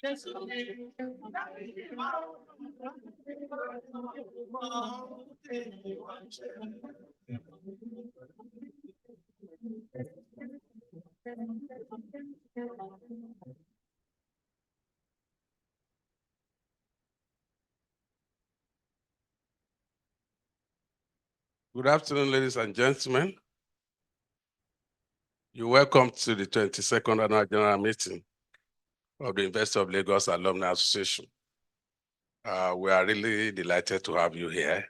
Good afternoon, ladies and gentlemen. You're welcome to the 22nd Annual General Meeting of the University of Lagos Alumni Association. We are really delighted to have you here.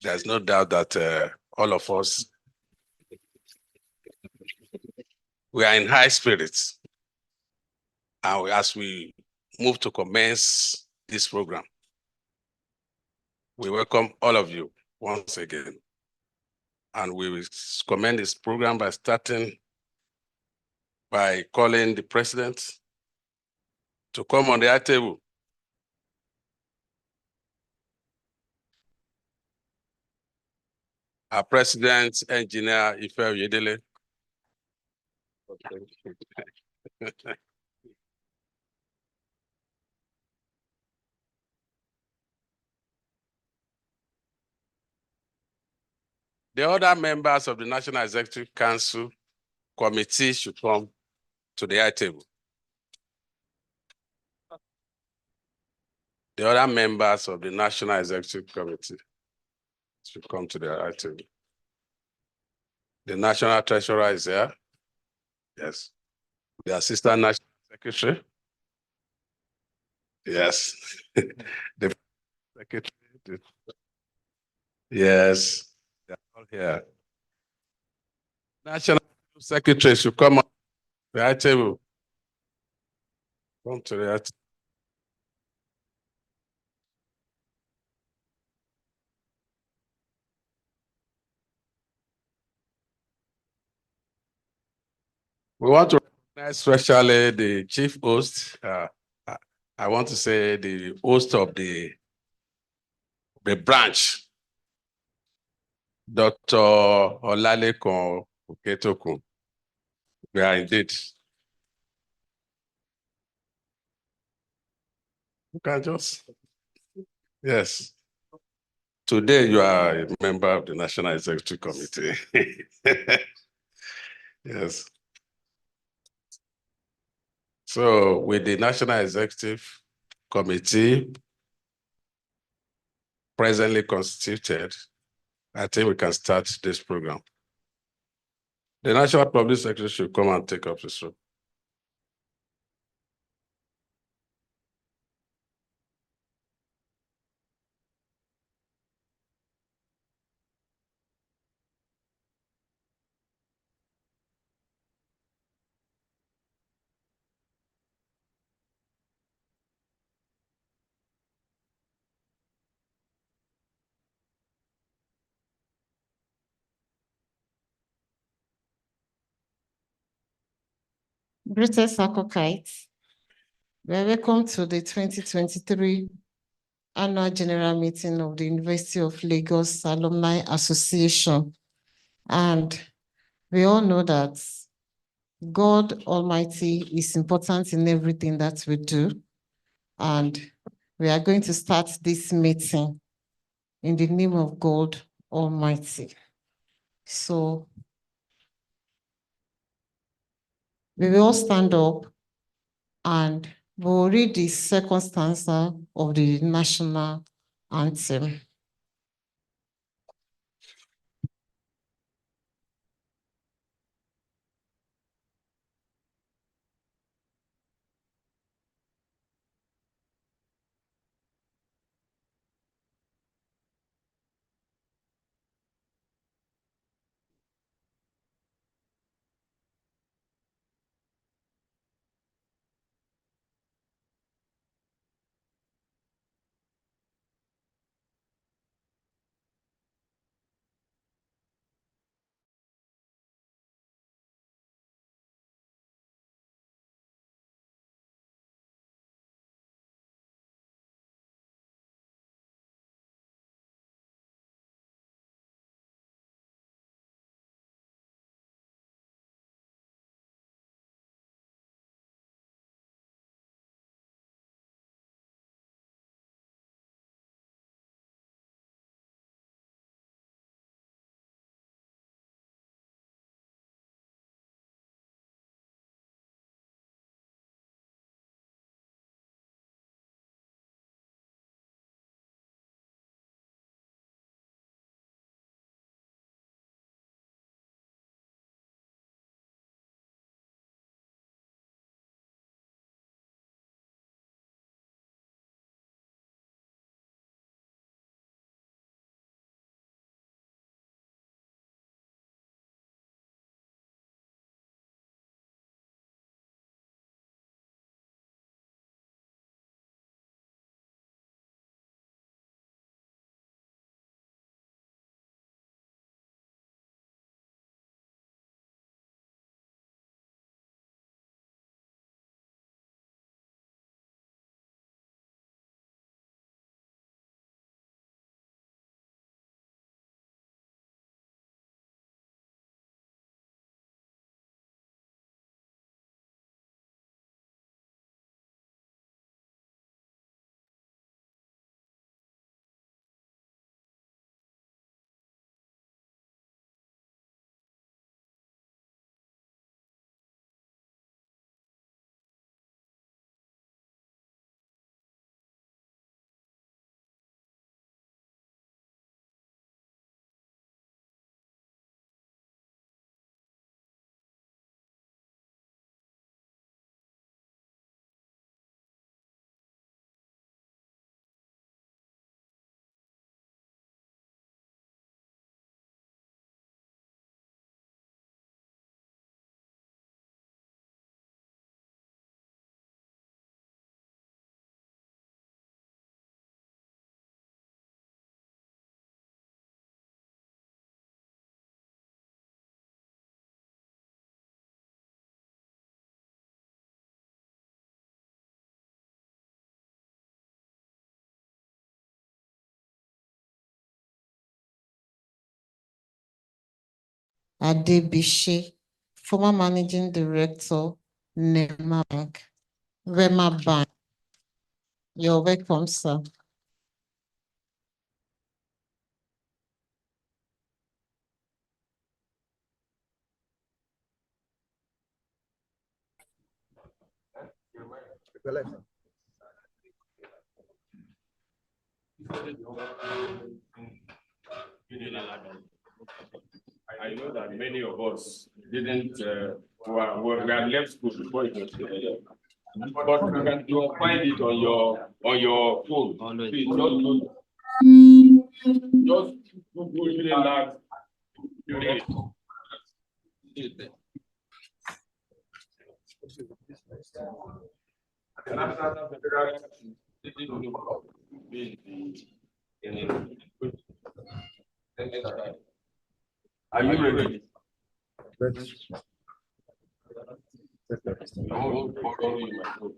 There's no doubt that all of us, we are in high spirits. And as we move to commence this program, we welcome all of you once again. And we will commence this program by starting by calling the president to come on the high table. Our president, Engineer Ife Oyedele. The other members of the National Executive Council Committee should come to the high table. The other members of the National Executive Committee should come to the high table. The National Treasurer is here. Yes. The Assistant National Secretary. Yes. The Secretary. Yes. They're all here. National Secretary should come on the high table. Come to the high table. We want to recognize especially the chief host. I want to say the host of the branch, Dr. Olalekan Oketokun. We are indeed. You can just, yes. Today you are a member of the National Executive Committee. Yes. So with the National Executive Committee presently constituted, I think we can start this program. The National Public Secretary should come and take up this role. Greetings, Sakokites. Welcome to the 2023 Annual General Meeting of the University of Lagos Alumni Association. And we all know that God Almighty is important in everything that we do. And we are going to start this meeting in the name of God Almighty. So we will all stand up and we'll read the second stanza of the national anthem. Adebishe, former Managing Director, Nema Bank, Rema Bank. You're welcome, sir. I know that many of us didn't, we had left school before it was but you can find it on your phone. Please, just Google Unilag. Are you ready? I won't borrow you my phone.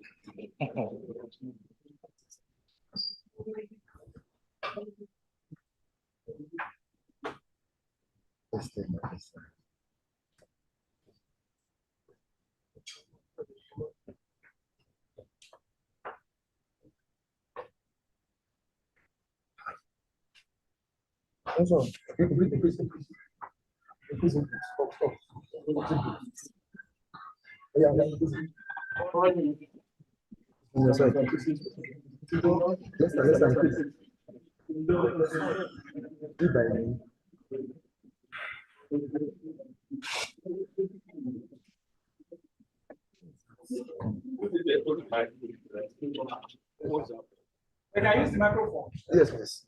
Can I use the microphone? Yes, please.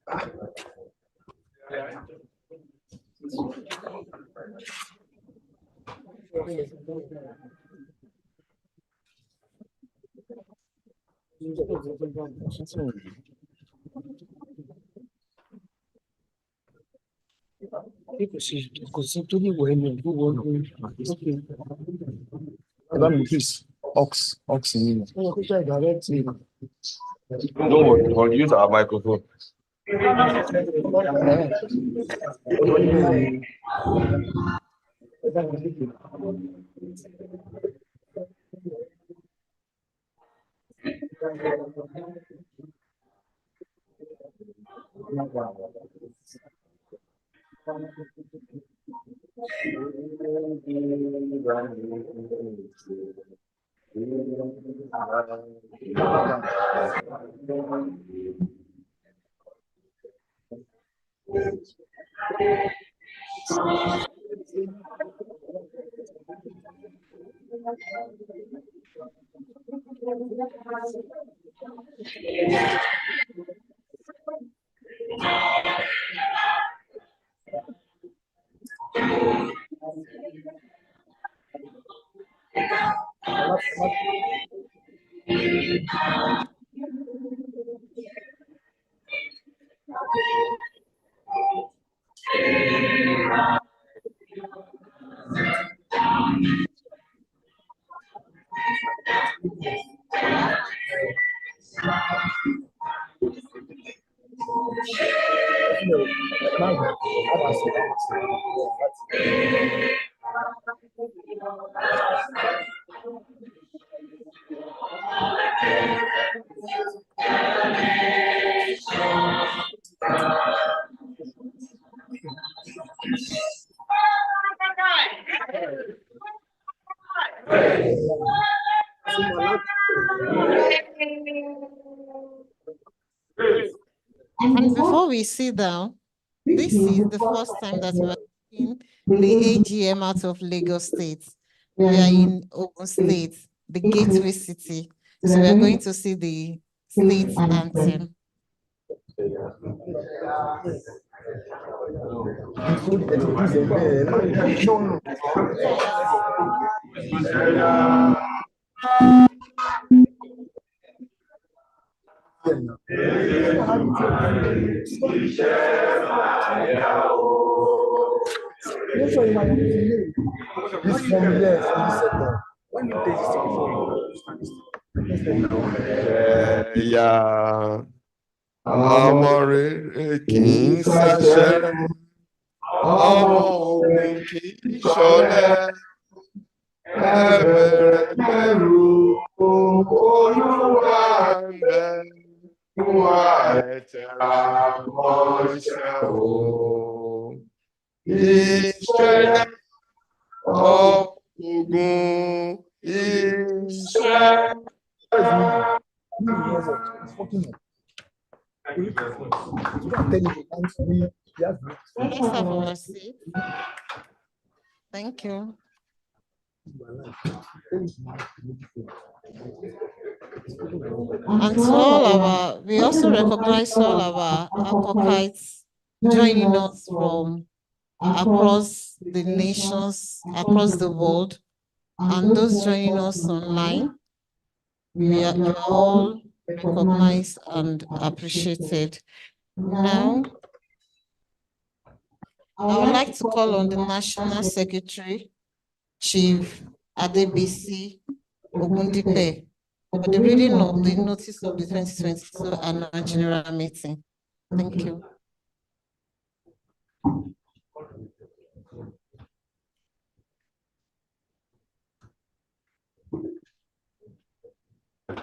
Please, ox in. No, we'll use our microphone. And before we sit down, this is the first time that we are in the AGM out of Lagos State. We are in Ogun State, the gateway city. So we are going to see the state anthem. Amore kì í ṣẹ̀ṣẹ̀ ọmọ Ògùn kì í ṣọ̀lẹ, ẹ̀bẹ̀rẹ̀ bẹ̀rù Olúwa ń bẹ fún wa, ẹ tẹra mọ́ṣẹ́ o. Ìṣẹ̀lẹ̀ Ogun Israel. Let's have our seat. Thank you. And to all we also recognize all our Akokites joining us from across the nations, across the world, and those joining us online. We are all recognized and appreciated. Now, I would like to call on the National Secretary, Chief Adebisi Ogundipe, for the reading of the notice of the 2022 Annual General Meeting. Thank you.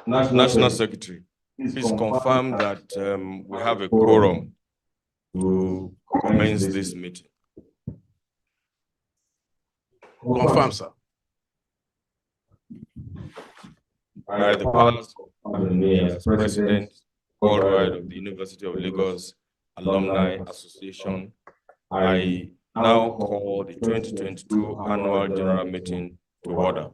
National Secretary, please confirm that we have a quorum to commence this meeting. Confirm, sir. By the powers of me as President worldwide of the University of Lagos Alumni Association, I now call the 2022 Annual General Meeting to order.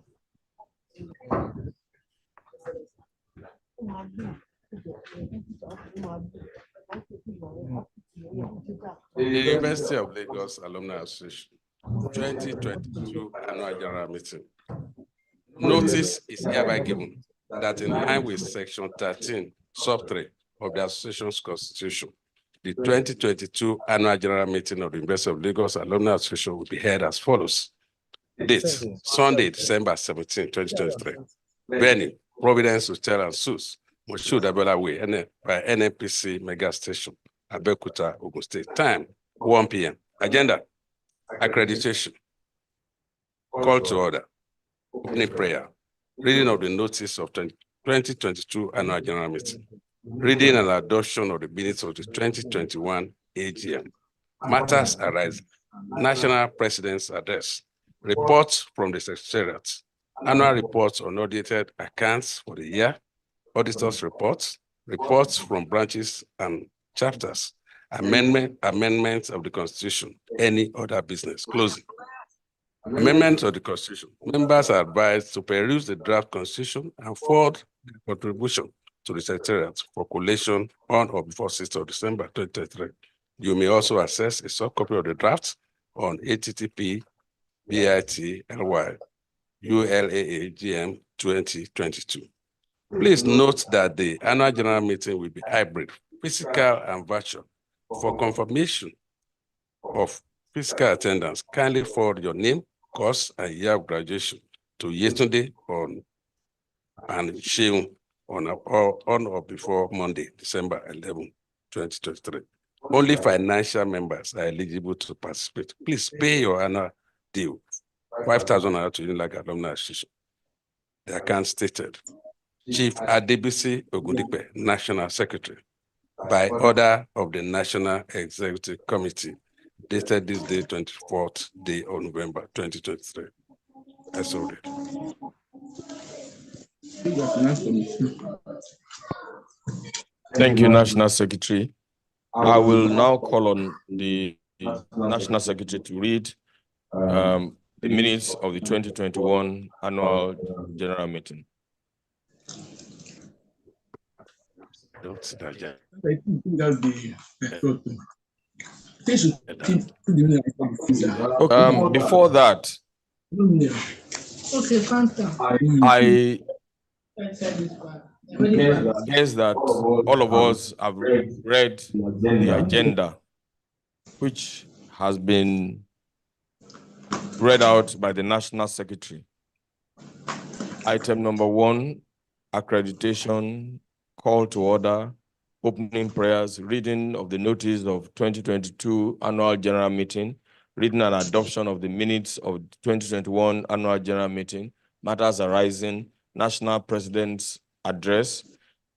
The University of Lagos Alumni Association 2022 Annual General Meeting. Notice is hereby given that in line with Section 13, Sub 3 of the Association's Constitution, the 2022 Annual General Meeting of the University of Lagos Alumni Association will be held as follows. Date, Sunday, December 17, 2023. Venue, Providence Hotel and Suites, Moshood Abiola Way, by NNPC Mega Station, Abeokuta, Ogun State. Time, 1 p.m. Agenda, accreditation, call to order, opening prayer, reading of the notice of 2022 Annual General Meeting, reading and adoption of the minutes of the 2021 AGM, matters arising, National President's Address, reports from the Secretariat, annual reports on audited accounts for the year, auditors' reports, reports from branches and chapters, amendments of the Constitution, any other business. Closing. Amendments of the Constitution. Members are advised to peruse the draft Constitution and forward the contribution to the Secretariat for collation on or before 6th of December 2023. You may also access a subcopy of the draft on http://ULAAGM2022. Please note that the Annual General Meeting will be hybrid, physical and virtual. For confirmation of physical attendance, kindly forward your name, course, and year of graduation to Yetunde and Sheung on or before Monday, December 11, 2023. Only financial members are eligible to participate. Please pay your annual due, 5,000 naira to Unilag Alumni Association. The account stated. Chief Adebisi Ogundipe, National Secretary, by order of the National Executive Committee, dated this day, 24th day of November, 2023. I so read. Thank you, National Secretary. I will now call on the National Secretary to read the minutes of the 2021 Annual General Meeting. Don't sit down, Jan. Before that, I guess that all of us have read the agenda, which has been read out by the National Secretary. Item number 1, accreditation, call to order, opening prayers, reading of the notice of 2022 Annual General Meeting, reading and adoption of the minutes of 2021 annual general meeting, matters arising, national president's address,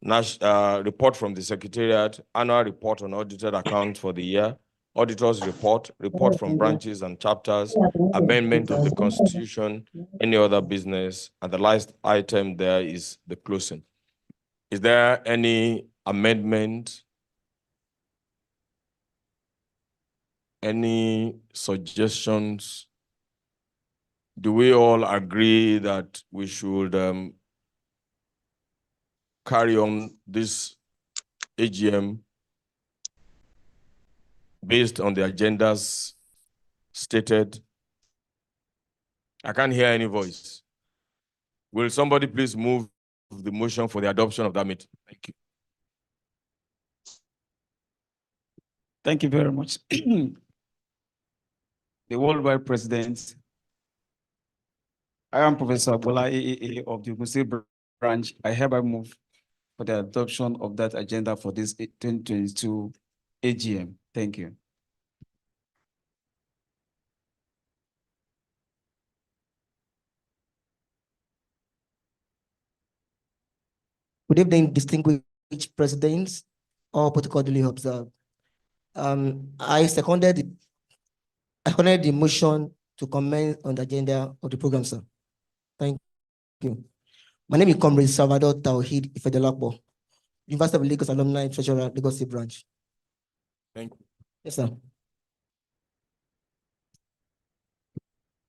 report from the secretariat, annual report on audited accounts for the year, auditor's report, report from branches and chapters, amendment of the constitution, any other business, and the last item there is the closing. Is there any amendment? Any suggestions? Do we all agree that we should carry on this AGM based on the agendas stated? I can't hear any voice. Will somebody please move the motion for the adoption of that meeting? Thank you. Thank you very much. The worldwide president, I am Professor Bola AAA of the Ogun State branch. I hereby move for the adoption of that agenda for this 2022 AGM. Thank you. Good evening, distinguished presidents, all protocol duly observed. I seconded the motion to comment on the agenda of the program, sir. Thank you. My name is Comrade Salvador Tawhid Ifedelapo, University of Lagos Alumni, Treasurer, Lagos State Branch. Thank you. Yes, sir.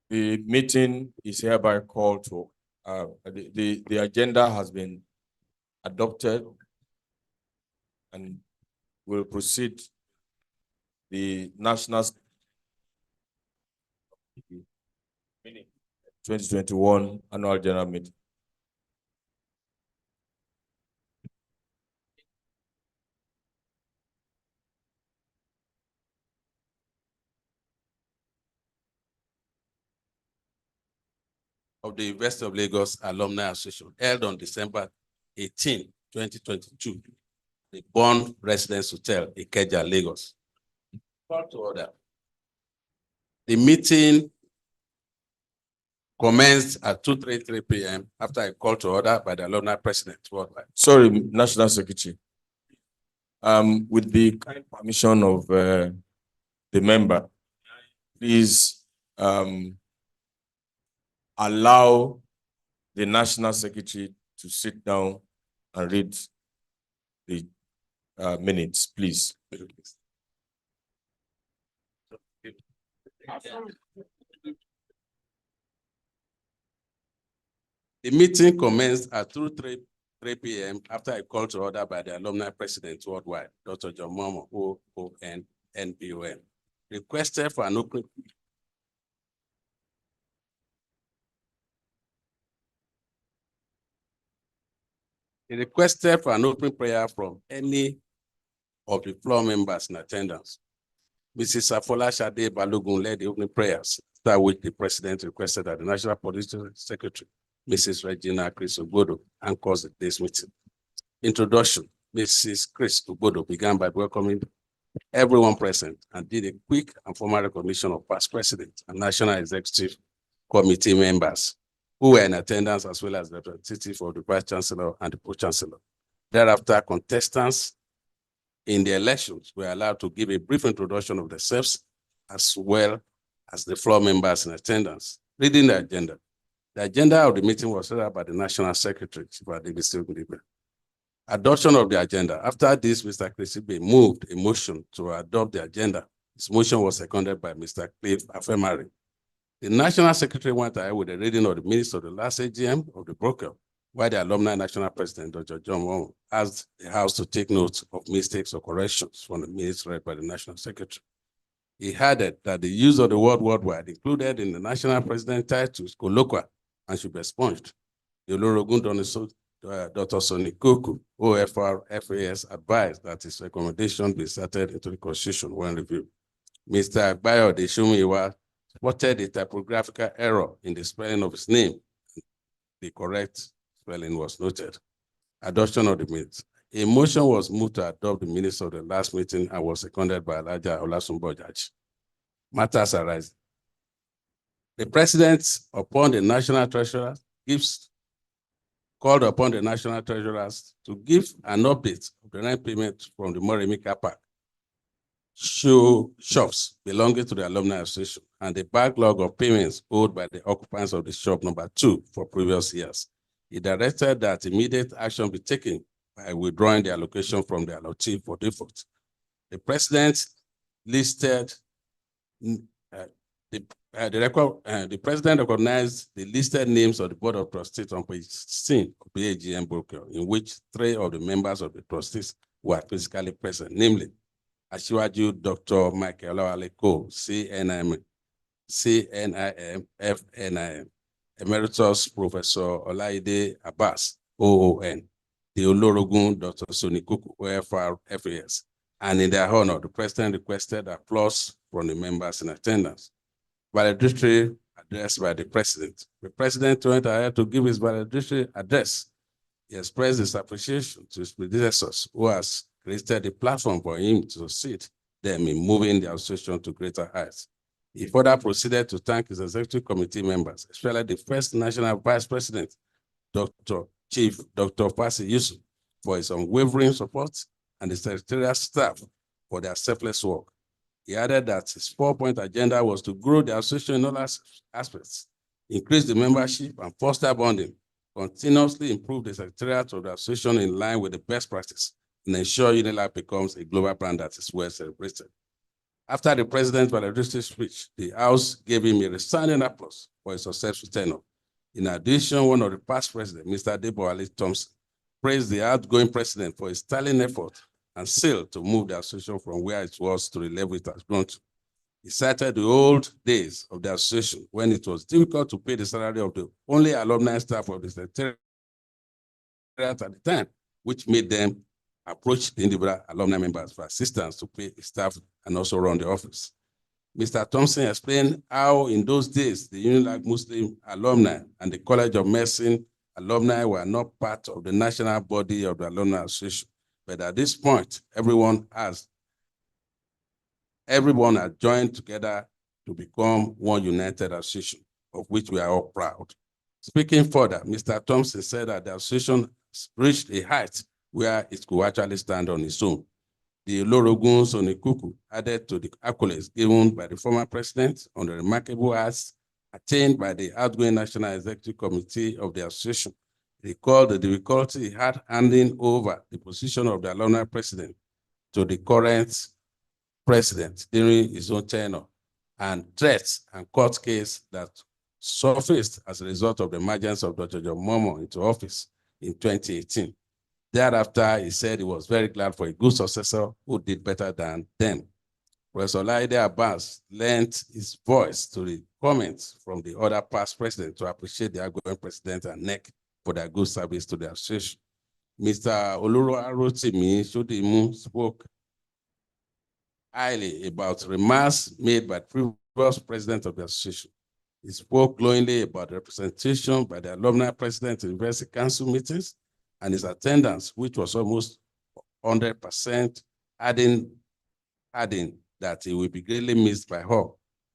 The meeting is hereby called to, the agenda has been adopted and will proceed the national 2021 annual general meeting. Of the University of Lagos Alumni Association held on December 18, 2022, the Bond Residence Hotel, Ikeja, Lagos. Call to order. The meeting commenced at 2:33 p.m. after a call to order by the alumni president worldwide. Sorry, National Secretary. With the kind permission of the member, please allow the National Secretary to sit down and read the minutes, please. The meeting commenced at 2:33 p.m. after a call to order by the alumni president worldwide, Dr. John Momo, OON, NBON, requested for an opening. He requested for an opening prayer from any of the floor members in attendance. Mrs. Afola Shade Balogun led the opening prayers, after which the president requested that the National Police Secretary, Mrs. Regina Chris Obodo, anchors this meeting. Introduction. Mrs. Chris Obodo began by welcoming everyone present and did a quick and formal recognition of past president and National Executive Committee members who were in attendance, as well as the representative of the Vice Chancellor and the Pro-Chancellor. Thereafter, contestants in the elections were allowed to give a brief introduction of themselves, as well as the floor members in attendance. Reading the agenda. The agenda of the meeting was read by the National Secretary, Adoption of the agenda. After this, Mr. Krisibe moved a motion to adopt the agenda. His motion was seconded by Mr. Cliff Afemari. The National Secretary went ahead with the reading of the minutes of the last AGM of the broker, while the Alumni National President, Dr. John Momo, asked the House to take note of mistakes or corrections from the minutes read by the National Secretary. He added that the use of the word worldwide included in the National President titles colloquial and should be expunged. The Olorogun Dr. Sonny Koku, OFR FAS, advised that his recommendation be inserted into the Constitution when reviewed. Mr. Agbayo Deshumiwa spotted a typographical error in the spelling of his name. The correct spelling was noted. Adoption of the minutes. A motion was moved to adopt the minutes of the last meeting and was seconded by Elijah Olasunbojaji. matters arising. The president, upon the national treasurer, called upon the national treasurers to give an update of the rent payment from the Moremi car park shops belonging to the Alumni Association and the backlog of payments owed by the occupants of the shop number 2 for previous years. He directed that immediate action be taken by withdrawing the allocation from the allotee for default. The president listed the president recognized the listed names of the Board of Trustees on page 16 of the AGM book, in which 3 of the members of the trustees were physically present, namely Asiwaju Dr. Michael Olawale-Ko, CNIM, FNIM, Emeritus Professor Olaide Abbas, OON, the Olorogun Dr. Sonikuku, OFR, FAS, and in their honor, the president requested applause from the members in attendance. Valedictory address by the president. The president went ahead to give his valedictory address. He expressed his appreciation to his predecessors who has created a platform for him to succeed them in moving the association to greater heights. He further proceeded to thank his executive committee members, especially the first national vice president, Chief Dr. Fasi Yusuf, for his unwavering support and the secretarial staff for their selfless work. He added that his 4-point agenda was to grow the association in all aspects, increase the membership and foster bonding, continuously improve the secretariat of the association in line with the best practice, and ensure Unilag becomes a global brand that is well celebrated. After the president's valedictory speech, the House gave him a resounding applause for his successful tenure. In addition, one of the past presidents, Mr. Adebowale Thompson, praised the outgoing president for his sterling effort and zeal to move the association from where it was to the level it has grown to. He cited the old days of the association when it was difficult to pay the salary of the only alumni staff of the secretariat at the time, which made them approach the individual alumni members for assistance to pay staff and also run the office. Mr. Thompson explained how in those days, the Unilag Muslim alumni and the College of Medicine alumni were not part of the national body of the Alumni Association. But at this point, everyone has joined together to become one united association, of which we are all proud. Speaking further, Mr. Thompson said that the association reached a height where it could actually stand on its own. The Olorogun Sonikuku added to the accolades given by the former president on the remarkable acts attained by the outgoing National Executive Committee of the association. He recalled the difficulty he had handing over the position of the alumni president to the current president during his own tenure, and threats and court case that surfaced as a result of the emergence of Dr. John Momo into office in 2018. Thereafter, he said he was very glad for a good successor who did better than them. Professor Olaide Abbas lent his voice to the comments from the other past presidents to appreciate the outgoing president and NEC for their good service to the association. Mr. Olurarotimi Shodimu spoke highly about remarks made by previous president of the association. He spoke glowingly about the representation by the alumni president in university council meetings and his attendance, which was almost 100%, adding that he will be greatly missed by her.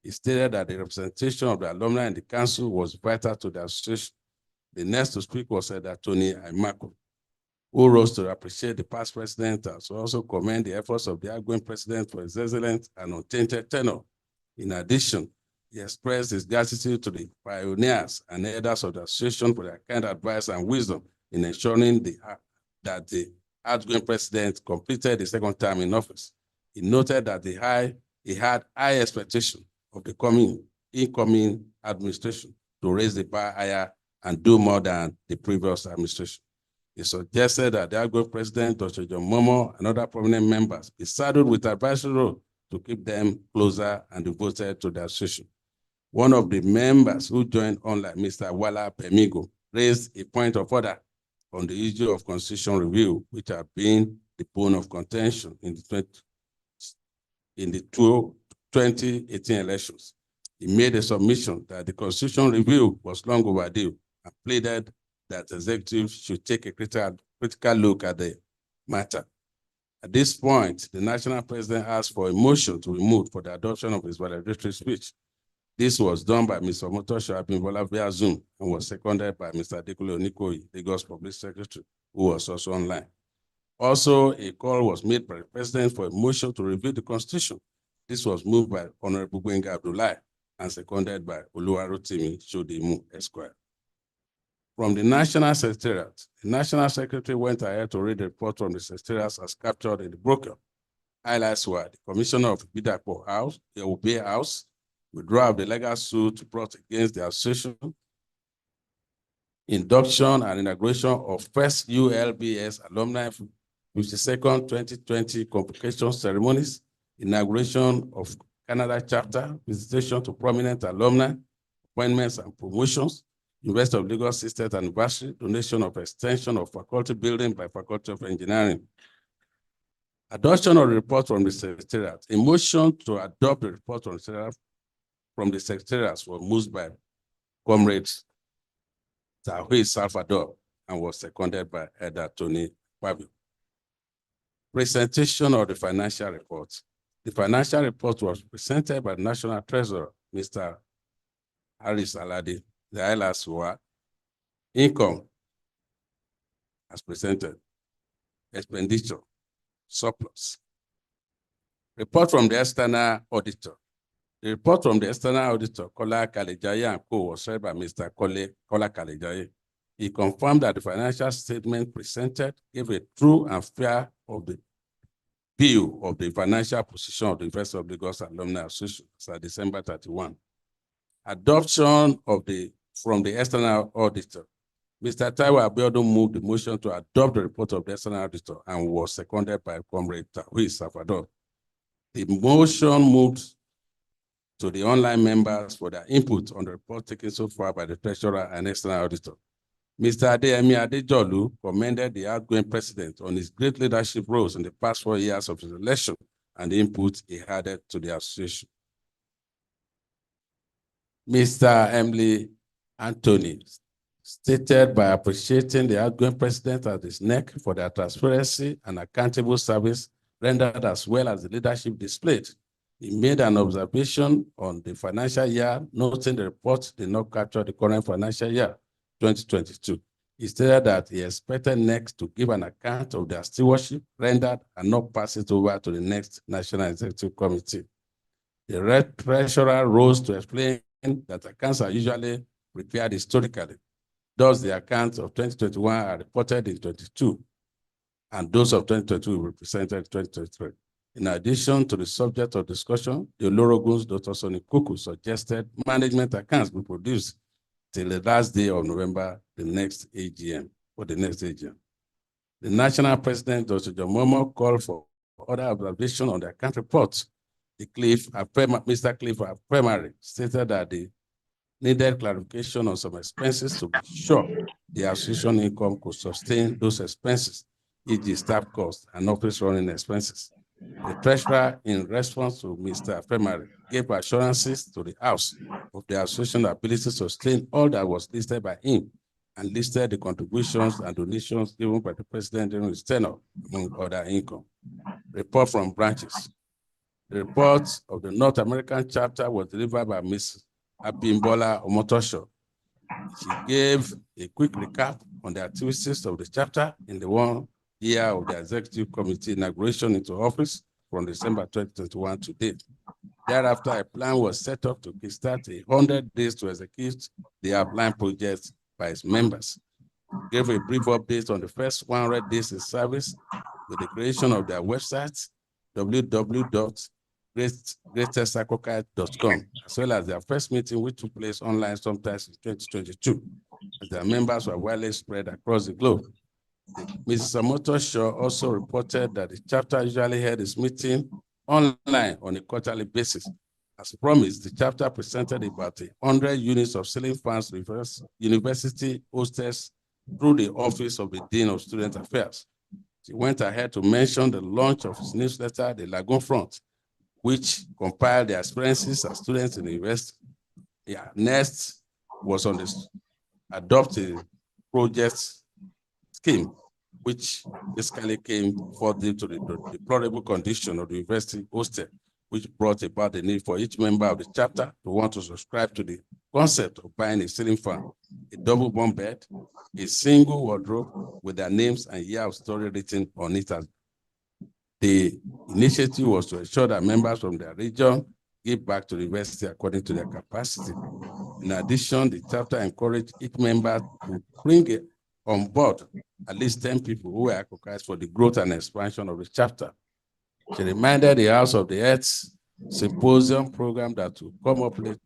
He stated that the representation of the alumni in the council was vital to the association. The next to speak was Tony Aimaku, who rose to appreciate the past president and also commend the efforts of the outgoing president for his excellent and untainted tenure. In addition, he expressed his gratitude to the pioneers and elders of the association for their kind advice and wisdom in ensuring that the outgoing president completed the second term in office. He noted that he had high expectation of the incoming administration to raise the bar higher and do more than the previous administration. He suggested that the outgoing president, Dr. John Momo, and other prominent members be saddled with advisory role to keep them closer and devoted to the association. One of the members who joined online, Mr. Wala Pemigo, raised a point of order on the issue of constitution review, which have been the bone of contention in the 2018 elections. He made a submission that the constitution review was long overdue and pleaded that the executive should take a critical look at the matter. At this point, the national president asked for a motion to be moved for the adoption of his valedictory speech. This was done by Mr. Omotosho Abimbola via Zoom and was seconded by Mr. Adekunle Onikoyi, Lagos Public Secretary, who was also online. Also, a call was made by the president for a motion to review the constitution. This was moved by Honorable Gbenga Abdullahi and seconded by Oluwarotimi Shodimu Esquire. From the National Secretariat, the National Secretary went ahead to read the report from the Secretariat as captured in the brochure. Highlights were the Commissioner of Bidapo House, the Obey House, withdrawal of the legal suit brought against the association, induction and inauguration of first ULBS alumni 52nd 2020 convocation ceremonies, inauguration of Canada chapter, visitation to prominent alumni, appointments and promotions, University of Lagos 60th anniversary, donation of extension of faculty building by Faculty of Engineering. Adoption of the report from the Secretariat. A motion to adopt the report from the Secretariat was moved by Comrade Tahui Salvador and was seconded by Elder Tony Pabio. Presentation of the financial report. The financial report was presented by the National Treasurer, Mr. Harris Aladi. The highlights were income as presented, expenditure, surplus. Report from the external auditor. The report from the external auditor, Kola Kalejaye and Co. was read by Mr. Kola Kalejaye. He confirmed that the financial statement presented gave a true and fair view of the financial position of the University of Lagos Alumni Association as of December 31. Adoption from the external auditor. Mr. Taiwo Abiodun moved the motion to adopt the report of the external auditor and was seconded by Comrade Tahui Salvador. The motion moved to the online members for their input on the report taken so far by the Treasurer and external auditor. Mr. Adeyemi Adejolu commended the outgoing president on his great leadership roles in the past 4 years of his election and the input he added to the association. Mr. Emily Anthony stated by appreciating the outgoing president at his neck for their transparency and accountable service rendered as well as the leadership displayed. He made an observation on the financial year, noting the report did not capture the current financial year, 2022. He stated that he expected next to give an account of their stewardship rendered and not pass it over to the next National Executive Committee. The treasurer rose to explain that accounts are usually prepared historically. Thus, the accounts of 2021 are reported in 22, and those of 2022 will be presented in 2023. In addition to the subject of discussion, the Olorogun's Dr. Sonny Kuku suggested management accounts be produced till the last day of November, the next AGM. The National President, Dr. John Momo, called for other observation on the account report. Mr. Cliff Primary stated that the needed clarification on some expenses to be sure the association income could sustain those expenses, e.g. staff costs and office running expenses. The treasurer, in response to Mr. Primary, gave assurances to the House of the association's ability to sustain all that was listed by him and listed the contributions and donations given by the president during his tenure, among other income. Report from branches. The report of the North American chapter was delivered by Ms. Abimbola Omotosho. She gave a quick recap on the activities of the chapter in the 1 year of the Executive Committee inauguration into office from December 2021 to date. Thereafter, a plan was set up to kickstart 100 days to execute the outlined projects by its members. Gave a brief update on the first 100 days in service with the creation of their website, www.greatestacocad.com, as well as their first meeting, which took place online sometimes in 2022, as their members were widely spread across the globe. Mrs. Omotosho also reported that the chapter usually held its meeting online on a quarterly basis. As promised, the chapter presented about 100 units of ceiling fans to university hostess through the Office of the Dean of Student Affairs. She went ahead to mention the launch of his newsletter, The Lagoon Front, which compiled the experiences as students in the university. Next was on this adopted project scheme, which basically came forth due to the deplorable condition of the university hostel, which brought about the need for each member of the chapter to want to subscribe to the concept of buying a ceiling fan, a double bunk bed, a single wardrobe with their names and year of story written on it. The initiative was to ensure that members from their region give back to the university according to their capacity. In addition, the chapter encouraged each member to bring on board at least 10 people who were advocates for the growth and expansion of the chapter. She reminded the House of the Earth Symposium program that will come up later.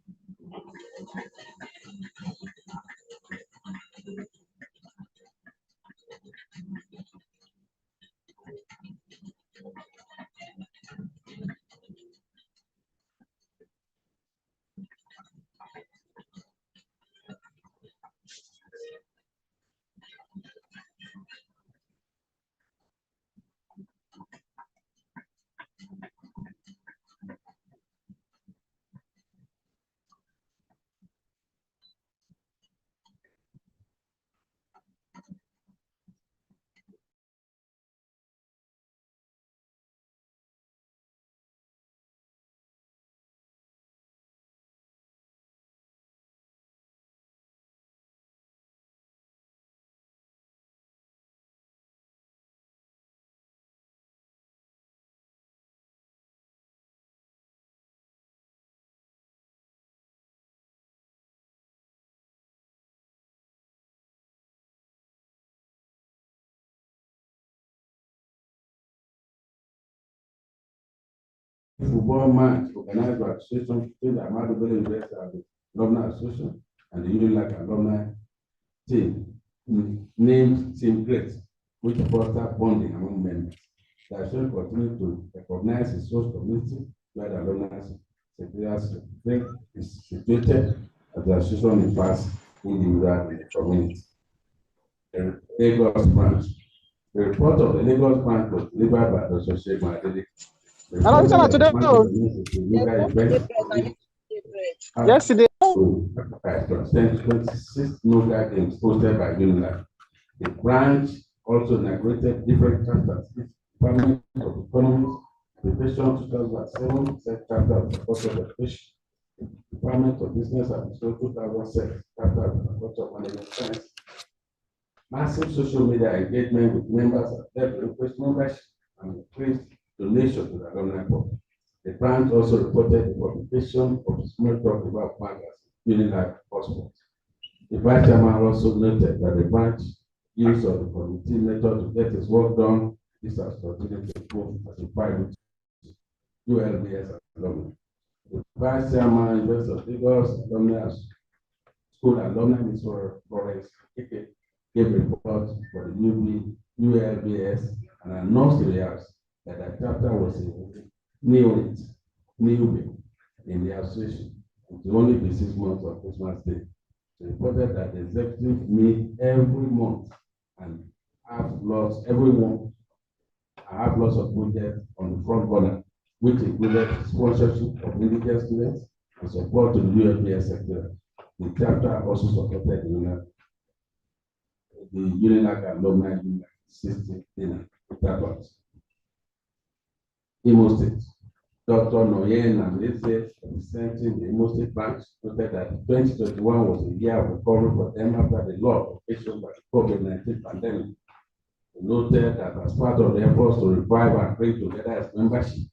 Football match organized by the association between the Ahmadu Bello University and the Alumni Association and the Unilag Alumni team, named Team Great, which foster bonding among members. The association continued to recognize its host community where the alumni secretariat is situated as the association impacts individuals in the community. The Lagos branch. The report of the Lagos branch was delivered by the association. Hello, sir, today. Yesterday. 26 Noga games hosted by Unilag. The branch also inaugurated different chapters. Department of Economics, Preparation 2007, set chapter of Agriculture Education. Department of Business Administration 2006, chapter of Agriculture Management Science. Massive social media engagement with members of the request membership and increased donation to the alumni board. The branch also reported the publication of a small talk about magazine, Unilag Passport. The vice chairman also noted that the branch use of the committee method to get its work done. This has continued to improve as a private ULBS alumni. The vice chairman, University of Lagos Alumni School Alumni, Mr. Providence, gave a report for the ULBS and announced to the House that the chapter was a newbie in the association. It will only be 6 months of Christmas Day. They reported that the executive meet every month and have lots of projects on the front burner, which included sponsorship of indigenous students and support to the ULBS sector. The chapter also supported the Unilag Alumni system dinner. Imo State. Dr. Noyen Namlese, representing the Imo State branch, noted that 2021 was a year of recovery for them after the law occasioned by the COVID-19 pandemic. He noted that as part of the efforts to revive and bring together as membership,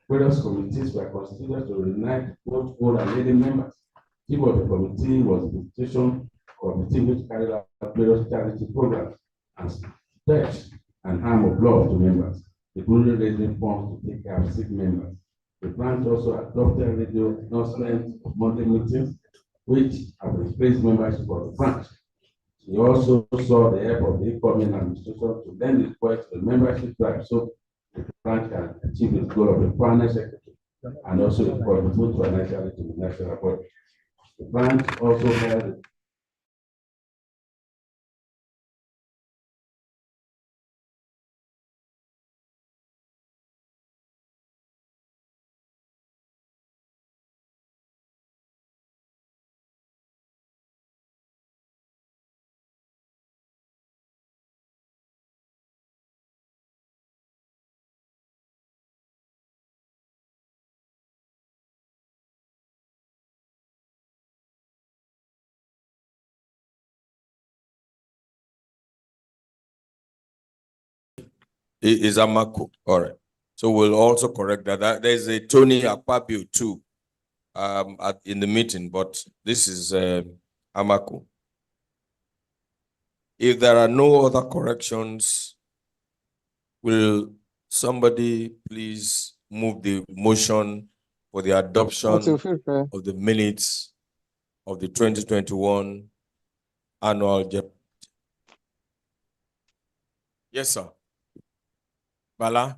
various committees were considered to reunite both old and lady members. Chief of the committee was the institution committee which carried out various charity programs and stretched an arm of love to members, including raising funds to take care of sick members. The branch also adopted radio announcements of monthly meetings, which have increased membership of the branch. He also saw the help of the incoming administration to lend its voice to the membership drive so the branch can achieve its goal of a permanent secretary and also contribute financially to the national body. The branch also held Is Amaku. All right. So we'll also correct that. There's a Tony Akpabio too in the meeting, but this is Amaku. If there are no other corrections, will somebody please move the motion for the adoption of the minutes of the 2021 annual general? Yes, sir. Bala?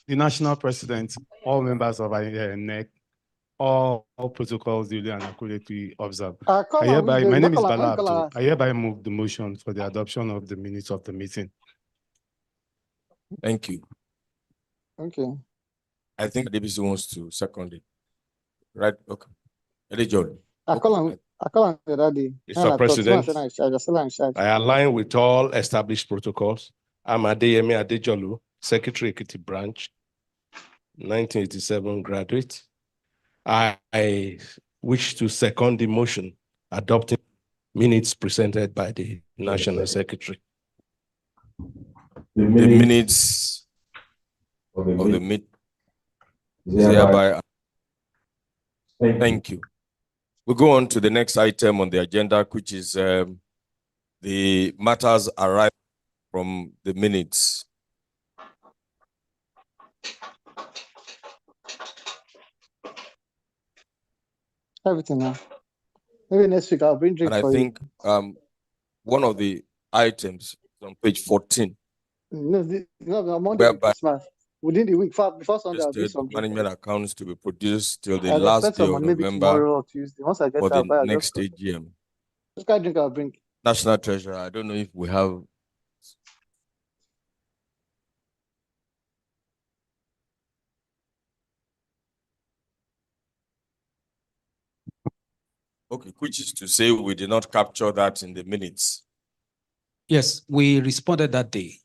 The national president, all members of NEC, all protocols duly and accurately observed. My name is Bala Abdul. I hereby move the motion for the adoption of the minutes of the meeting. Thank you. Okay. I think DBC wants to second it. Right? Okay. John. I call on the daddy. Mr. President, I align with all established protocols. I'm Adeyemi Adejolu, Secretary Ekiti Branch, 1987 graduate. I wish to second the motion adopting minutes presented by the National Secretary. The minutes of the meeting is hereby. Thank you. We go on to the next item on the agenda, which is the matters arising from the minutes. Everything now. Maybe next week I'll bring drink for you. And I think one of the items on page 14. No, Monday Christmas. Within the week, before Sunday, I'll do some management accounts to be produced till the last day of November or Tuesday. Once I get for the next AGM. This guy drink, I'll bring. National Treasurer, I don't know if we have. Okay, which is to say we did not capture that in the minutes. Yes, we responded that day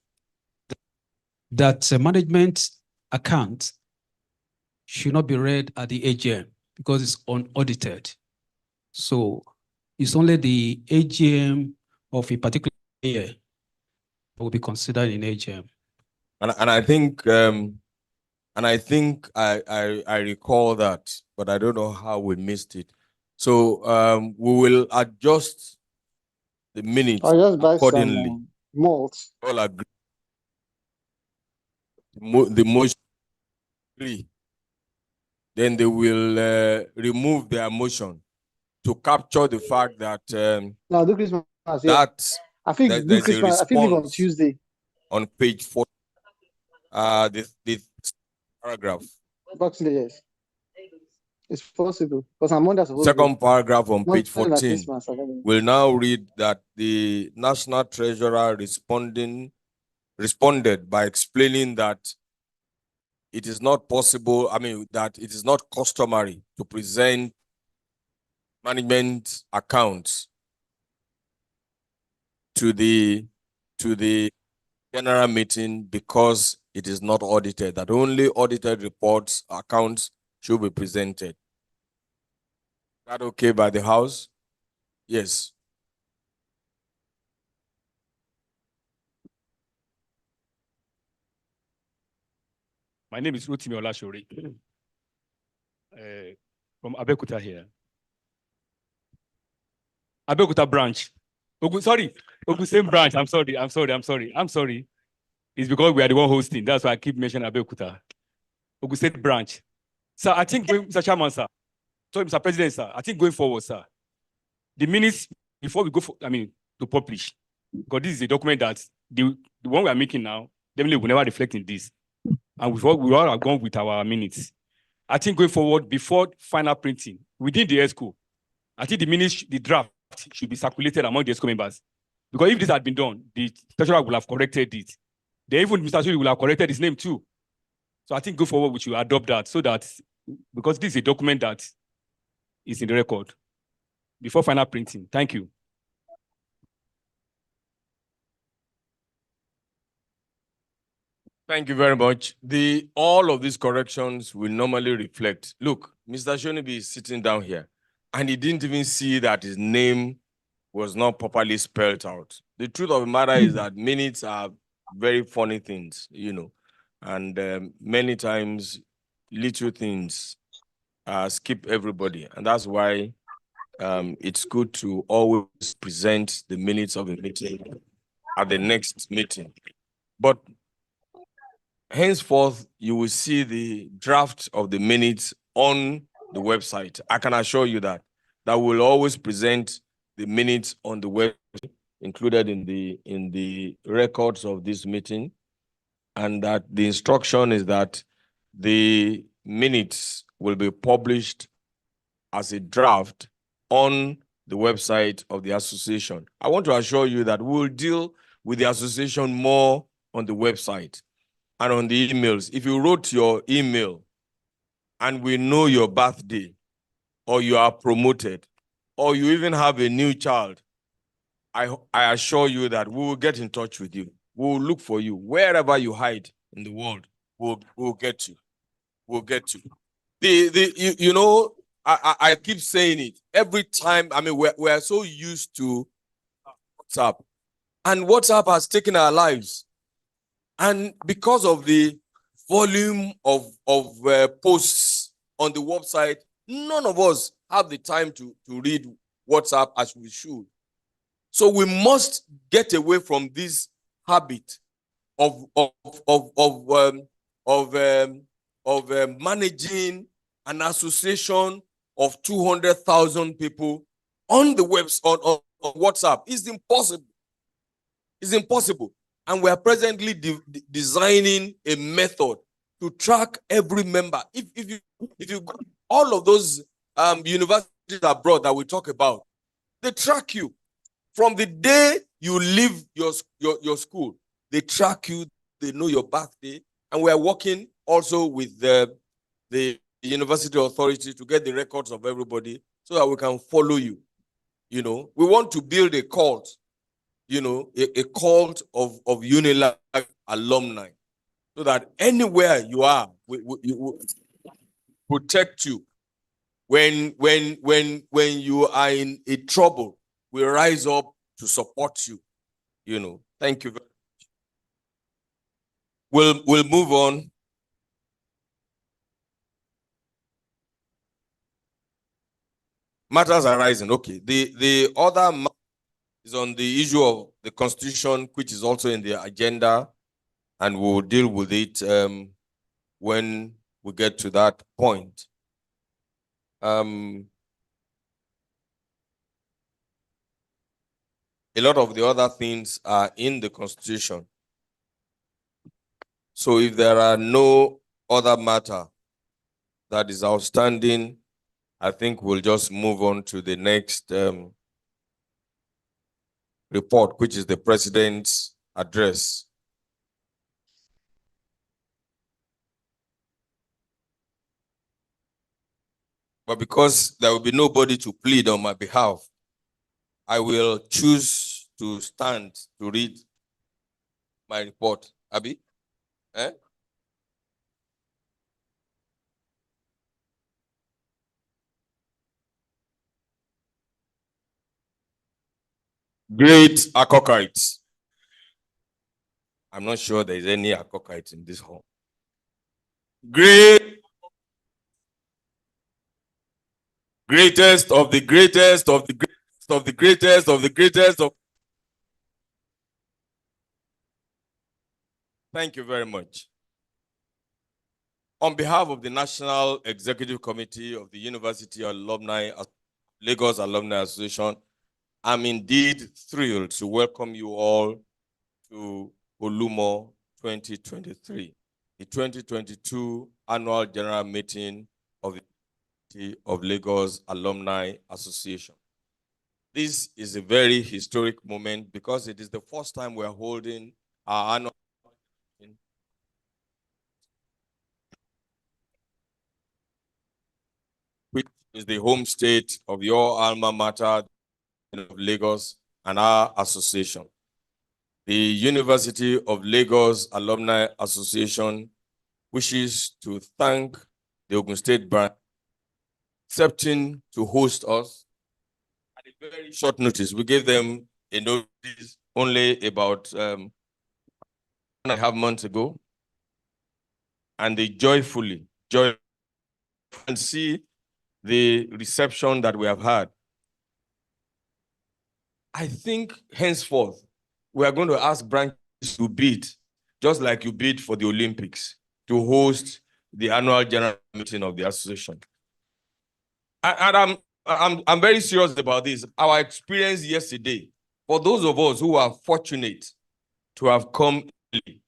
that management account should not be read at the AGM because it's unaudited. So it's only the AGM of a particular year that will be considered in AGM. And I think I recall that, but I don't know how we missed it. So we will adjust the minutes accordingly. Malts. All agree. The motion agree. Then they will remove their motion to capture the fact that no, do Christmas. That I think do Christmas. I think on Tuesday. On page 4, the paragraph. Boxing Day, yes. It's possible because I'm under. Second paragraph on page 14 will now read that the National Treasurer responded by explaining that it is not possible, that it is not customary to present management accounts to the general meeting because it is not audited, that only audited reports, accounts should be presented. Is that okay by the House? Yes. My name is Rotimi Olashori from Abeokuta here. Abeokuta branch. Ogun, same branch. I'm sorry. It's because we are the one hosting. That's why I keep mentioning Abeokuta. Ogun State branch. Sir, I think, Mr. Chairman, sir. Sorry, Mr. President, sir. I think going forward, sir, the minutes before we go to publish, because this is a document that the one we are making now, definitely will never reflect in this. And we all are gone with our minutes. I think going forward, before final printing, within the ESCO, I think the minutes, the draft should be circulated among the ESCO members. Because if this had been done, the treasurer will have corrected it. Even Mr. Suri will have corrected his name too. So I think go forward, we should adopt that so that, because this is a document that is in the record before final printing. Thank you. Thank you very much. All of these corrections will normally reflect. Look, Mr. Shonibi is sitting down here, and he didn't even see that his name was not properly spelled out. The truth of the matter is that minutes are very funny things, you know, and many times little things skip everybody. And that's why it's good to always present the minutes of a meeting at the next meeting. But henceforth, you will see the draft of the minutes on the website. I can assure you that we'll always present the minutes on the website, included in the records of this meeting, and that the instruction is that the minutes will be published as a draft on the website of the association. I want to assure you that we'll deal with the association more on the website and on the emails. If you wrote your email and we know your birthday, or you are promoted, or you even have a new child, I assure you that we will get in touch with you. We will look for you. Wherever you hide in the world, we'll get you. We'll get you. You know, I keep saying it every time. I mean, we're so used to WhatsApp, and WhatsApp has taken our lives. And because of the volume of posts on the website, none of us have the time to read WhatsApp as we should. So we must get away from this habit of managing an association of 200,000 people on the on WhatsApp. It's impossible. It's impossible. And we are presently designing a method to track every member. If you go, all of those universities abroad that we talk about, they track you from the day you leave your school. They track you. They know your birthday, and we are working also with the university authority to get the records of everybody so that we can follow you. You know, we want to build a cult. You know, a cult of Unilag alumni, so that anywhere you are, we protect you. When you are in a trouble, we rise up to support you. You know, thank you very much. We'll move on. Matters arising. Okay. The other is on the issue of the Constitution, which is also in the agenda, and we'll deal with it when we get to that point. A lot of the other things are in the Constitution. So if there are no other matter that is outstanding, I think we'll just move on to the next report, which is the President's address. But because there will be nobody to plead on my behalf, I will choose to stand to read my report. Abi? Great Akokites. I'm not sure there is any Akokites in this hall. Greatest of the greatest of the greatest of the greatest of the greatest of. Thank you very much. On behalf of the National Executive Committee of the University Alumni, Lagos Alumni Association, I'm indeed thrilled to welcome you all to OLUMO2023, the 2022 annual general meeting of the University of Lagos Alumni Association. This is a very historic moment because it is the first time we are holding our annual meeting, which is the home state of your alma mater of Lagos and our association. The University of Lagos Alumni Association wishes to thank the Ogun State branch accepting to host us at a very short notice. We gave them a notice only about 1.5 months ago, and they joyfully and see the reception that we have had. I think henceforth, we are going to ask branches to bid, just like you bid for the Olympics, to host the annual general meeting of the association. And I'm very serious about this. Our experience yesterday, for those of us who are fortunate to have come early,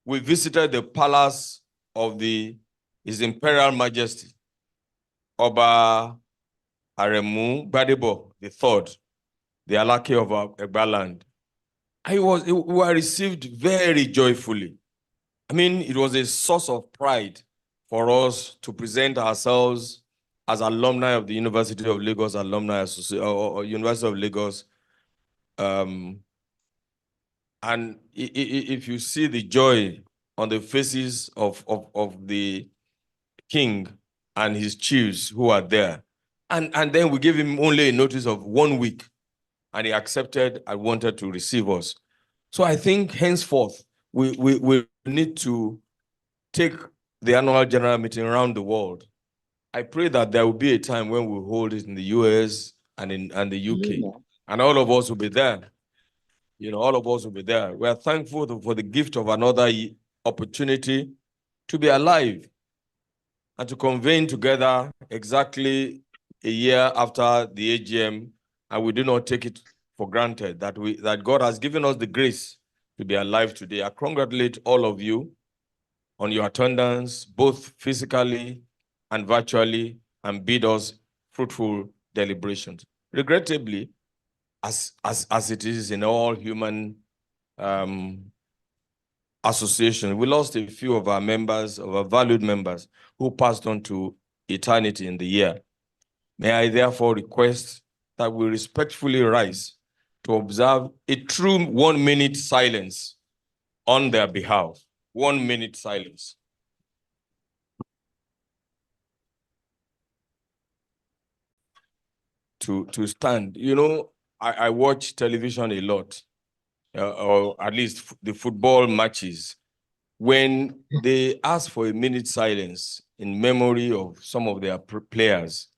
we visited the palace of His Imperial Majesty, Oba Aremu Gbadebo III, the Alake of Egbaland. We were received very joyfully. I mean, it was a source of pride for us to present ourselves as alumni of the University of Lagos Alumni Association or University of Lagos. And if you see the joy on the faces of the king and his chiefs who are there, and then we gave him only a notice of 1 week, and he accepted and wanted to receive us. So I think henceforth, we need to take the annual general meeting around the world. I pray that there will be a time when we hold it in the US and the UK, and all of us will be there. You know, all of us will be there. We are thankful for the gift of another opportunity to be alive and to convene together exactly a year after the AGM, and we do not take it for granted that God has given us the grace to be alive today. I congratulate all of you on your attendance, both physically and virtually, and bid us fruitful deliberations. Regrettably, as it is in all human associations, we lost a few of our members, of our valued members, who passed on to eternity in the year. May I therefore request that we respectfully rise to observe a true 1 minute silence on their behalf. 1 minute silence. To stand. You know, I watch television a lot, or at least the football matches. When they ask for a minute silence in memory of some of their players,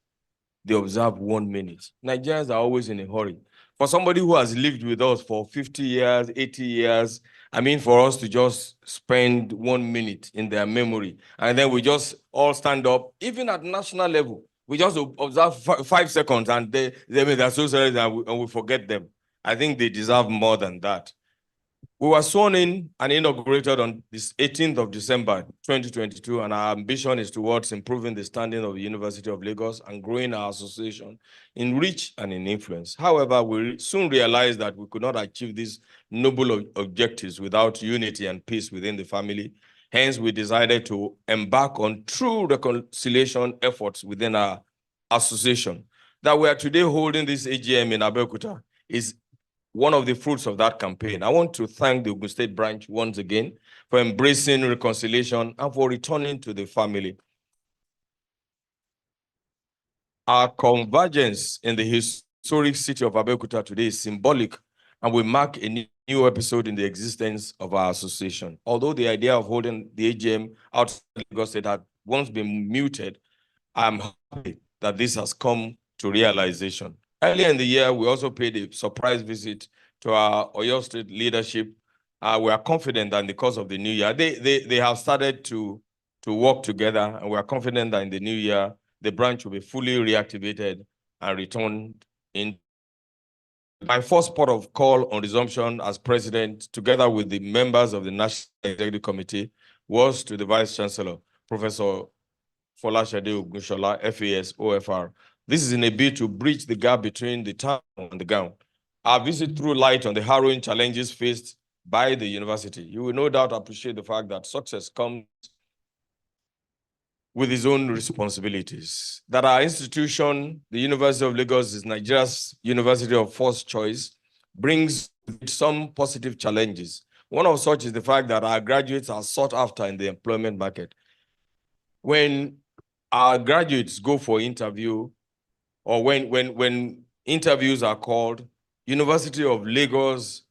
they observe 1 minute. Nigerians are always in a hurry. For somebody who has lived with us for 50 years, 80 years, I mean, for us to just spend 1 minute in their memory, and then we just all stand up, even at national level, we just observe 5 seconds, and they're so sorry, and we forget them. I think they deserve more than that. We were sworn in and inaugurated on this 18th of December, 2022, and our ambition is towards improving the standing of the University of Lagos and growing our association in reach and in influence. However, we soon realized that we could not achieve these noble objectives without unity and peace within the family. Hence, we decided to embark on true reconciliation efforts within our association. That we are today holding this AGM in Abeokuta is one of the fruits of that campaign. I want to thank the Ogun State branch once again for embracing reconciliation and for returning to the family. Our convergence in the historic city of Abeokuta today is symbolic and will mark a new episode in the existence of our association. Although the idea of holding the AGM outside Lagos State had once been mooted, I'm happy that this has come to realization. Earlier in the year, we also paid a surprise visit to our Oyo State leadership. We are confident that in the course of the new year, they have started to work together, and we are confident that in the new year, the branch will be fully reactivated and returned in. My first port of call on resumption as president, together with the members of the National Executive Committee, was to the Vice Chancellor, Professor Folashade Ogunshola, FAS, OFR. This is in a bid to bridge the gap between the town and the gown. Our visit threw light on the harrowing challenges faced by the university. You will no doubt appreciate the fact that success comes with its own responsibilities. That our institution, the University of Lagos, is Nigeria's university of first choice, brings some positive challenges. One of such is the fact that our graduates are sought after in the employment market. When our graduates go for interview, or when interviews are called, University of Lagos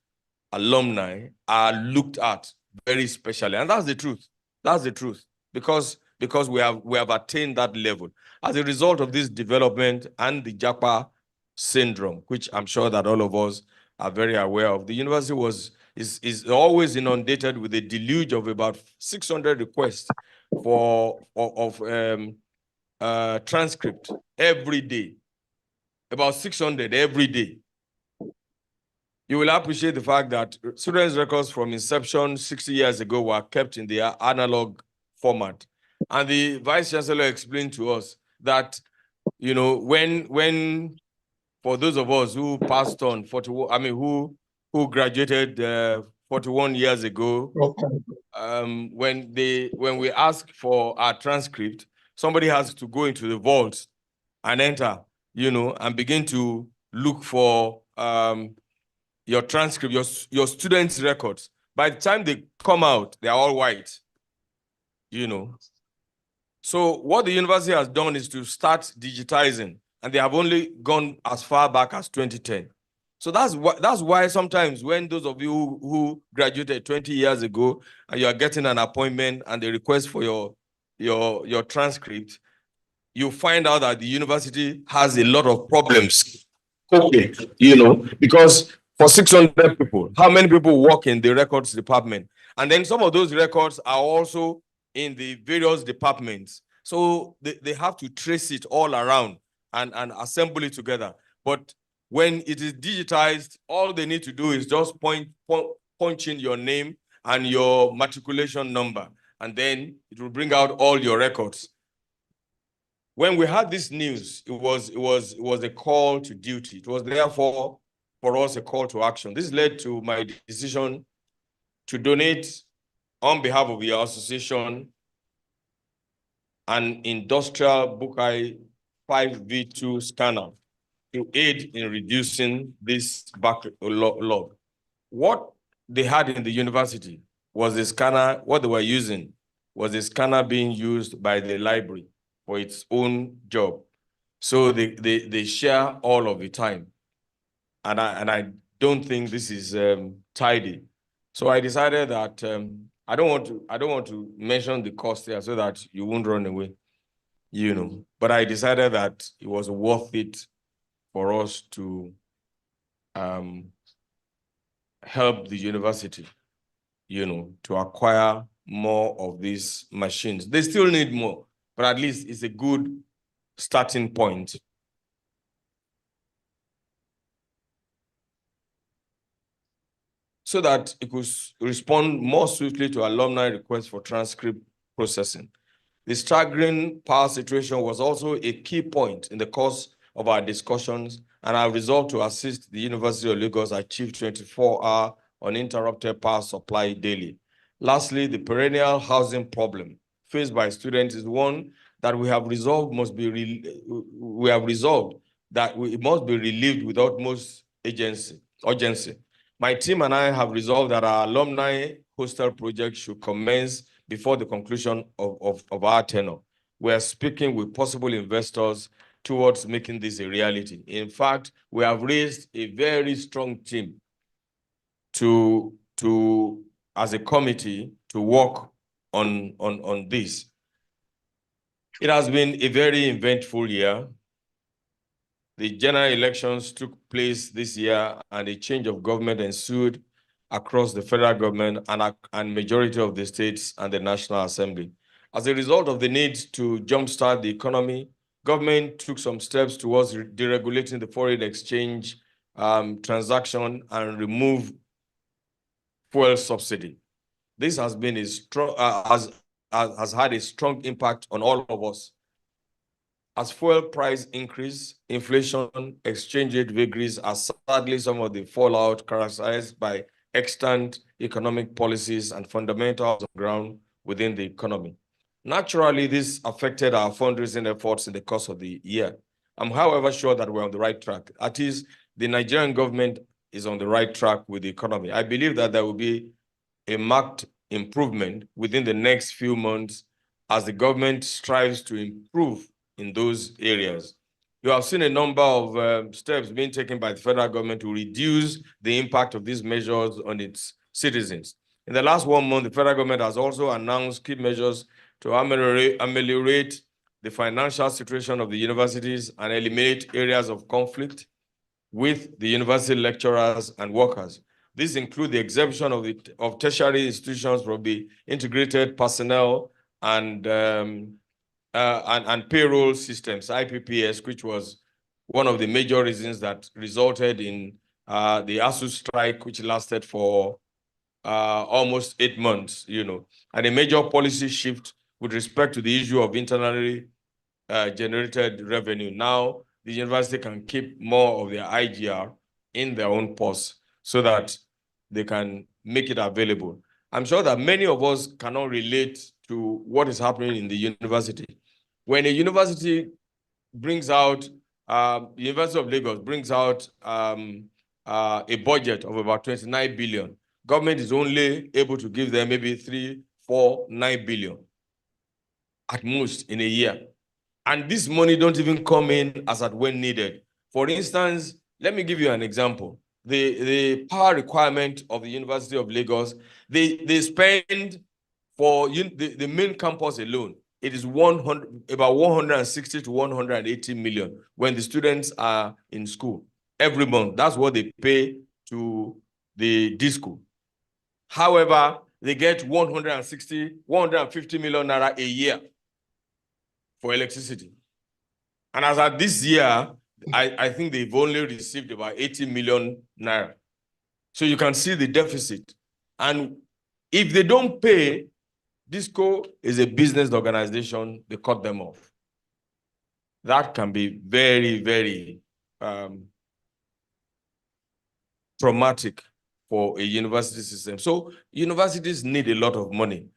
alumni are looked at very specially. And that's the truth. That's the truth. Because we have attained that level. As a result of this development and the JAPA syndrome, which I'm sure that all of us are very aware of, the university is always inundated with a deluge of about 600 requests of transcript every day. About 600 every day. You will appreciate the fact that students' records from inception 60 years ago were kept in their analog format. And the Vice Chancellor explained to us that, you know, when for those of us who passed on 41, I mean, who graduated 41 years ago, when we ask for our transcript, somebody has to go into the vault and enter, you know, and begin to look for your transcript, your students' records. By the time they come out, they're all white, you know. So what the university has done is to start digitizing, and they have only gone as far back as 2010. So that's why sometimes when those of you who graduated 20 years ago and you are getting an appointment and they request for your transcript, you find out that the university has a lot of problems. Okay, you know, because for 600 people, how many people work in the records department? And then some of those records are also in the various departments. So they have to trace it all around and assemble it together. But when it is digitized, all they need to do is just punch in your name and your matriculation number, and then it will bring out all your records. When we had this news, it was a call to duty. It was therefore for us a call to action. This led to my decision to donate on behalf of your association an industrial Bukai 5V2 scanner to aid in reducing this backlog. What they had in the university was a scanner. What they were using was a scanner being used by the library for its own job. So they share all of the time. And I don't think this is tidy. So I decided that I don't want to mention the cost here so that you won't run away, you know. But I decided that it was worth it for us to help the university, you know, to acquire more of these machines. They still need more, but at least it's a good starting point. So that it could respond more swiftly to alumni requests for transcript processing. The staggering power situation was also a key point in the course of our discussions, and I resolved to assist the University of Lagos achieve 24-hour uninterrupted power supply daily. Lastly, the perennial housing problem faced by students is one that we have resolved that it must be relieved with utmost urgency. My team and I have resolved that our alumni hostel project should commence before the conclusion of our tenure. We are speaking with possible investors towards making this a reality. In fact, we have raised a very strong team as a committee to work on this. It has been a very eventful year. The general elections took place this year and a change of government ensued across the federal government and majority of the states and the National Assembly. As a result of the need to jumpstart the economy, government took some steps towards deregulating the foreign exchange transaction and remove fuel subsidy. This has been a strong, has had a strong impact on all of us. As fuel price increase, inflation, exchange rate vagaries are sadly some of the fallout characterized by extant economic policies and fundamentals on the ground within the economy. Naturally, this affected our fundraising efforts in the course of the year. I'm, however, sure that we're on the right track. At least the Nigerian government is on the right track with the economy. I believe that there will be a marked improvement within the next few months as the government strives to improve in those areas. You have seen a number of steps being taken by the federal government to reduce the impact of these measures on its citizens. In the last 1 month, the federal government has also announced key measures to ameliorate the financial situation of the universities and eliminate areas of conflict with the university lecturers and workers. These include the exemption of tertiary institutions from the integrated personnel and payroll systems, IPPS, which was one of the major reasons that resulted in the ASU strike, which lasted for almost 8 months, and a major policy shift with respect to the issue of internally generated revenue. Now, the university can keep more of their IGR in their own purse so that they can make it available. I'm sure that many of us cannot relate to what is happening in the university. When a university brings out, University of Lagos brings out a budget of about 29 billion, government is only able to give them maybe 3, 4, 9 billion at most in a year. And this money don't even come in as at when needed. For instance, let me give you an example. The power requirement of the University of Lagos, they spend for the main campus alone, it is about 160 to 180 million when the students are in school every month. That's what they pay to the disco. However, they get 150 million naira a year for electricity. And as at this year, I think they've only received about 80 million naira. So you can see the deficit. And if they don't pay, Disco is a business organization, they cut them off. That can be very, very traumatic for a university system. So universities need a lot of money.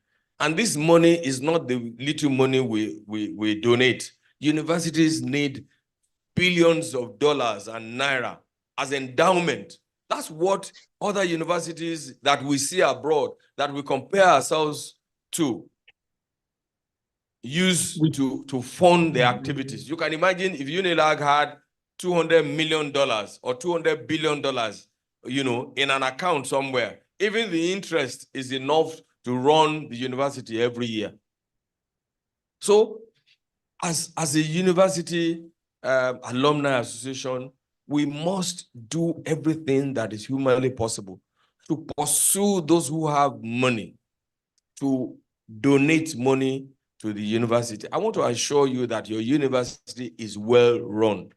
And this money is not the little money we donate. Universities need billions of dollars and naira as endowment. That's what other universities that we see abroad, that we compare ourselves to, use to fund their activities. You can imagine if Unilag had $200 million or $200 billion, in an account somewhere, even the interest is enough to run the university every year. So as a university alumni association, we must do everything that is humanly possible to pursue those who have money, to donate money to the university. I want to assure you that your university is well run.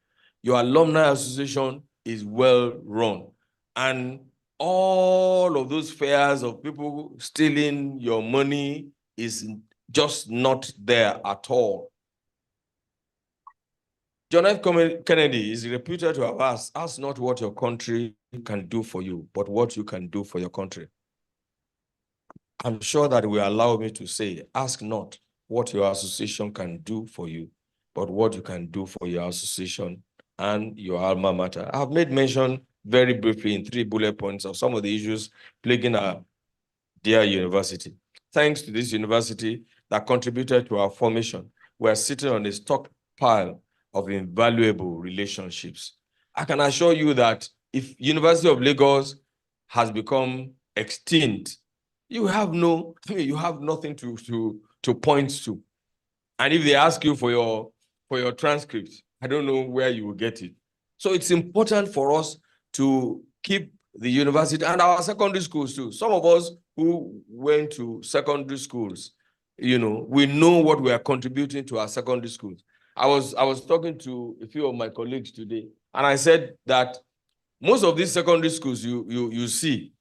Your alumni association is well run. And all of those fears of people stealing your money is just not there at all. John F. Kennedy is reputed to have asked, ask not what your country can do for you, but what you can do for your country. I'm sure that will allow me to say, ask not what your association can do for you, but what you can do for your association and your alma mater. I've made mention very briefly in 3 bullet points of some of the issues plaguing our dear university. Thanks to this university that contributed to our formation, we're sitting on a stockpile of invaluable relationships. I can assure you that if University of Lagos has become extinct, you have nothing to point to. And if they ask you for your transcripts, I don't know where you will get it. So it's important for us to keep the university and our secondary schools too. Some of us who went to secondary schools, we know what we are contributing to our secondary schools. I was talking to a few of my colleagues today, and I said that most of these secondary schools you see,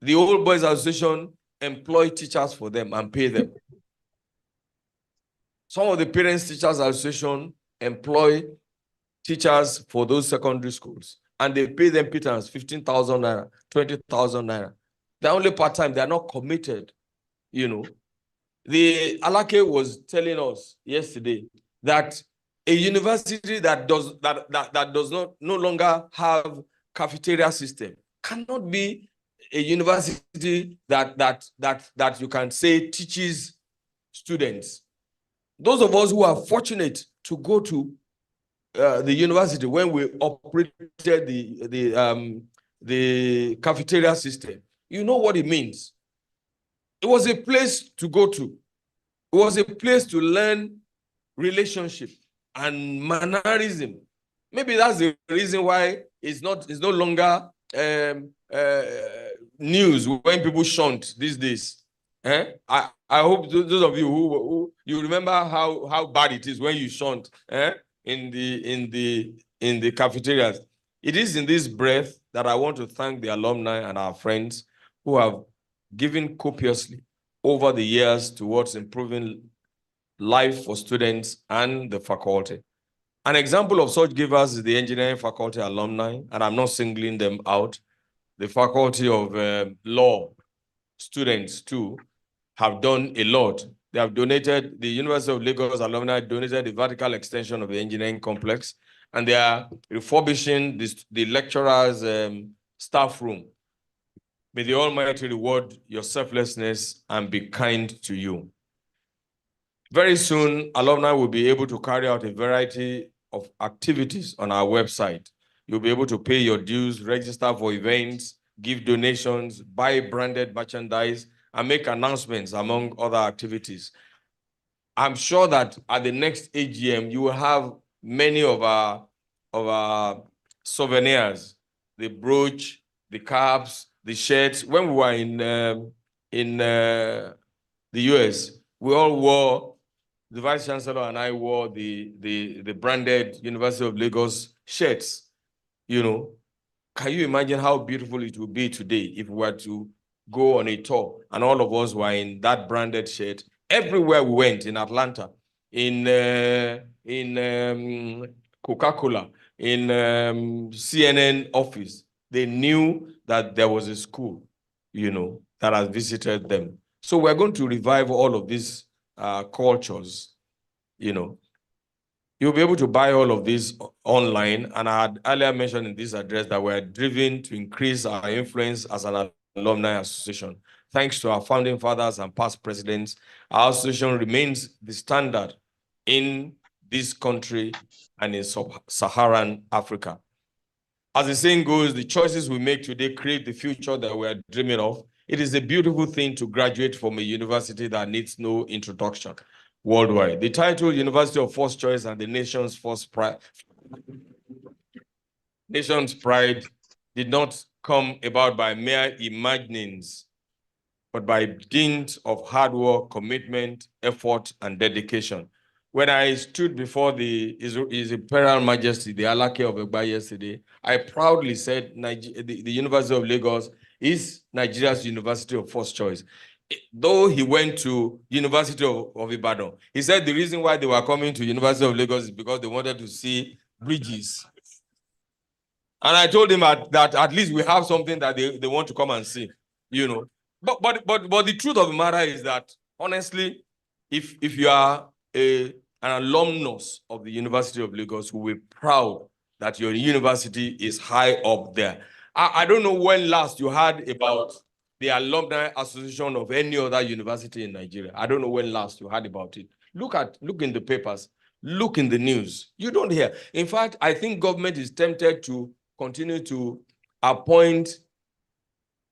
the Old Boys Association employ teachers for them and pay them. Some of the Parents Teachers Association employ teachers for those secondary schools, and they pay them pittance, 15,000 naira, 20,000 naira. They're only part-time, they're not committed, The Alake was telling us yesterday that a university that does not no longer have cafeteria system cannot be a university that you can say teaches students Those of us who are fortunate to go to the university when we operated the cafeteria system, you know what it means. It was a place to go to. It was a place to learn relationship and mannerism. Maybe that's the reason why it's no longer news when people shunt these days. I hope those of you who you remember how bad it is when you shunt in the cafeterias. It is in this breath that I want to thank the alumni and our friends who have given copiously over the years towards improving life for students and the faculty. An example of such givers is the engineering faculty alumni, and I'm not singling them out. The faculty of law students too have done a lot. They have donated, the University of Lagos alumni donated the vertical extension of the engineering complex, and they are refurbishing the lecturers' staff room. May the Almighty reward your selflessness and be kind to you. Very soon, alumni will be able to carry out a variety of activities on our website. You'll be able to pay your dues, register for events, give donations, buy branded merchandise, and make announcements among other activities. I'm sure that at the next AGM, you will have many of our souvenirs, the brooch, the caps, the shirts. When we were in the US, we all wore, the Vice Chancellor and I wore the branded University of Lagos shirts. You know, can you imagine how beautiful it would be today if we were to go on a tour and all of us were in that branded shirt everywhere we went, in Atlanta, in Coca-Cola, in CNN office. They knew that there was a school, you know, that has visited them. So we're going to revive all of these cultures, you know. You'll be able to buy all of these online. And I had earlier mentioned in this address that we're driven to increase our influence as an alumni association. Thanks to our founding fathers and past presidents, our association remains the standard in this country and in sub-Saharan Africa. As the saying goes, the choices we make today create the future that we're dreaming of. It is a beautiful thing to graduate from a university that needs no introduction worldwide. The title University of First Choice and the nation's pride did not come about by mere imaginings, but by dint of hard work, commitment, effort, and dedication. When I stood before His Imperial Majesty, the Alake of Egba yesterday, I proudly said the University of Lagos is Nigeria's University of First Choice. Though he went to University of Ibadan, he said the reason why they were coming to University of Lagos is because they wanted to see bridges. And I told him that at least we have something that they want to come and see, you know. But the truth of the matter is that, honestly, if you are an alumnus of the University of Lagos, who will be proud that your university is high up there. I don't know when last you heard about the Alumni Association of any other university in Nigeria. I don't know when last you heard about it. Look in the papers, look in the news. You don't hear. In fact, I think government is tempted to continue to appoint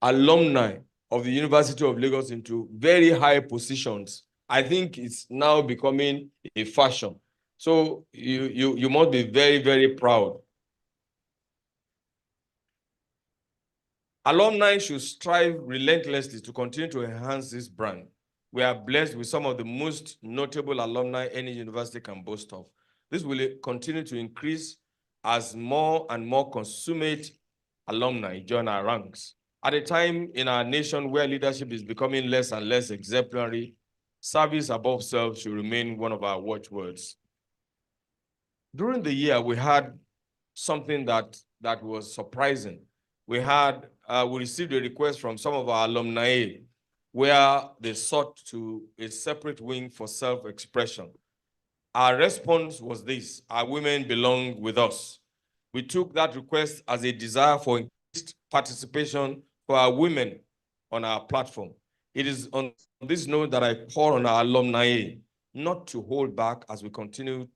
alumni of the University of Lagos into very high positions. I think it's now becoming a fashion. So you must be very, very proud. Alumni should strive relentlessly to continue to enhance this brand. We are blessed with some of the most notable alumni any university can boast of. This will continue to increase as more and more consummate alumni join our ranks. At a time in our nation where leadership is becoming less and less exemplary, service above self should remain one of our watchwords. During the year, we had something that was surprising. We received a request from some of our alumni where they sought to a separate wing for self-expression. Our response was this: our women belong with us. We took that request as a desire for increased participation for our women on our platform. It is on this note that I call on our alumni not to hold back as we continue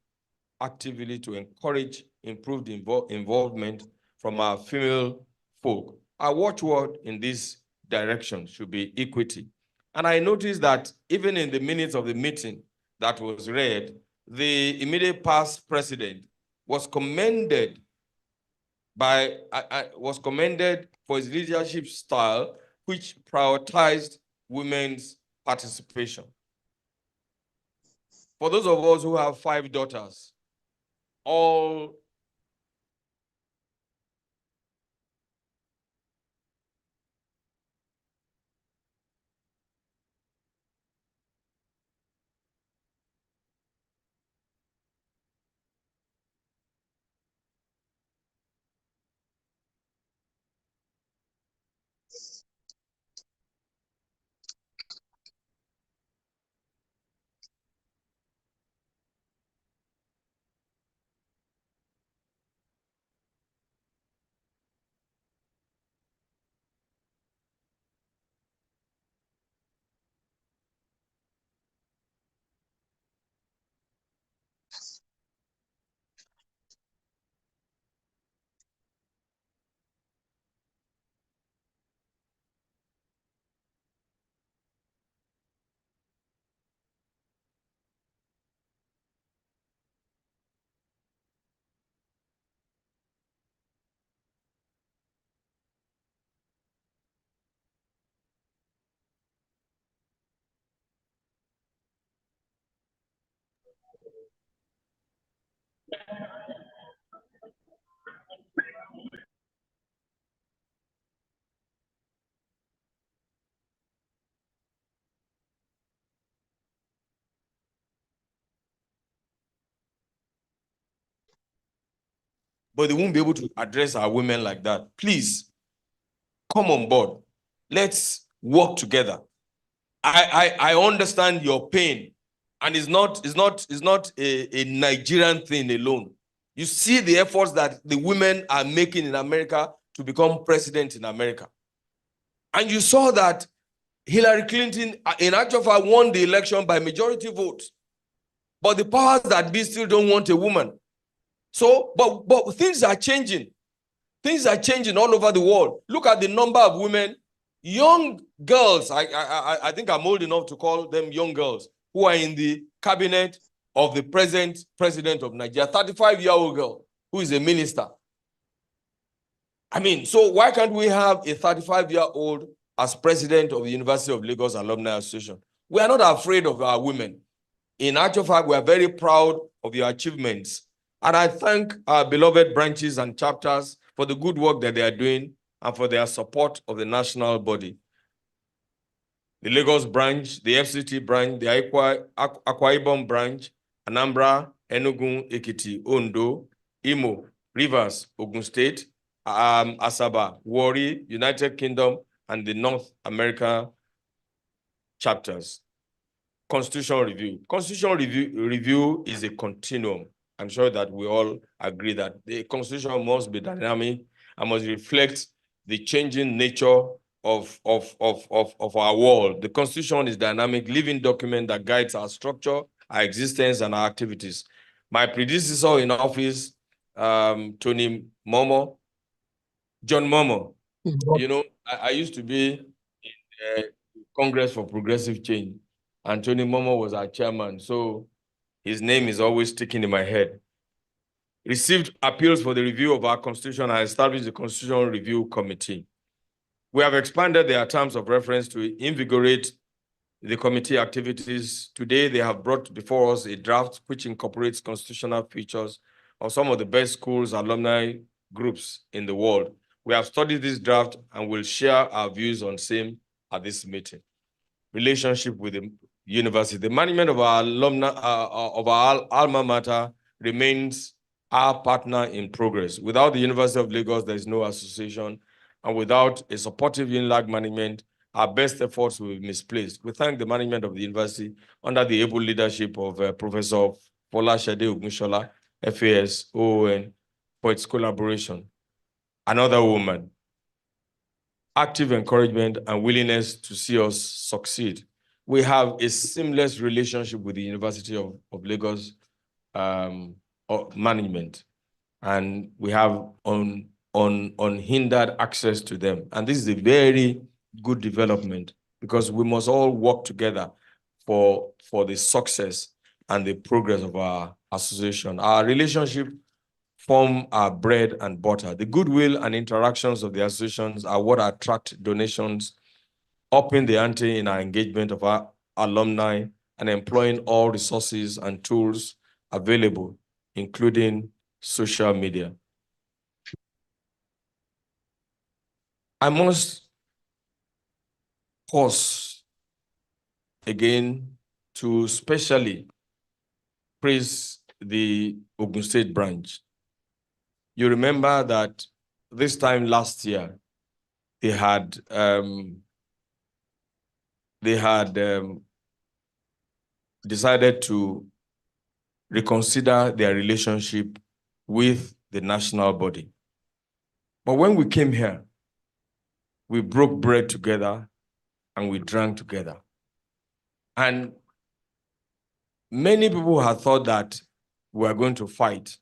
actively to encourage improved involvement from our female folk. Our watchword in this direction should be equity. And I noticed that even in the minutes of the meeting that was read, the immediate past president was commended for his leadership style, which prioritized women's participation. For those of us who have 5 daughters, all but they won't be able to address our women like that. Please, come on board. Let's work together. I understand your pain, and it's not a Nigerian thing alone. You see the efforts that the women are making in America to become president in America. And you saw that Hillary Clinton, in actual fact, won the election by majority vote. But the powers that be still don't want a woman. So, but things are changing. Things are changing all over the world. Look at the number of women, young girls, I think I'm old enough to call them young girls, who are in the cabinet of the present president of Nigeria, 35-year-old girl who is a minister. I mean, so why can't we have a 35-year-old as president of the University of Lagos Alumni Association? We are not afraid of our women. In actual fact, we are very proud of your achievements. And I thank our beloved branches and chapters for the good work that they are doing and for their support of the national body. The Lagos branch, the FCT branch, the Akwa Ibom branch, Anambra, Enugu, Ekiti, Ondo, Imo, Rivers, Ogun State, Asaba, Warri, United Kingdom, and the North America chapters. Constitutional review. Constitutional review is a continuum. I'm sure that we all agree that the Constitution must be dynamic and must reflect the changing nature of our world. The Constitution is dynamic, living document that guides our structure, our existence, and our activities. My predecessor in office, John Momo, you know, I used to be in Congress for Progressive Change, and Tony Momo was our chairman, so his name is always sticking in my head. Received appeals for the review of our Constitution and established the Constitutional Review Committee. We have expanded their terms of reference to invigorate the committee activities. Today, they have brought before us a draft which incorporates constitutional features of some of the best schools, alumni groups in the world. We have studied this draft and will share our views on same at this meeting. Relationship with the university. The management of our alumni, of our alma mater remains our partner in progress. Without the University of Lagos, there is no association. And without a supportive Unilag management, our best efforts will be misplaced. We thank the management of the university under the able leadership of Professor Folashade Ogunshola, FAS, OON, for its collaboration. Another woman, active encouragement and willingness to see us succeed. we have a seamless relationship with the University of Lagos management, and we have unhindered access to them. And this is a very good development, because we must all work together for the success and the progress of our association. Our relationship form our bread and butter. The goodwill and interactions of the associations are what attract donations, upping the ante in our engagement of our alumni, and employing all resources and tools available, including social media. I must pause again to specially praise the Ogun State branch. You remember that this time last year, they had decided to reconsider their relationship with the national body. But when we came here, we broke bread together and we drank together. And many people had thought that we were going to fight,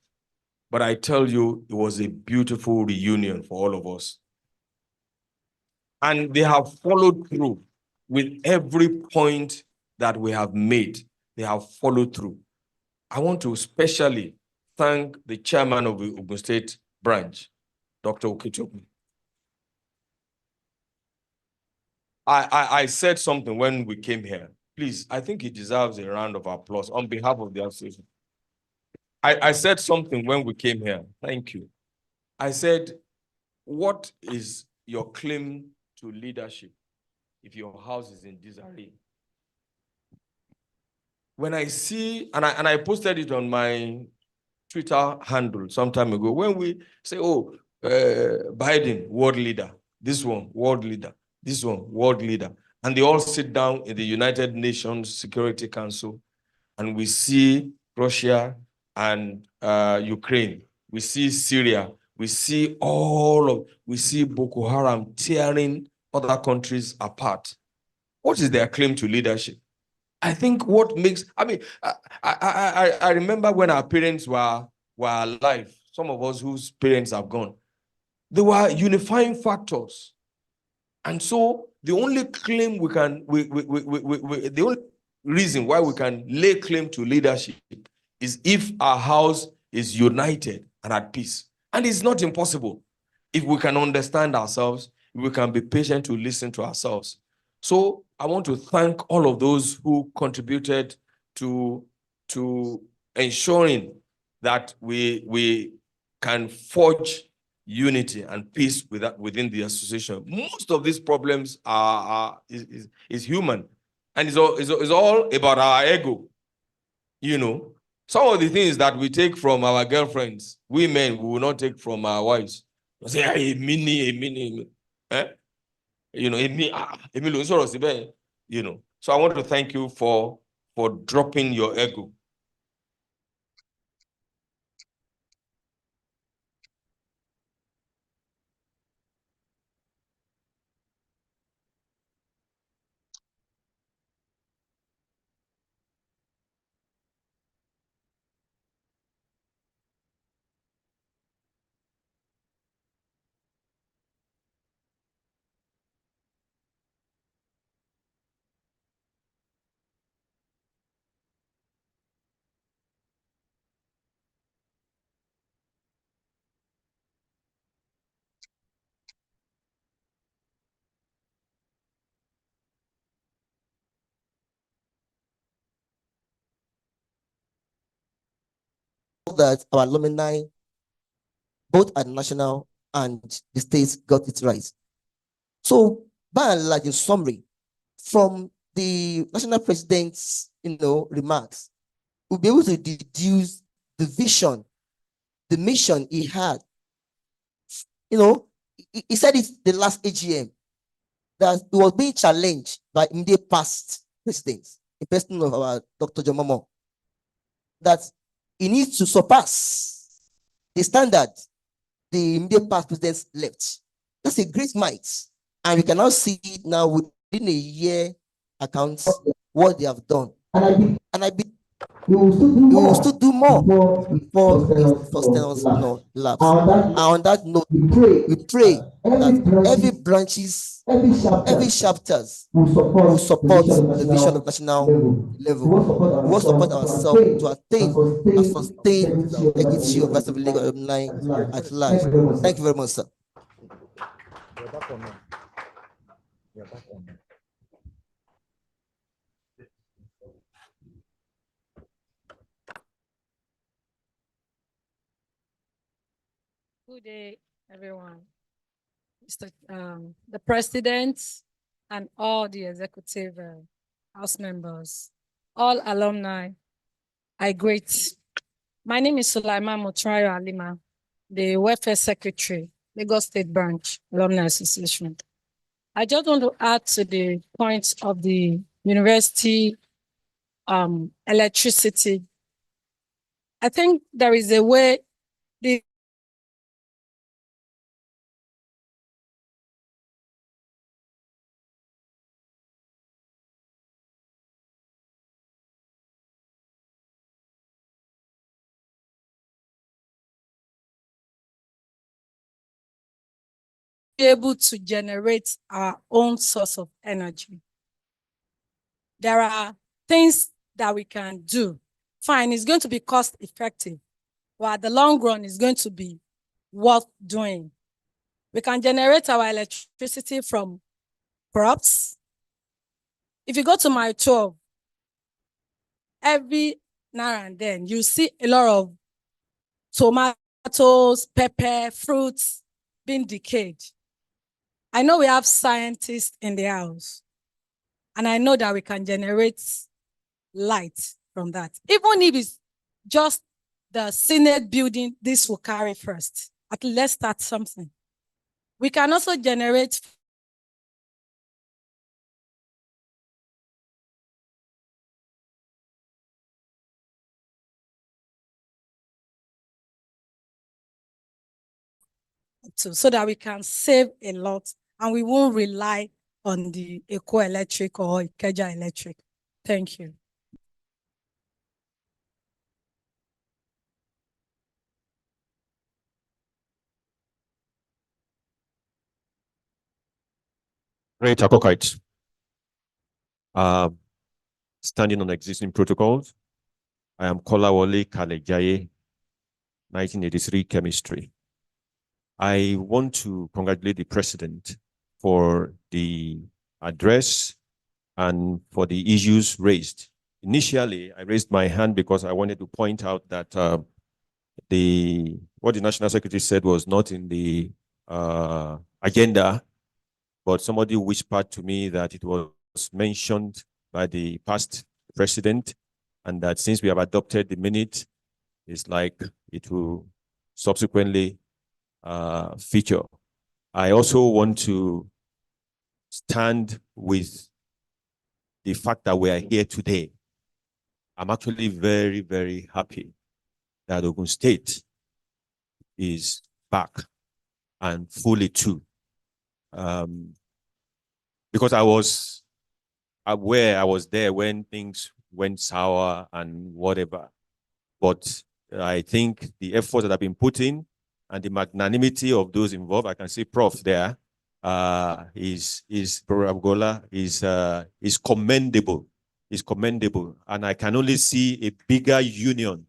but I tell you, it was a beautiful reunion for all of us. And they have followed through with every point that we have made. They have followed through. I want to especially thank the chairman of the Ogun State branch, Dr. Okechukwu. I said something when we came here. Please, I think he deserves a round of applause on behalf of the association. I said something when we came here. Thank you. I said, what is your claim to leadership if your house is in disarray? When I see, and I posted it on my Twitter handle some time ago, when we say, oh, Biden, world leader, this one, world leader, this one, world leader, and they all sit down in the United Nations Security Council, and we see Russia and Ukraine, we see Syria, we see we see Boko Haram tearing other countries apart. What is their claim to leadership? I think what makes, I remember when our parents were alive, some of us whose parents have gone, they were unifying factors. And so the only claim we can, the only reason why we can lay claim to leadership is if our house is united and at peace. And it's not impossible. If we can understand ourselves, if we can be patient to listen to ourselves. So I want to thank all of those who contributed to ensuring that we can forge unity and peace within the association. Most of these problems is human, and it's all about our ego. You know, some of the things that we take from our girlfriends, we men, we will not take from our wives. We say, hey, mini, eh? You know, you know. So I want to thank you for dropping your ego. That our alumni, both at national and the states, got it right. So, by and large, in summary, from the national president's remarks, we'll be able to deduce the vision, the mission he had. He said it the last AGM that he was being challenged by immediate past presidents, in person of our Dr. Jomomo, that he needs to surpass the standard the immediate past presidents left. That's a great might. And we can now see it now within a year accounts what they have done. And I be we will still do more before it sustains lapse. And on that note, we pray that every branches, every chapters will support the vision of national level. We will support ourselves to attain and sustain the equity of University of Lagos alumni at large. Thank you very much, sir. Good day, everyone. The president and all the executive house members, all alumni, I greet. My name is Sulaiman Motrayo Alima, the Welfare Secretary, Lagos State Branch, Alumni Association. I just want to add to the points of the university electricity. I think there is a way the be able to generate our own source of energy. There are things that we can do. Fine, it's going to be cost effective, but at the long run, it's going to be worth doing. We can generate our electricity from crops. If you go to my 12, every now and then, you see a lot of tomatoes, pepper, fruits being decayed. I know we have scientists in the house, and I know that we can generate light from that. Even if it's just the Senate building, this will carry first. At least let's start something. We can also generate so that we can save a lot and we won't rely on the Eco Electric or Ikeja Electric. Thank you. Great, Akokite. Standing on existing protocols, I am Kolawole Kalejaye, 1983 chemistry. I want to congratulate the president for the address and for the issues raised. Initially, I raised my hand because I wanted to point out that what the National Secretary said was not in the agenda, but somebody whispered to me that it was mentioned by the past president, and that since we have adopted the minute, it's like it will subsequently feature. I also want to stand with the fact that we are here today. I'm actually very, very happy that Ogun State is back and fully too. Because I was aware, I was there when things went sour and whatever. But I think the efforts that have been put in and the magnanimity of those involved, I can see Prof there, is commendable. Is commendable. And I can only see a bigger union.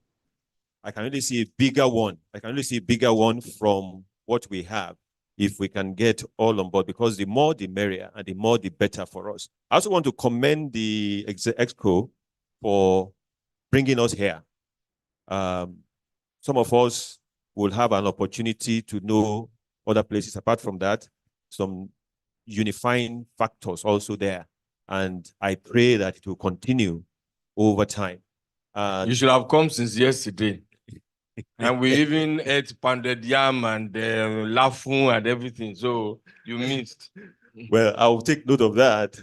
I can only see a bigger one. I can only see a bigger one from what we have if we can get all on board, because the more the merrier and the more the better for us. I also want to commend the Exco for bringing us here. Some of us will have an opportunity to know other places. Apart from that, some unifying factors also there. And I pray that it will continue over time. You should have come since yesterday. And we even ate pounded yam and lafun and everything. So you missed. Well, I'll take note of that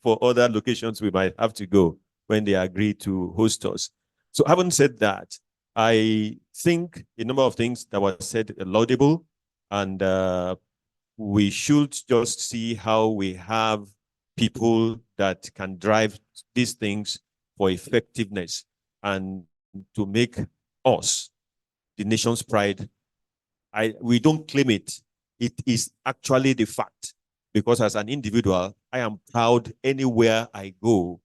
for other locations we might have to go when they agree to host us. So having said that, I think a number of things that were said are laudable, and we should just see how we have people that can drive these things for effectiveness and to make us the nation's pride. We don't claim it. It is actually the fact, because as an individual, I am proud anywhere I go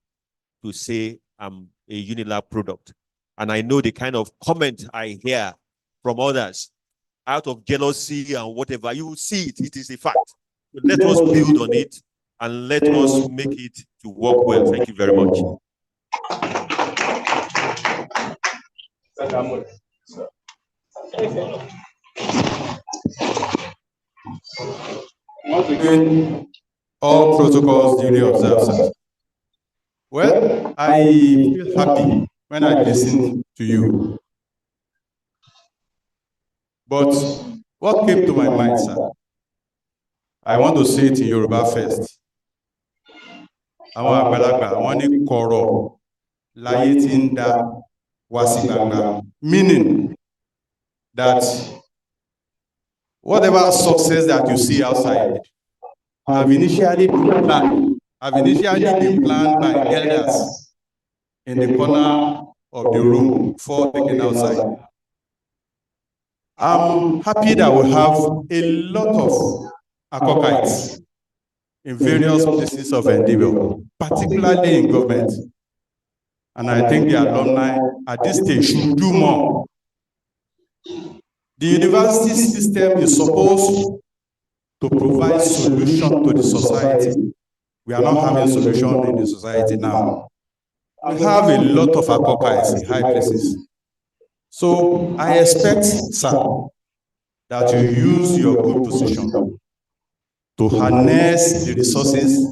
to say I'm a Unilag product. And I know the kind of comment I hear from others out of jealousy and whatever. You will see it. It is a fact. So let us build on it and let us make it to work well. Thank you very much. All protocols duly observed, sir. Well, I feel happy when I listen to you. But what came to my mind, sir? I want to say it in Yoruba first. Àwọn àgbàlagbà wọ́n ní kọ̀rọ̀ láyé tí ń dá wá sí gbangba, meaning that whatever success that you see outside have initially been planned by elders in the corner of the room before taken outside. I'm happy that we have a lot of Akokites in various places of endeavor, particularly in government. And I think the alumni at this stage should do more. The university system is supposed to provide solution to the society. We are not having solution in the society now. We have a lot of Akokites in high places. So I expect, sir, that you use your good position to harness the resources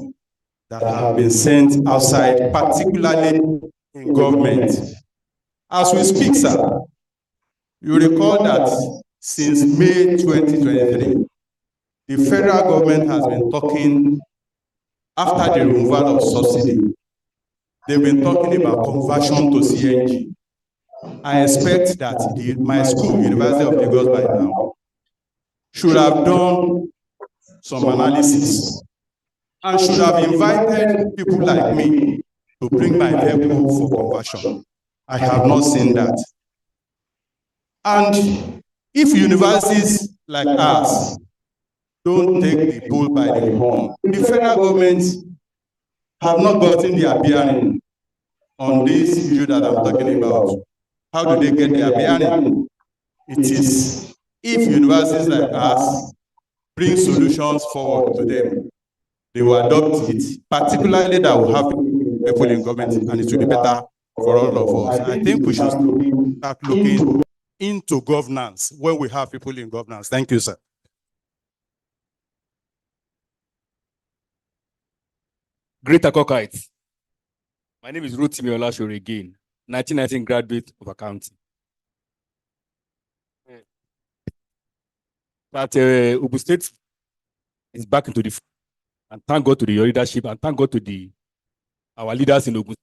that have been sent outside, particularly in government. As we speak, sir, you recall that since May 2023, the federal government has been talking, after the removal of subsidy, they've been talking about conversion to CNG. I expect that my school, University of Lagos by now, should have done some analysis and should have invited people like me to bring my vehicle for conversion. I have not seen that. And if universities like ours don't take the bull by the horn, the federal government have not gotten their bearing on this issue that I'm talking about. How do they get their bearing? It is if universities like us bring solutions forward to them, they will adopt it, particularly that will have people in government, and it will be better for all of us. I think we should start looking into governance when we have people in governance. Thank you, sir. Great Akokites. My name is Rotimi Olashore again, 1919 graduate of accounting. But Ogun State is back into the, and thank God to your leadership, and thank God to our leaders in Ogun,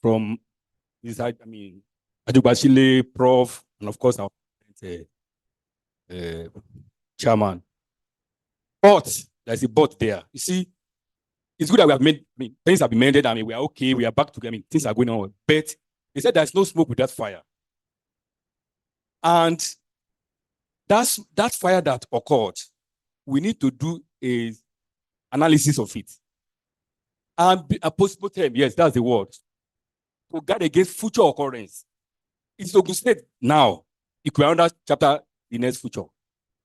from this, Adubashile, Prof, and of course our chairman. But there's a but there. You see, it's good that we have made, things have been mended. We are okay. We are back together. Things are going on. But they said there's no smoke without fire. And that fire that occurred, we need to do a analysis of it. And a post-mortem, yes, that's the word. To guard against future occurrence. It's Ogun State now. If we are under chapter, the next future.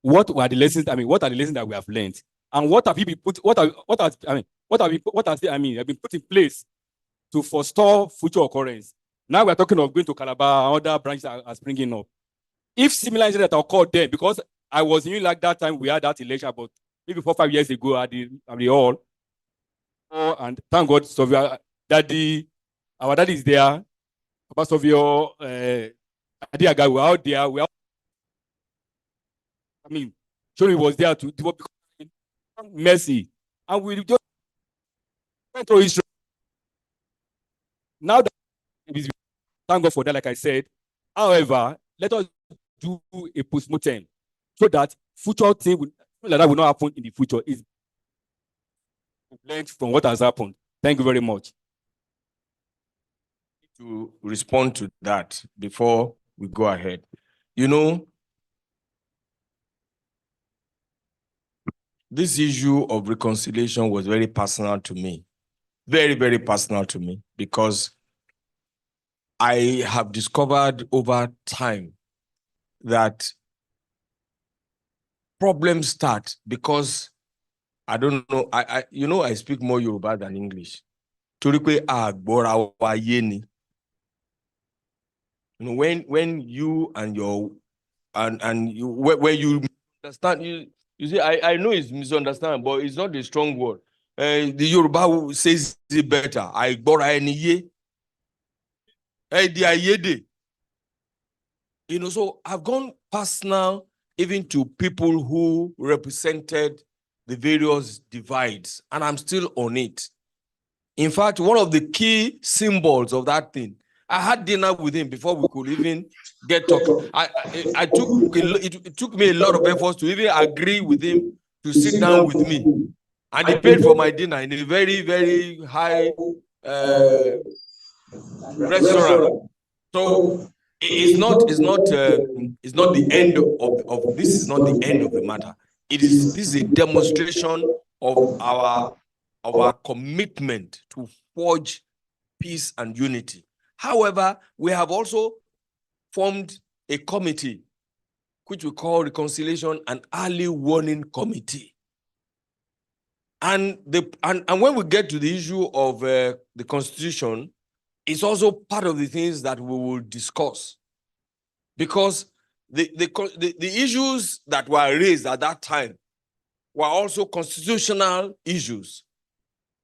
What are the lessons? What are the lessons that we have learned? And what have been put? What have been put in place to forestall future occurrence? Now we are talking of going to Calabar, other branches are springing up. If similar incidents that occurred then, because I was in Unilag that time, we had that election, but maybe 4 or 5 years ago at the hall. And thank God, Sovia, our daddy is there. Papa Sovio, Adiaga, we're out there. Surely was there to do mercy. And we just went through history. Now that thank God for that, like I said. However, let us do a post-mortem so that future thing like that will not happen in the future. learned from what has happened. Thank you very much. To respond to that before we go ahead. You know, this issue of reconciliation was very personal to me. Very, very personal to me, because I have discovered over time that problems start because I don't know, I speak more Yoruba than English. Torí pé a gbọ́ra wa yé ni. You know, when you and your and you when you understand, you see, I know it's misunderstanding, but it's not a strong word. The Yoruba says it better. I gbọ́ra ẹni yé. The ayede. You know, so I've gone personal even to people who represented the various divides, and I'm still on it. In fact, one of the key symbols of that thing, I had dinner with him before we could even get talking. It took me a lot of efforts to even agree with him to sit down with me. And he paid for my dinner in a very, very high restaurant. So it's not the end of this is not the end of the matter. This is a demonstration of our commitment to forge peace and unity. However, we have also formed a committee which we call Reconciliation and Early Warning Committee. And when we get to the issue of the Constitution, it's also part of the things that we will discuss, because the issues that were raised at that time were also constitutional issues,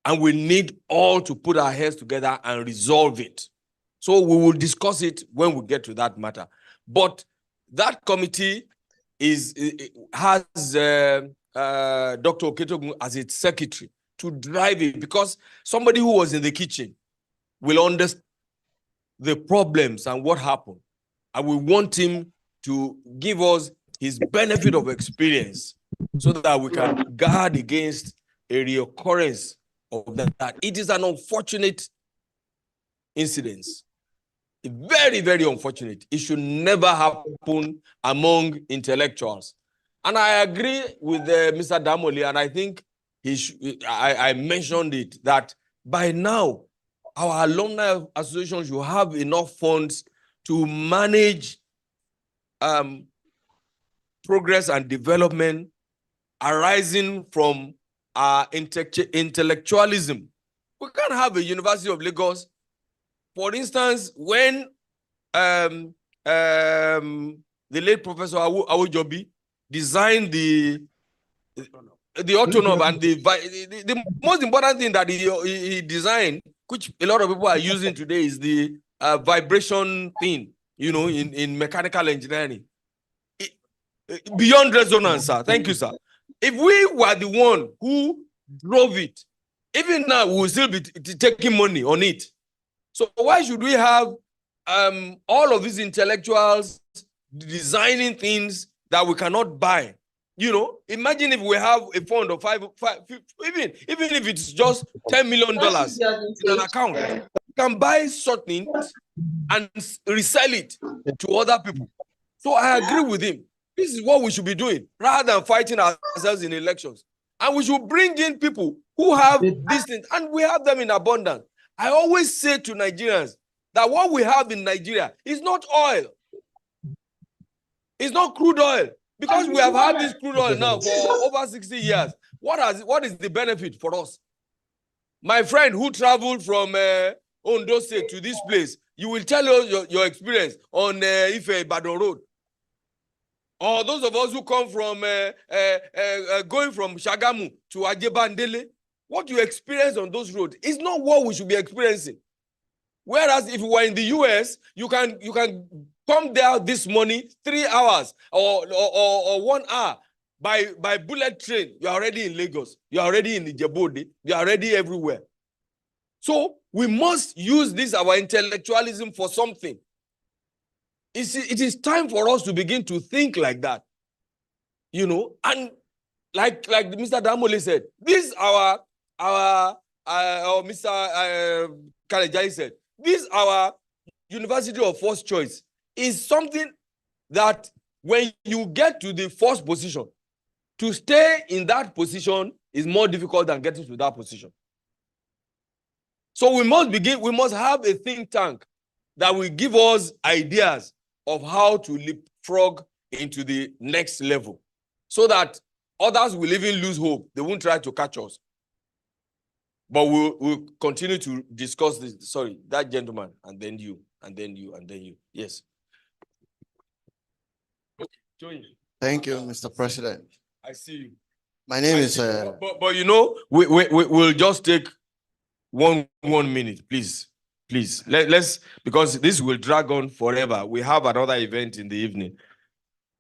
and we need all to put our heads together and resolve it. So we will discuss it when we get to that matter. But that committee has Dr. Oketogun as its secretary to drive it, because somebody who was in the kitchen will understand the problems and what happened. And we want him to give us his benefit of experience so that we can guard against a reoccurrence of that. It is an unfortunate incident. Very, very unfortunate. It should never happen among intellectuals. And I agree with Mr. Damoli, and I think I mentioned it, that by now, our alumni association should have enough funds to manage progress and development arising from our intellectualism. We can't have a University of Lagos. For instance, when the late Professor Awojobi designed the autonom, and the most important thing that he designed, which a lot of people are using today, is the vibration thing, you know, in mechanical engineering. Beyond resonance, sir. Thank you, sir. If we were the one who drove it, even now we will still be taking money on it. So why should we have all of these intellectuals designing things that we cannot buy? You know, imagine if we have a fund of even if it's just $10 million in an account, you can buy such things and resell it to other people. So I agree with him. This is what we should be doing rather than fighting ourselves in elections. And we should bring in people who have these things, and we have them in abundance. I always say to Nigerians that what we have in Nigeria is not oil. It's not crude oil. Because we have had this crude oil now for over 60 years. What is the benefit for us? My friend who traveled from Ondo State to this place, you will tell us your experience on Ife-Ibadan Road. Or those of us who come from going from Shagamu to Ajebandele, what you experience on those roads is not what we should be experiencing. Whereas if you were in the US, you can come there this morning 3 hours or 1 hour by bullet train. You're already in Lagos. You're already in Ijebu-Ode. You're already everywhere. So we must use this, our intellectualism, for something. It is time for us to begin to think like that. You know, and like Mr. Damole said, this our our or Mr. Kalejai said, this our University of First Choice is something that when you get to the first position, to stay in that position is more difficult than getting to that position. So we must have a think tank that will give us ideas of how to leapfrog into the next level so that others will even lose hope. They won't try to catch us. But we'll continue to discuss this. Sorry, that gentleman, and then you, and then you, and then you. Yes. Okay. Thank you, Mr. President. I see you. My name is. But you know, we'll just take one minute, please. Please. Let's because this will drag on forever. We have another event in the evening.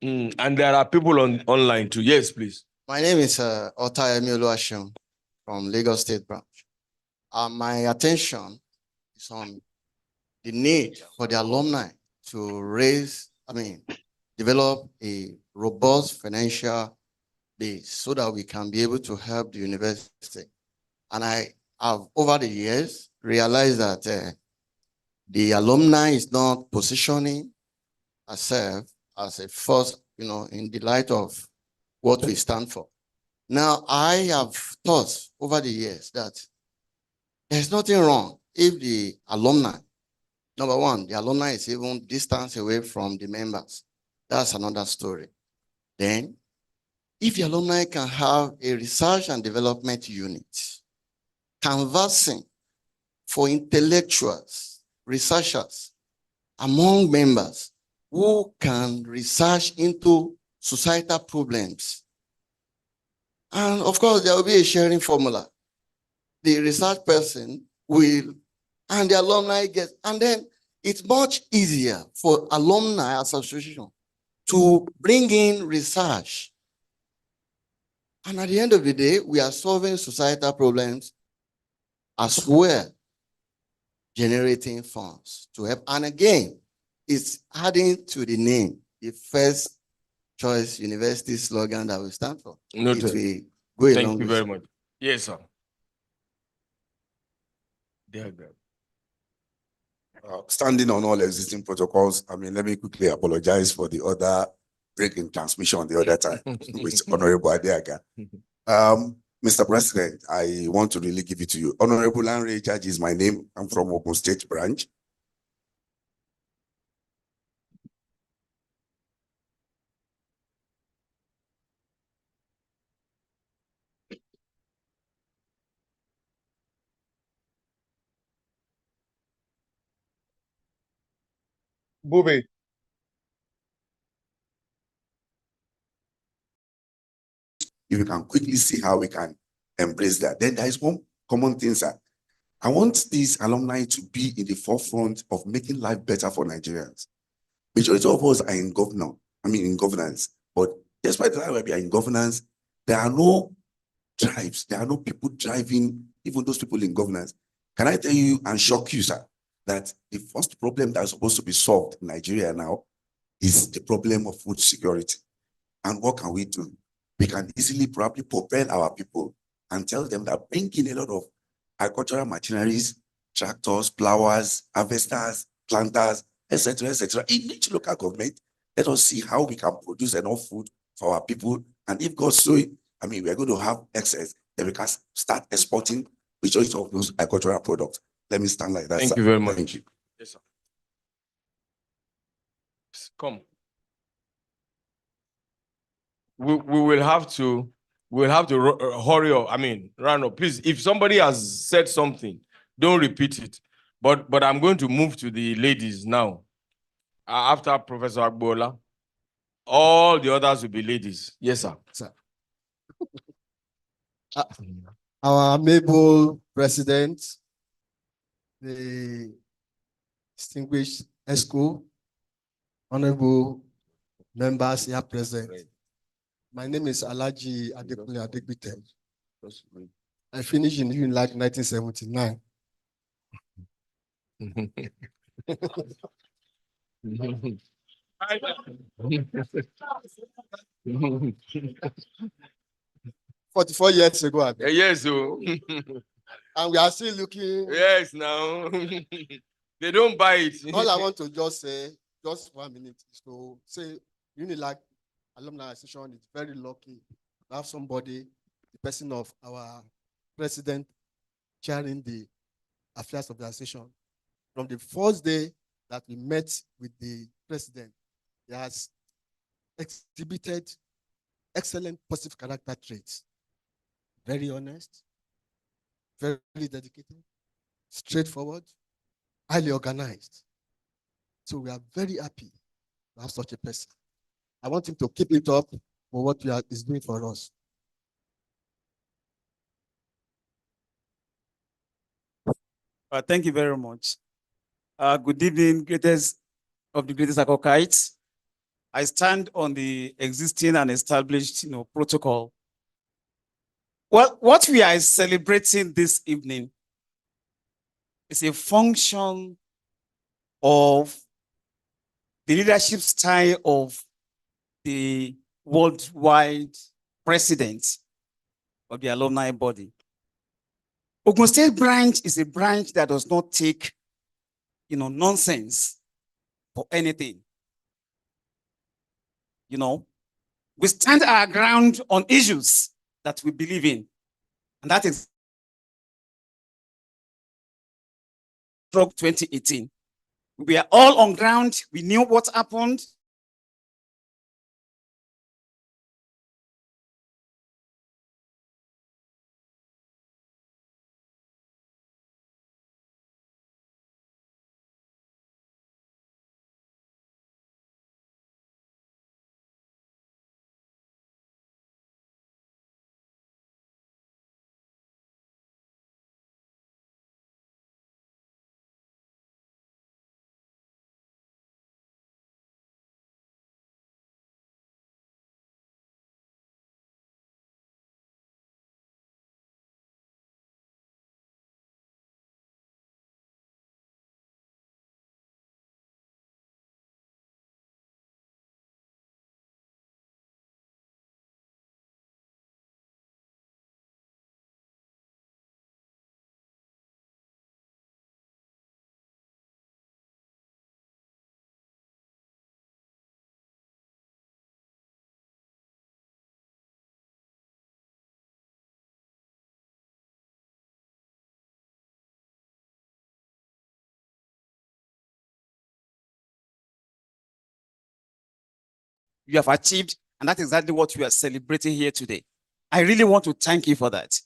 And there are people online too. Yes, please. My name is Otayemi Oluwaseun from Lagos State Branch. My attention is on the need for the alumni to develop a robust financial base so that we can be able to help the university. And I have, over the years, realized that the alumni is not positioning herself as a first, in the light of what we stand for. Now, I have thought over the years that there's nothing wrong if the alumni, number one, the alumni is even distance away from the members. That's another story. Then, if the alumni can have a research and development unit, canvassing for intellectuals, researchers among members who can research into societal problems. And of course, there will be a sharing formula. The research person will, and the alumni get, and then it's much easier for alumni association to bring in research. And at the end of the day, we are solving societal problems as well, generating funds to help. And again, it's adding to the name, the first choice university slogan that we stand for. Noted. It will go Thank along you with very it. much. Yes, sir. Standing on all existing protocols, let me quickly apologize for the other break in transmission the other time with Honorable Adiaga. Mr. President, I want to really give it to you. Honorable Lanre Judge is my name. I'm from Ogun State Branch. Bube. If you can quickly see how we can embrace that. Then there is one common thing, sir. I want these alumni to be in the forefront of making life better for Nigerians. Majority of us are in governance. But despite the fact that we are in governance, there are no drives. There are no people driving, even those people in governance. Can I tell you and shock you, sir, that the first problem that is supposed to be solved in Nigeria now is the problem of food security. And what can we do? We can easily probably propel our people and tell them that bring in a lot of agricultural machineries, tractors, plowers, harvesters, planters, etc., etc. In each local government, let us see how we can produce enough food for our people. And if God so it, we are going to have excess, then we can start exporting majority of those agricultural products. Let me stand like that. Thank sir. you very much. Thank you. Yes, sir. Come. We will have to hurry up. Round up. Please, if somebody has said something, don't repeat it. But I'm going to move to the ladies now. After Professor Agbola, all the others will be ladies. Yes, sir. Our amiable president, the distinguished ESCO, honorable members here present. My name is Alhaji Adekunle Adegbite. I finished in Unilag 1979. 44 years ago. Abi. Yes, oh. And we are still looking. Yes, now. They don't buy it. All I want to just say, just 1 minute, is to say Unilag Alumni Association is very lucky to have somebody, the person of our president, chairing the affairs of the association. From the first day that we met with the president, he has exhibited excellent positive character traits. Very honest, very dedicated, straightforward, highly organized. So we are very happy to have such a person. I want him to keep it up for what is doing for us. Thank you very much. Good evening, greatest of the greatest Akokites. I stand on the existing and established, protocol. Well, what we are celebrating this evening is a function of the leadership style of the worldwide president of the alumni body. Ogun State branch is a branch that does not take, nonsense for anything. We stand our ground on issues that we believe in, and that is 2018. We are all on ground. We knew what happened. You have achieved, and that's exactly what we are celebrating here today. I really want to thank you for that.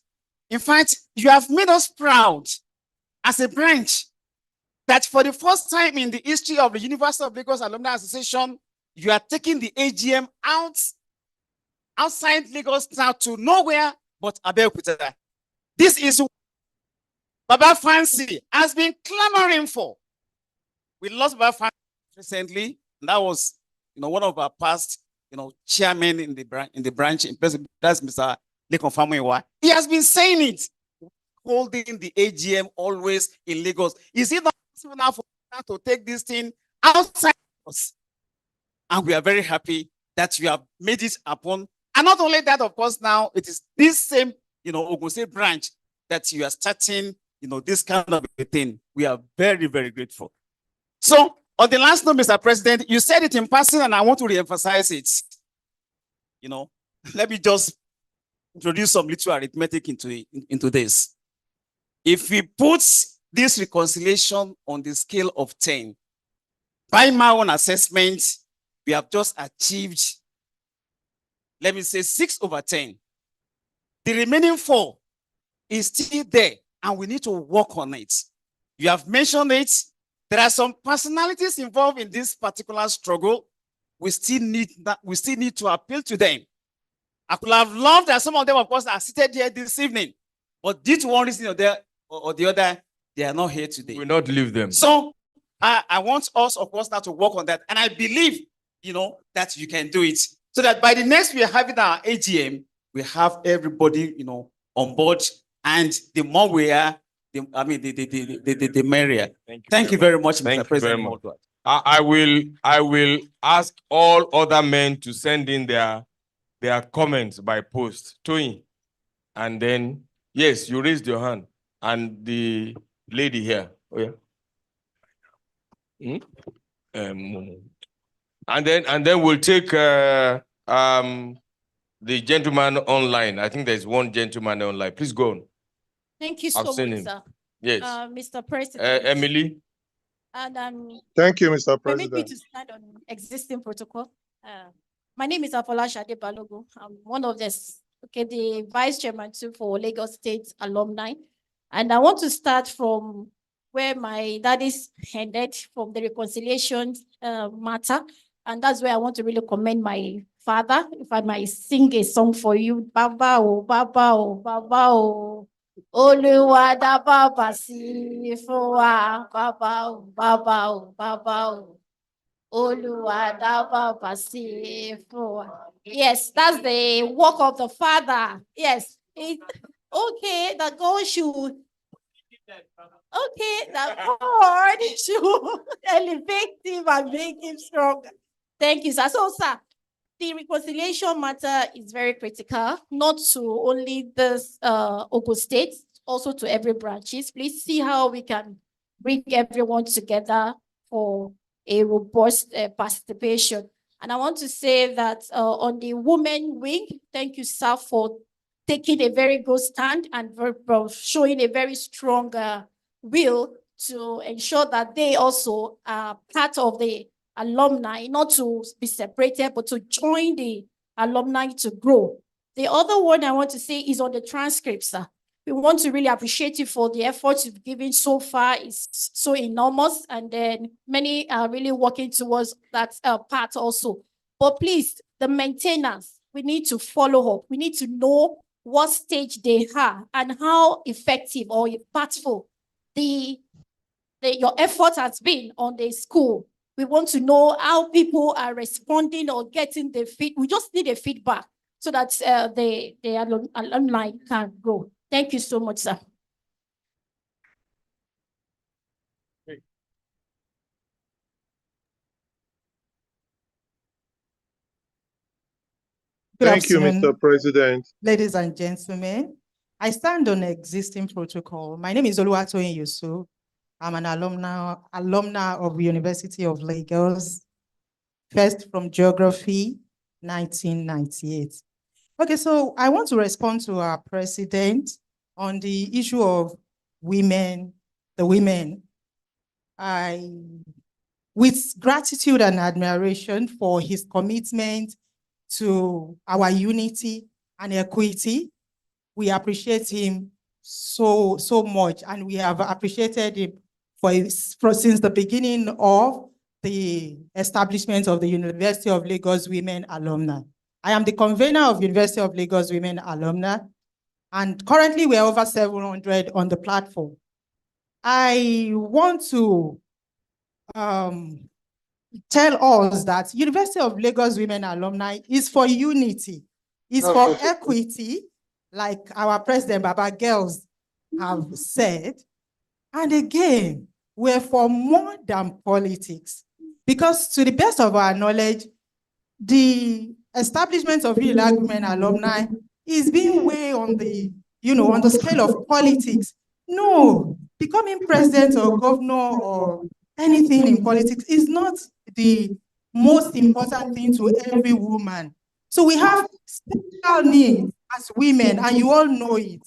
In fact, you have made us proud as a branch that for the first time in the history of the University of Lagos Alumni Association, you are taking the AGM outside Lagos now to nowhere but Abeokuta. This is what Baba Fancy has been clamoring for. We lost Baba Fancy recently, and that was one of our past chairmen in the branch, that's Mr. Lekon Famuyiwa. He has been saying it, holding the AGM always in Lagos. Is it not possible now for us to take this thing outside us? And we are very happy that you have made it happen. And not only that, of course, now it is this same, Ogun State branch that you are starting, this kind of a thing. We are very, very grateful. So on the last note, Mr. President, you said it in passing, and I want to reemphasize it. Let me just introduce some little arithmetic into this. If we put this reconciliation on the scale of 10, by my own assessment, we have just achieved, let me say, 6/10. The remaining 4 is still there, and we need to work on it. You have mentioned it. There are some personalities involved in this particular struggle. We still need to appeal to them. I could have loved that some of them, of course, are seated here this evening, but due to one reason or the other, they are not here today. We will not leave them. So I want us, of course, now to work on that, and I believe, that you can do it, so that by the next we are having our AGM, we have everybody, on board, and the more we are, the merrier. Thank you very much, Mr. President. I will ask all other men to send in their comments by post. Toyin, And then, yes, you raised your hand. And the lady here. Oh, yeah. And then we'll take the gentleman online. I think there's one gentleman online. Please go on. Thank you so much, sir. Yes. Mr. President. Emily. And Thank you, Mr. permit me President. to stand on existing protocol. My name is Afolasha Balogo. I'm one of the vice chairman too for Lagos State alumni. And I want to start from where my daddy's ended, from the reconciliation matter. And that's where I want to really commend my father. If I might sing a song for you, Baba oh, Baba oh, Baba oh. Oluwa da Baba si fún wa, Baba oh, Baba oh, Baba oh. Oluwa da Baba si fún wa. Yes, that's the work of the Father. Yes. Okay, that God should. Okay, that God should elevate him and make him stronger. Thank you, sir. So, sir, the reconciliation matter is very critical, not to only this Ogun State, also to every branches. Please see how we can bring everyone together for a robust participation. And I want to say that on the women wing, thank you, sir, for taking a very good stand and showing a very strong will to ensure that they also are part of the alumni, not to be separated, but to join the alumni to grow. The other one I want to say is on the transcripts, sir. We want to really appreciate you for the efforts you've given so far. It's so enormous, and then many are really working towards that part also. But please, the maintenance, we need to follow up. We need to know what stage they are and how effective or impactful your effort has been on the school. We want to know how people are responding or getting the feedback. We just need a feedback so that the alumni can grow. Thank you so much, sir. Thank you, Mr. President. Ladies and gentlemen, I stand on existing protocol. My name is Oluwatoyin Yusuf. I'm an alumna of the University of Lagos, first from geography, 1998. Okay, so I want to respond to our president on the issue of women, the women. With gratitude and admiration for his commitment to our unity and equity, we appreciate him so much, and we have appreciated him since the beginning of the establishment of the University of Lagos Women Alumni. I am the convener of University of Lagos Women Alumni, and currently we're over 700 on the platform. I want to tell us that University of Lagos Women Alumni is for unity, is for equity, like our President Baba Girls have said. And again, we're for more than politics, because to the best of our knowledge, the establishment of Unilag Women Alumni is being way on the, on the scale of politics. No, becoming president or governor or anything in politics is not the most important thing to every woman. So we have special needs as women, and you all know it.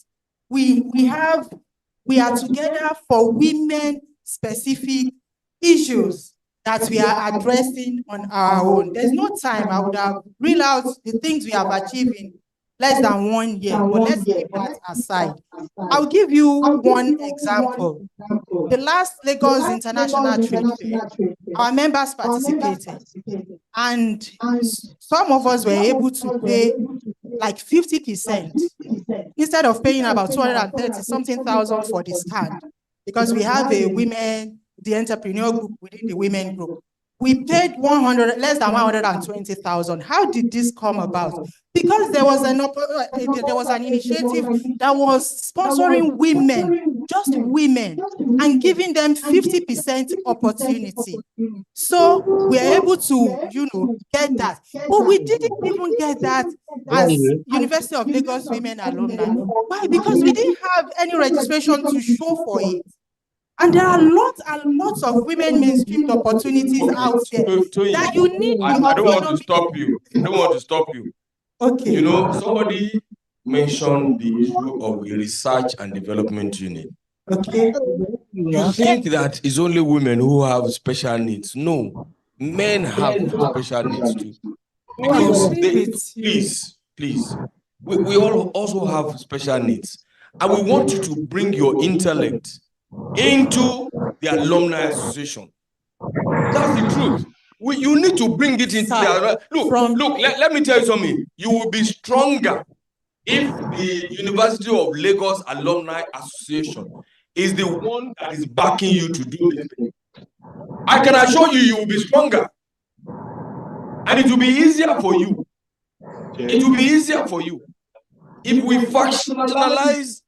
We are together for women-specific issues that we are addressing on our own. There's no time. I would have read out the things we have achieved in less than 1 year, but let's leave that aside. I'll give you one example. The last Lagos International Trade Fair, our members participated, and some of us were able to pay like 50% instead of paying about 230-something thousand for the stand, because we have a women, the entrepreneur group within the women group. We paid less than 120,000. How did this come about? Because there was an initiative that was sponsoring women, just women, and giving them 50% opportunity. So we are able to, get that. But we didn't even get that as University of Lagos Women Alumni. Why? Because we didn't have any registration to show for it. And there are lots and lots of women mainstreamed opportunities out there that you need. I don't want to stop you. I don't want to stop you. Okay. You know, somebody mentioned the issue of a research and development unit. Okay. You think that it's only women who have special needs? No, men have special needs too. Because please, we all also have special needs. And we want you to bring your intellect into the alumni association. That's the truth. You need to bring it into the look. Let me tell you something. You will be stronger if the University of Lagos Alumni Association is the one that is backing you to do this thing. I can assure you, you will be stronger, and it will be easier for you. It will be easier for you if we factionalize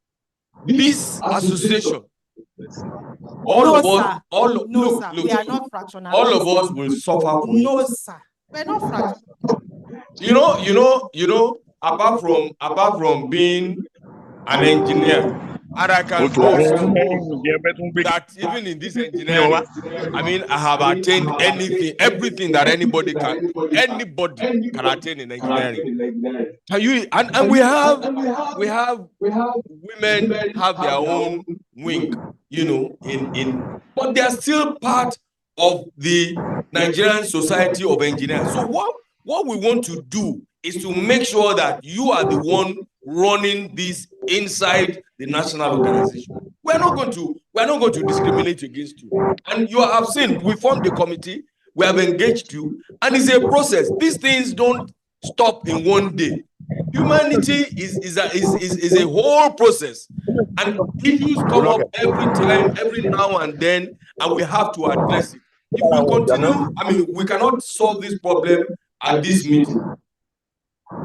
this association. All of us will suffer for it. No, sir. We're not fractional. You know, apart from being an engineer, and I can boast that even in this engineering, I mean, I have attained everything that anybody can attain in engineering. And we have women have their own wing, you know, but they are still part of the Nigerian Society of Engineers. So what we want to do is to make sure that you are the one running this inside the national organization. We're not going to discriminate against you. And you have seen, we formed the committee, we have engaged you, and it's a process. These things don't stop in one day. Humanity is a whole process, and issues come up every now and then, and we have to address it. If we continue, I mean, we cannot solve this problem at this meeting.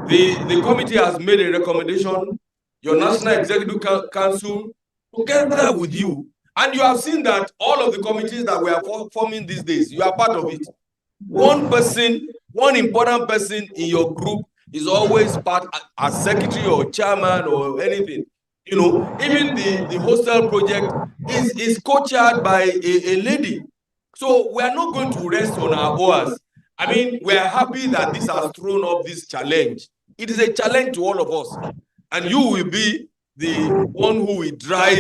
The committee has made a recommendation. Your National Executive Council, together with you, and you have seen that all of the committees that we are forming these days, you are part of it. One important person in your group is always part as secretary or chairman or anything. You know, even the hostel project is co-chaired by a lady. So we are not going to rest on our oars. I mean, we are happy that this has thrown up this challenge. It is a challenge to all of us. And you will be the one who will drive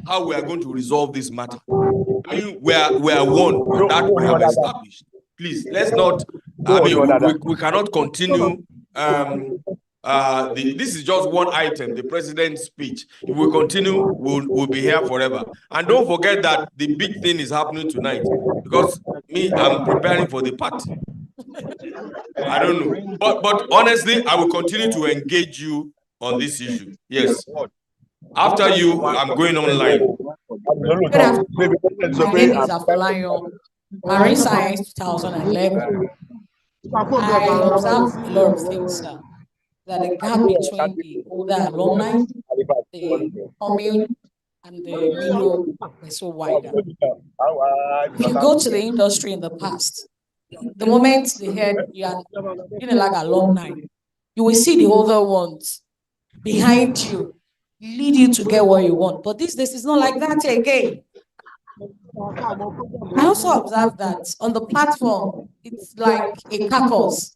how we are going to resolve this matter. I mean, we are one with that we have established. Please, let's not, I mean, we cannot continue. This is just one item, the president's speech. If we continue, we'll be here forever. And don't forget that the big thing is happening tonight, because I'm preparing for the party. I don't know. But honestly, I will continue to engage you on this issue. Yes. After you, I'm going online. My name is Afolayo, Marine Science 2011. I observed a lot of things, that the gap between the older alumni, the commune, and the middle is so wider. If you go to the industry in the past, the moment they heard you are Unilag Alumni, you will see the older ones behind you, lead you to get what you want. But these days, it's not like that again. I also observed that on the platform, it's like a caucus.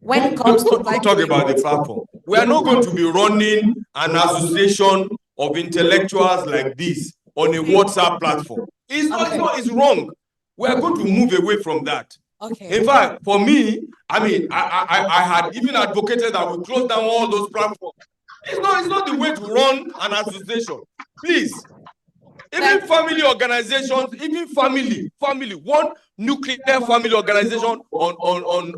When it comes to talk about the platform, we are not going to be running an association of intellectuals like this on a WhatsApp platform. It's wrong. We are going to move away from that. Okay. In fact, for me, I mean, I had even advocated that we close down all those platforms. It's not the way to run an association. Please. Even family organizations, even family, one nuclear family organization on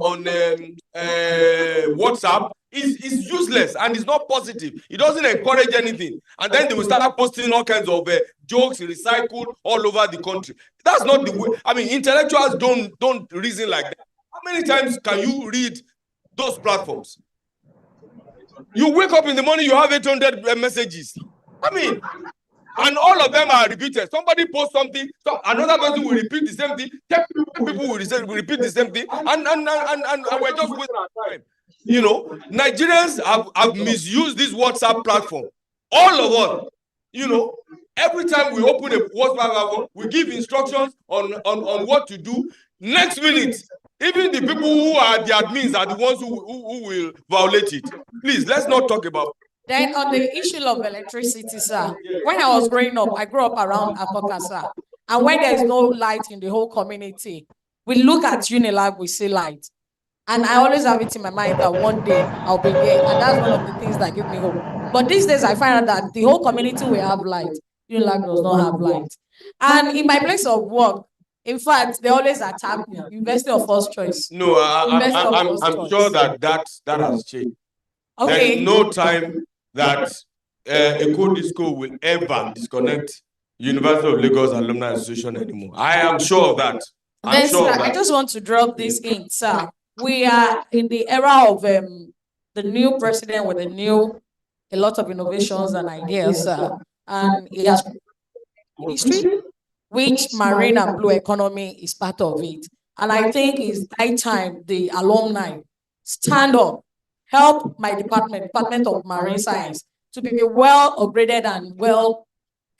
WhatsApp is useless and it's not positive. It doesn't encourage anything. And then they will start posting all kinds of jokes recycled all over the country. That's not the way. I mean, intellectuals don't reason like that. How many times can you read those platforms? You wake up in the morning, you have 800 messages. I mean, and all of them are repeated. Somebody posts something, so another person will repeat the same thing. 10 people will repeat the same thing, and we're just wasting our time. You know, Nigerians have misused this WhatsApp platform. All of us, you know, every time we open a WhatsApp, we give instructions on what to do. Next minute, even the people who are the admins are the ones who will violate it. Please, let's not talk about. Then on the issue of electricity, sir, when I was growing up, I grew up around Abeokuta, sir. And when there is no light in the whole community, we look at Unilag, we see light. And I always have it in my mind that one day I'll be there. And that's one of the things that give me hope. But these days I find out that the whole community will have light. Unilag does not have light. And in my place of work, in fact, they always attack me. University of first choice. No, I'm sure that has changed. Okay. There's no time that a code disco will ever disconnect University of Lagos Alumni Association anymore. I am sure of that. I'm sure of that. I just want to drop this in, sir. We are in the era of the new president with a lot of innovations and ideas, sir. And he has history, which marine and blue economy is part of it. And I think it's high time the alumni stand up, help my Department of Marine Science, to be well upgraded and well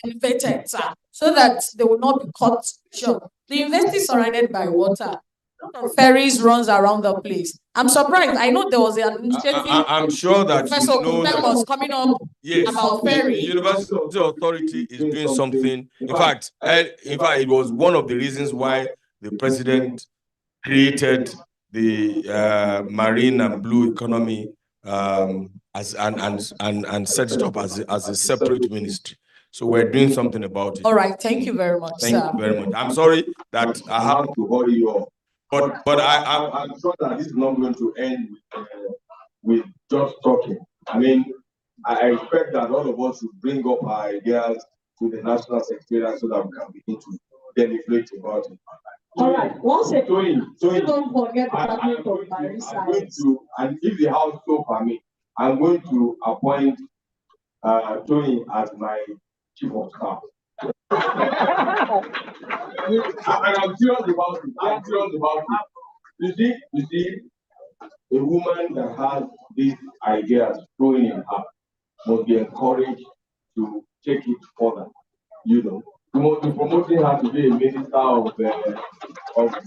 elevated, sir, so that they will not be caught short. The university is surrounded by water. Ferries runs around the place. I'm surprised. I know there was an initiative. I'm sure that Professor Ogun was coming up about ferry. The University Authority is doing something. In fact, it was one of the reasons why the president created the marine and blue economy and set it up as a separate ministry. So we're doing something about it. All right, thank you very much, Thank you very much. I'm sorry that I have to hurry you off, but I'm sure that this is not going to end with just talking. I mean, I expect that all of us should bring up our ideas to the National Secretariat so that we can begin to deliberate about it. All right. Once again, don't forget the Department of Marine Science. And if the House so permit, I'm going to appoint Tony as my chief of staff. And I'm serious about it. I'm serious about it. You see, a woman that has these ideas growing in her must be encouraged to take it further. You know, to promoting her to be a minister of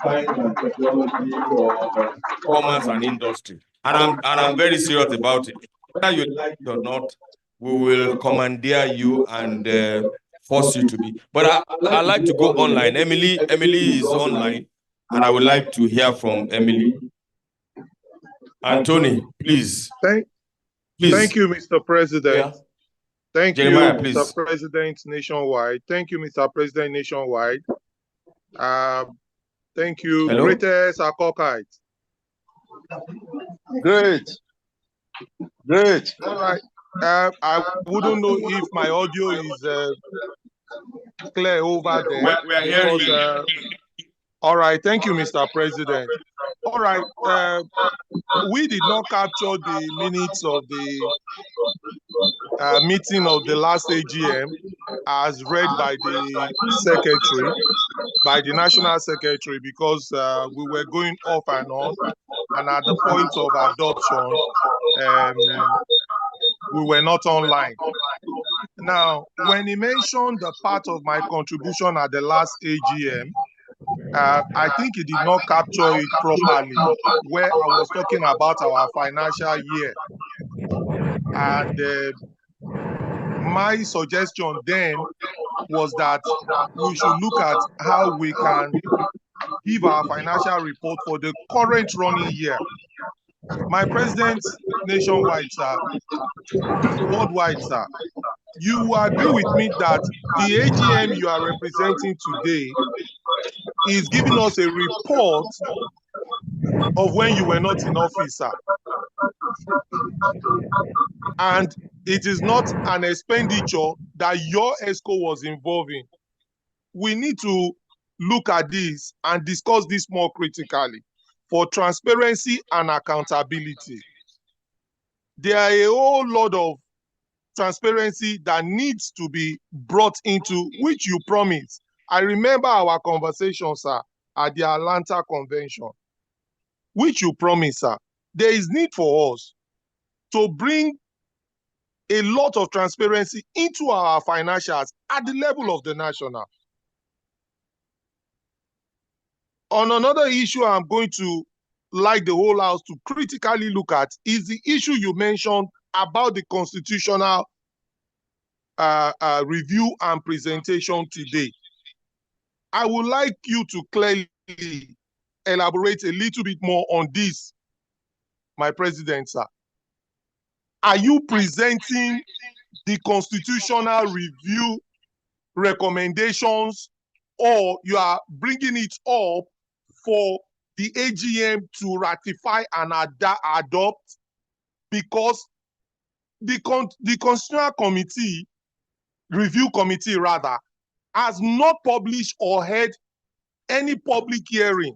science and technology or commerce and industry. And I'm very serious about it. Whether you like it or not, we will commandeer you and force you to be. But I like to go online. Emily is online, and I would like to hear from Emily. And Tony, please. Thank you, Mr. President. Yeah. Thank Jeremiah, you, please. Mr. President Nationwide. Thank you, Mr. President Nationwide. Thank you, Hello? greatest Akokite. Great. All right. I wouldn't know if my audio is clear over there. We are hearing you. All right. Thank you, Mr. President. All right. We did not capture the minutes of the meeting of the last AGM as read by the secretary, by the national secretary, because we were going off and on, and at the point of adoption, we were not online. Now, when he mentioned the part of my contribution at the last AGM, I think he did not capture it properly, where I was talking about our financial year. And my suggestion then was that we should look at how we can give our financial report for the current running year. My president nationwide, sir, worldwide, sir, you agree with me that the AGM you are representing today is giving us a report of when you were not in office, sir. And it is not an expenditure that your ESCO was involved in. We need to look at this and discuss this more critically for transparency and accountability. There are a whole lot of transparency that needs to be brought into, which you promised. I remember our conversation, sir, at the Atlanta convention, which you promised, sir. there is need for us to bring a lot of transparency into our financials at the level of the national. On another issue I'm going to like the whole house to critically look at is the issue you mentioned about the constitutional review and presentation today. I would like you to clearly elaborate a little bit more on this, my president, sir. Are you presenting the constitutional review recommendations, or you are bringing it up for the AGM to ratify and adopt? Because the Constitutional Committee, Review Committee rather, has not published or held any public hearing.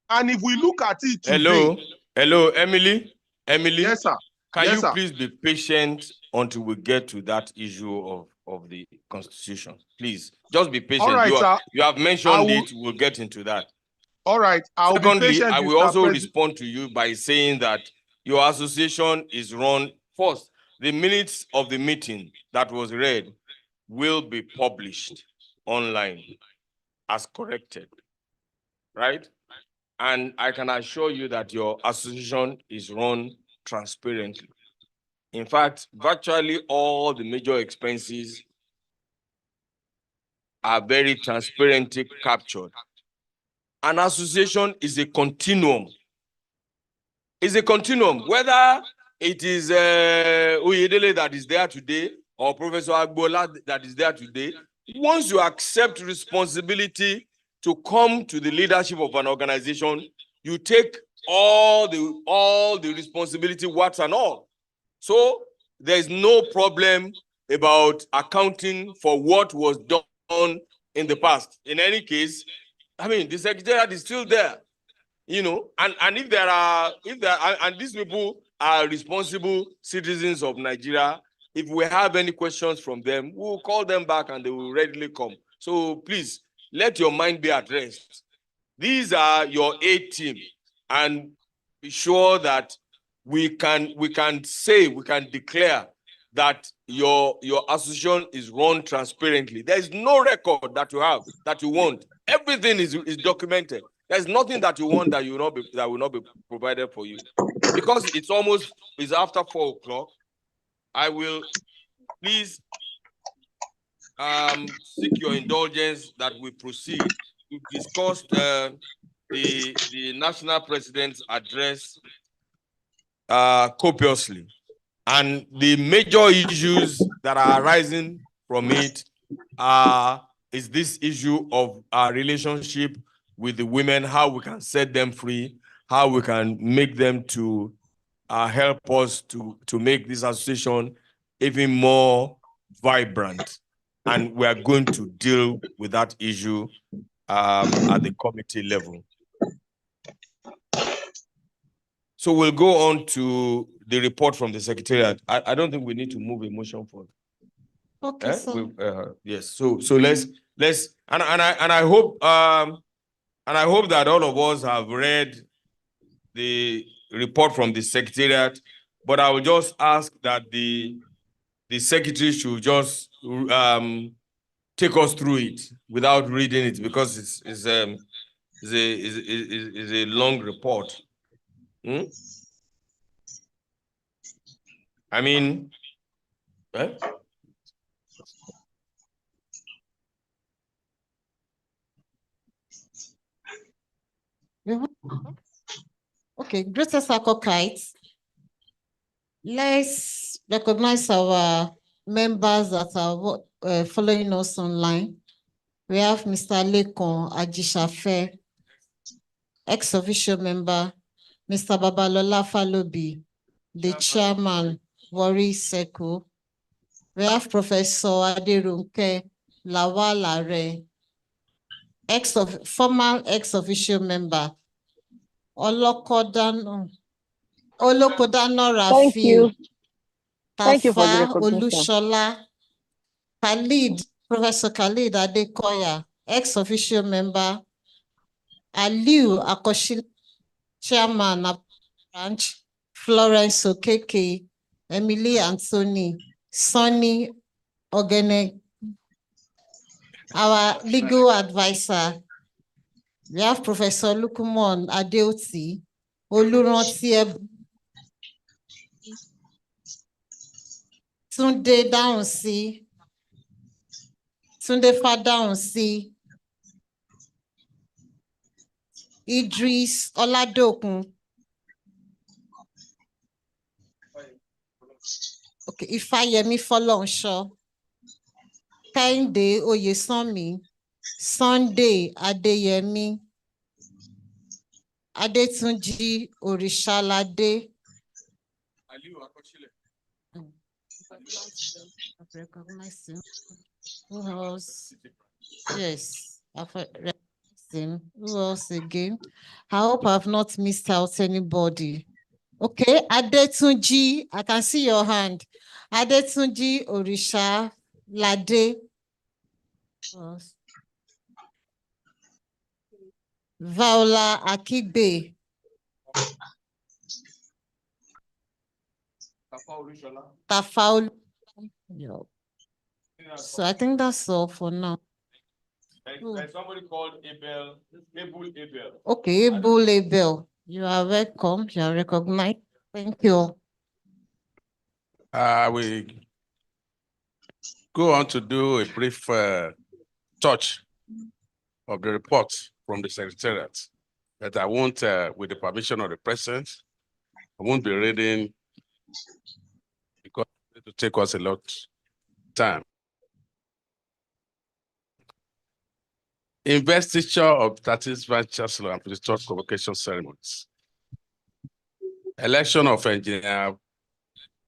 And if we look at it today... Hello, Emily. Yes, sir. Can Yes, you sir. please be patient until we get to that issue of the Constitution? Please, just be patient. All right, sir. You have mentioned it. We'll get into that. All right. I'll be patient. Secondly, I will also respond to you by saying that your association is run first. The minutes of the meeting that was read will be published online as corrected, right? And I can assure you that your association is run transparently. In fact, virtually all the major expenses are very transparently captured. An association is a continuum. It's a continuum, whether it is Oyedele that is there today or Professor Agbola that is there today. Once you accept responsibility to come to the leadership of an organization, you take all the responsibility, what's and all. So there's no problem about accounting for what was done in the past. In any case, I mean, the secretariat is still there, you know, and if these people are responsible citizens of Nigeria, if we have any questions from them, we'll call them back and they will readily come. So please, let your mind be at rest. These are your A team, and be sure that we can declare that your association is run transparently. There is no record that you have that you want. Everything is documented. There's nothing that you want that will not be provided for you. Because it's after 4 o'clock, I will please seek your indulgence that we proceed. We've discussed the national president's address copiously, and the major issues that are arising from it is this issue of our relationship with the women, how we can set them free, how we can make them to help us to make this association even more vibrant. And we are going to deal with that issue at the committee level. So we'll go on to the report from the secretariat. I don't think we need to move a motion for it. Okay, so yes. So let's and I hope that all of us have read the report from the secretariat, but I will just ask that the secretary should just take us through it without reading it, because it's a long report. I mean, okay, greatest Akokites. Let's recognize our members that are following us online. We have Mr. Lekon Ajishafe, ex-official member, Mr. Babalola Falobi, the chairman, Wari Seku. We have Professor Aderunke Lawalare, former ex-official member, Olokodano Rafi, Thank you for the Tafa recognition. Olushola, Professor Khalid Adekoya, ex-official member, Aliu Akoshi, chairman, Branch, Florence Okeke, Emily Anthony, Sonny Ogene, our legal advisor. We have Professor Lukumon Adeoti, Oluranti Tunde Daunsi, Tunde Fadaunsi, Idris Oladokun. Okay, Ifayemi Folonsho, Kehinde Oyesanmi, Sunday Adeyemi, Adetunji Orishalade. I've recognized him. Who else? Yes, I've recognized him. Who else again? I hope I've not missed out anybody. Okay, Adetunji, I can see your hand. Adetunji Orishalade. Who else? Viola Akigbe. Tafaul. So I think that's all for now. There's somebody called Abel. Okay, Abel Abel. You are welcome. You are recognized. Thank you. We go on to do a brief touch of the report from the Secretariat that I won't, with the permission of the President, I won't be reading because it will take us a lot of time. Investiture of 13th Vice Chancellor and Visitor Convocation Ceremonies. Election of Engineer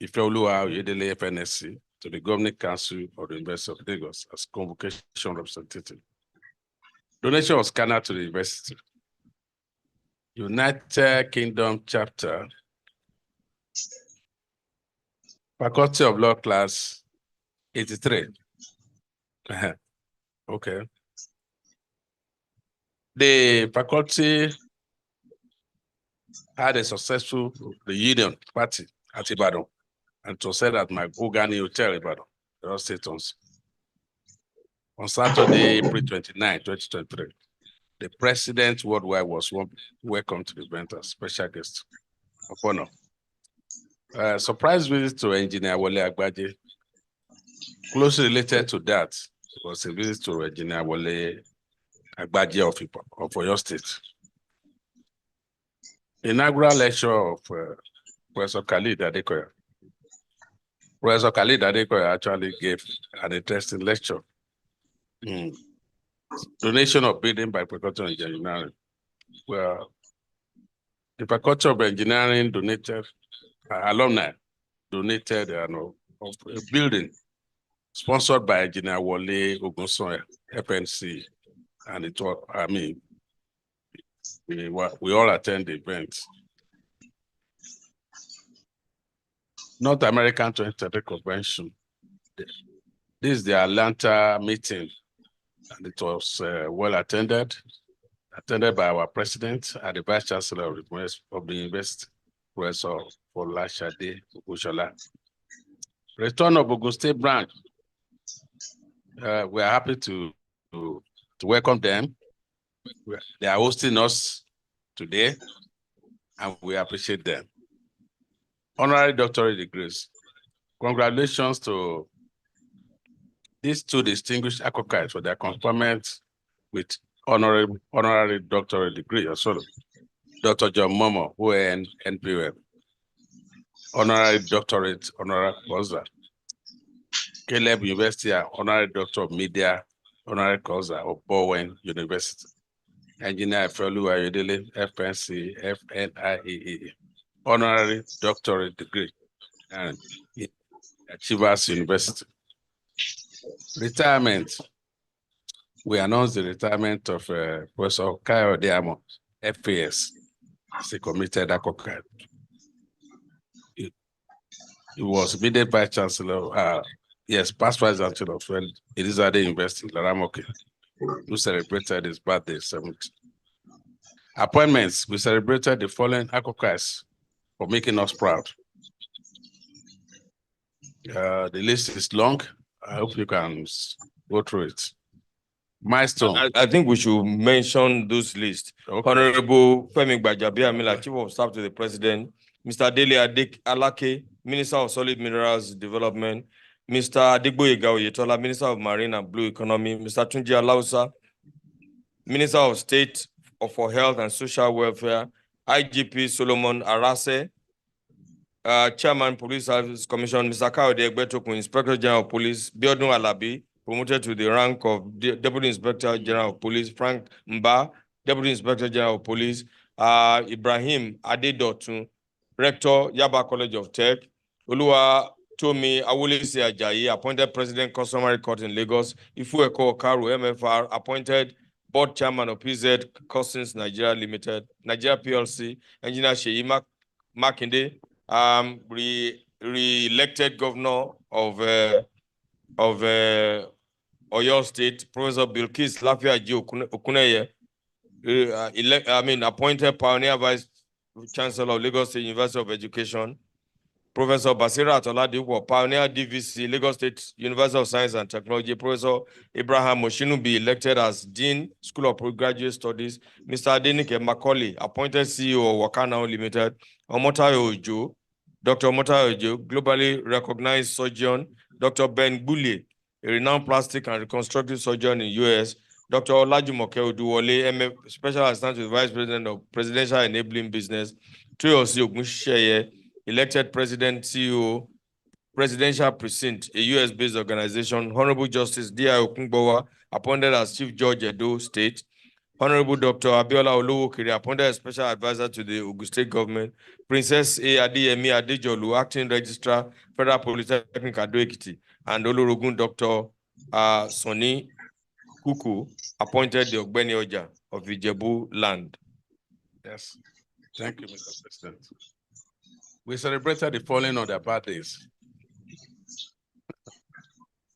Ifeoluwa Oyedele FNSC to the Governing Council of the University of Lagos as Convocation Representative. Donation of scanner to the university. United Kingdom Chapter. Faculty of Law Class 83. Okay. The faculty had a successful reunion party at Ibadan, and it was said at my Ogani Hotel, Ibadan, the State on Saturday, April 29, 2023. The President worldwide was welcome to the event as special guest of honor. Surprise visit to Engineer Wole Agbaje. Closely related to that was a visit to Engineer Wole Agbaje of Oyo State. Inaugural lecture of Professor Khalid Adekoya. Professor Khalid Adekoya actually gave an interesting lecture. Donation of building by Faculty of Engineering. Well, the Faculty of Engineering donated, alumni donated a building sponsored by Engineer Wole Ogun FNC. And it was, I mean, we all attend the event. North American 2023 Convention. This is the Atlanta meeting, and it was well attended by our president and the vice chancellor of the university, Professor Folashade Ogushola. Return of Ogun State branch. We are happy to welcome them. They are hosting us today, and we appreciate them. Honorary doctorate degrees. Congratulations to these two distinguished acolytes for their conferment with honorary doctorate degree also. Dr. John Momo, who earned NPM. Honorary doctorate, honorary causa. Caleb University, honorary doctor of media, honorary causa of Bowen University. Engineer Ifeoluwa Oyedele, FNC, FNIEE. Honorary doctorate degree and Achievers University. Retirement. We announced the retirement of Professor Kayode Amo, FAS, as a committed acolyte. He was immediate vice chancellor, past vice chancellor of Elizabeth University, Laramoke, who celebrated his birthday, 70th. Appointments, we celebrated the following acolytes for making us proud. The list is long. I hope you can go through it. Milestone. I think we should mention those lists. Okay. Honorable Femi Gbajabiamila, Chief of Staff to the President, Mr. Dele Alake, Minister of Solid Minerals Development, Mr. Adigboyega Oyetola, Minister of Marine and Blue Economy, Mr. Tunji Alausa, Minister of State for Health and Social Welfare, IGP Solomon Arase, Chairman Police Service Commission, Mr. Kayode Egbetokun, Inspector General of Police, Biodun Alabi, promoted to the rank of Deputy Inspector General of Police, Frank Mba, Deputy Inspector General of Police, Ibrahim Adedotun, Rector, Yaba College of Tech, Oluwa Tomi Awolese Ajayi, appointed President Customary Court in Lagos, Ifueko Karu, MFR, appointed Board Chairman of PZ Customs Nigeria Limited, Nigeria PLC, Engineer Sheyi Makinde, re-elected governor of Oyo State, Professor Bilkis Lafiaji Okuneye, appointed Pioneer Vice Chancellor of Lagos State University of Education, Professor Basira Atoladipo, Pioneer DVC, Lagos State University of Science and Technology, Professor Abraham Moshinu be elected as Dean, School of Postgraduate Studies, Mr. Adenike Macaulay, appointed CEO of Wakana Limited, Omotayo Ojo, Dr. Omotayo Ojo, globally recognized surgeon, Dr. Ben Bule, a renowned plastic and reconstructive surgeon in US, Dr. Olajumoke Oduwole, MF, Special Assistant to the Vice President of Presidential Enabling Business, Toyosi Ogunsheye, elected President, CEO, Presidential Precinct, a US-based organization, Honorable Justice D.I. Okungbowa, appointed as Chief Judge Edo State, Honorable Dr. Abiola Olowokiri, appointed as Special Advisor to the Ogun State Government, Princess A. Adeyemi Adejolu, Acting Registrar, Federal Polytechnic Ado-Ekiti, and Olorogun Dr. Soni Kuku, appointed the Ogbeni Oja of Ijebu Land. Yes. Thank you, Mr. President. We celebrated the following on their birthdays.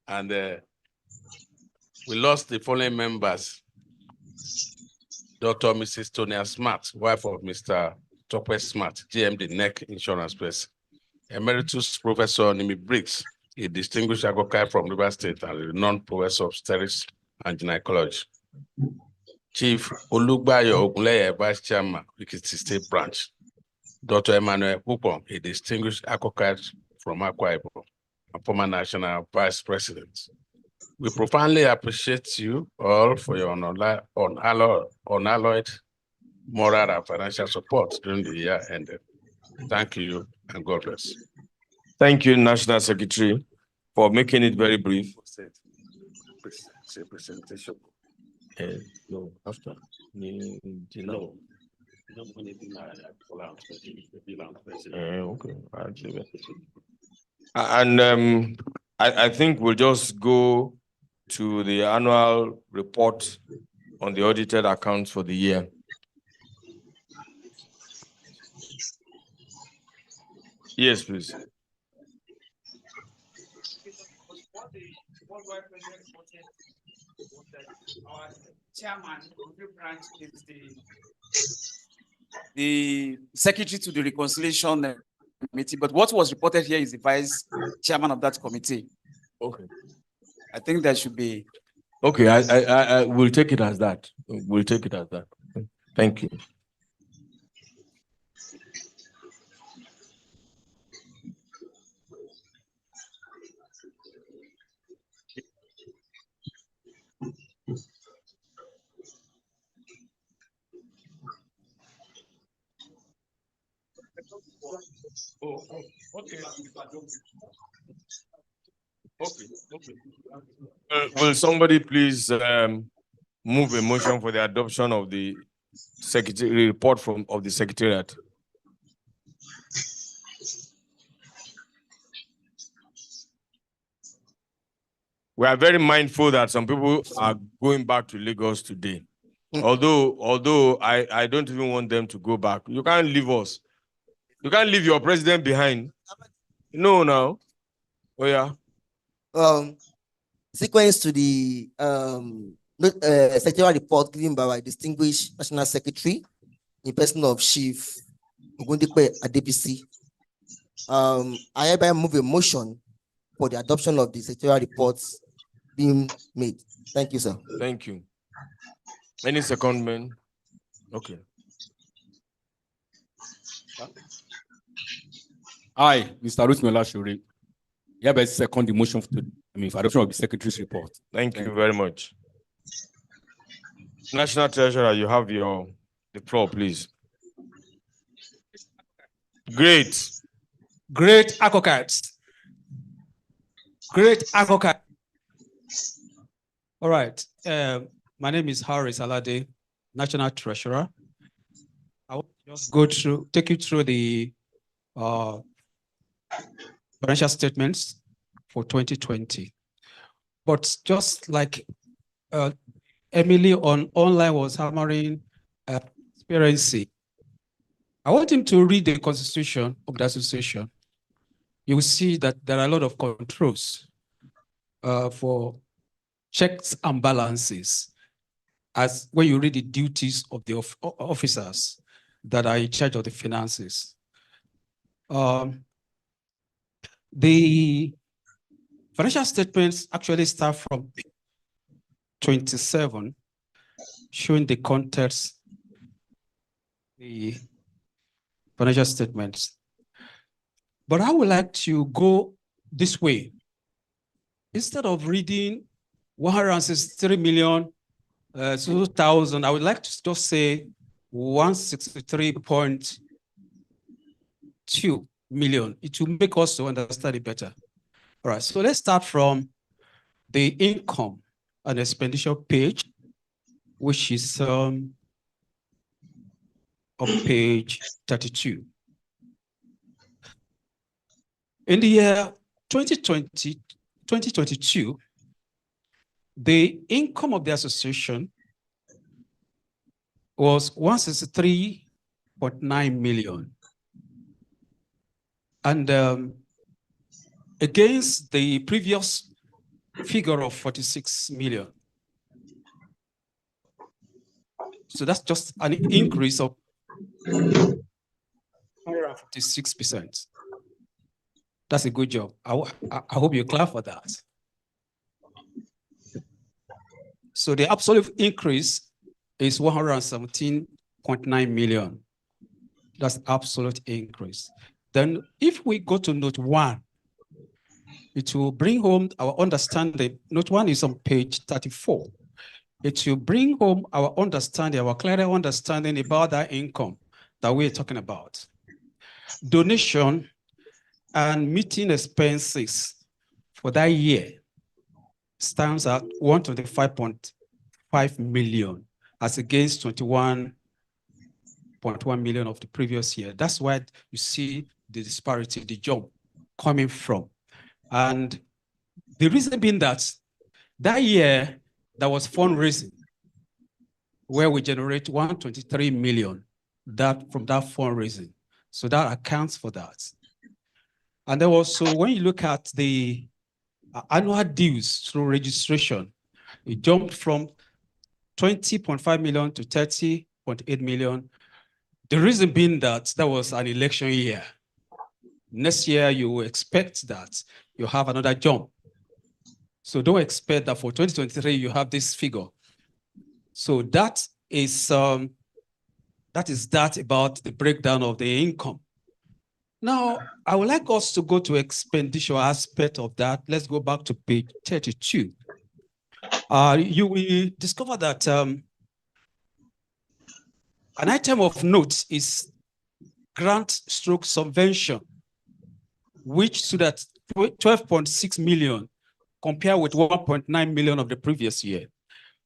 And we lost the following members. Dr. Mrs. Tonia Smart, wife of Mr. Topper Smart, GMD NEC Insurance Place. Emeritus Professor Nimi Briggs, a distinguished advocate from River State and a renowned professor of obstetrics and gynecology. Chief Olugbayo Ogunleye, Vice Chairman, Ekiti State Branch. Dr. Emmanuel Pupon, a distinguished advocate from Akwa Ibom, a former National Vice President. We profoundly appreciate you all for your unalloyed moral and financial support during the year ended. Thank you and God bless. Thank you, National Secretary, for making it very brief. Presentation. No, after. No. Okay. And I think we'll just go to the annual report on the audited accounts for the year. Yes, please. Our chairman of the branch is the secretary to the reconciliation committee, but what was reported here is the vice chairman of that committee. Okay. I think that should be. Okay, I will take it as that. We'll take it as that. Thank you. Okay. Will somebody please move a motion for the adoption of the secretary report of the Secretariat? We are very mindful that some people are going back to Lagos today. Although I don't even want them to go back. You can't leave us. You can't leave your president behind. No, now. Oh, yeah. Sequence to the secretarial report given by our distinguished National Secretary, in person of Chief Ogundipe Adebisi. I hereby move a motion for the adoption of the secretarial reports being made. Thank you, sir. Thank you. Any secondment? Okay. I, Mr. Rosmila Shuri, hereby second the motion for adoption of the secretary's report. Thank you very much. National Treasurer, you have the floor, please. Great. Great advocates. Great advocate. All right. My name is Harris Alade, National Treasurer. I will just take you through the financial statements for 2020. But just like Emily on online was hammering transparency, I want him to read the constitution of the association. You will see that there are a lot of controls for checks and balances as when you read the duties of the officers that are in charge of the finances. The financial statements actually start from 27, showing the context, the financial statements. But I would like to go this way. Instead of reading 163 million, 2,000, I would like to just say 163.2 million. It will make us to understand it better. All right, so let's start from the income and expenditure page, which is on page 32. In the year 2022, the income of the association was 163.9 million. And against the previous figure of 46 million. So that's just an increase of 156%. That's a good job. I hope you clap for that. So the absolute increase is 117.9 million. That's absolute increase. Then if we go to note 1, it will bring home our understanding. Note 1 is on page 34. It will bring home our understanding, our clearer understanding about that income that we're talking about. Donation and meeting expenses for that year stands at 125.5 million as against 21.1 million of the previous year. That's why you see the disparity, the jump coming from. And the reason being that year there was fundraising where we generate 123 million from that fundraising. So that accounts for that. And then also when you look at the annual dues through registration, it jumped from 20.5 million to 30.8 million. The reason being that was an election year. Next year, you will expect that you have another jump. So don't expect that for 2023, you have this figure. So that is that about the breakdown of the income. Now, I would like us to go to expenditure aspect of that. Let's go back to page 32. You will discover that an item of note is grant/subvention, which stood at 12.6 million compared with 1.9 million of the previous year.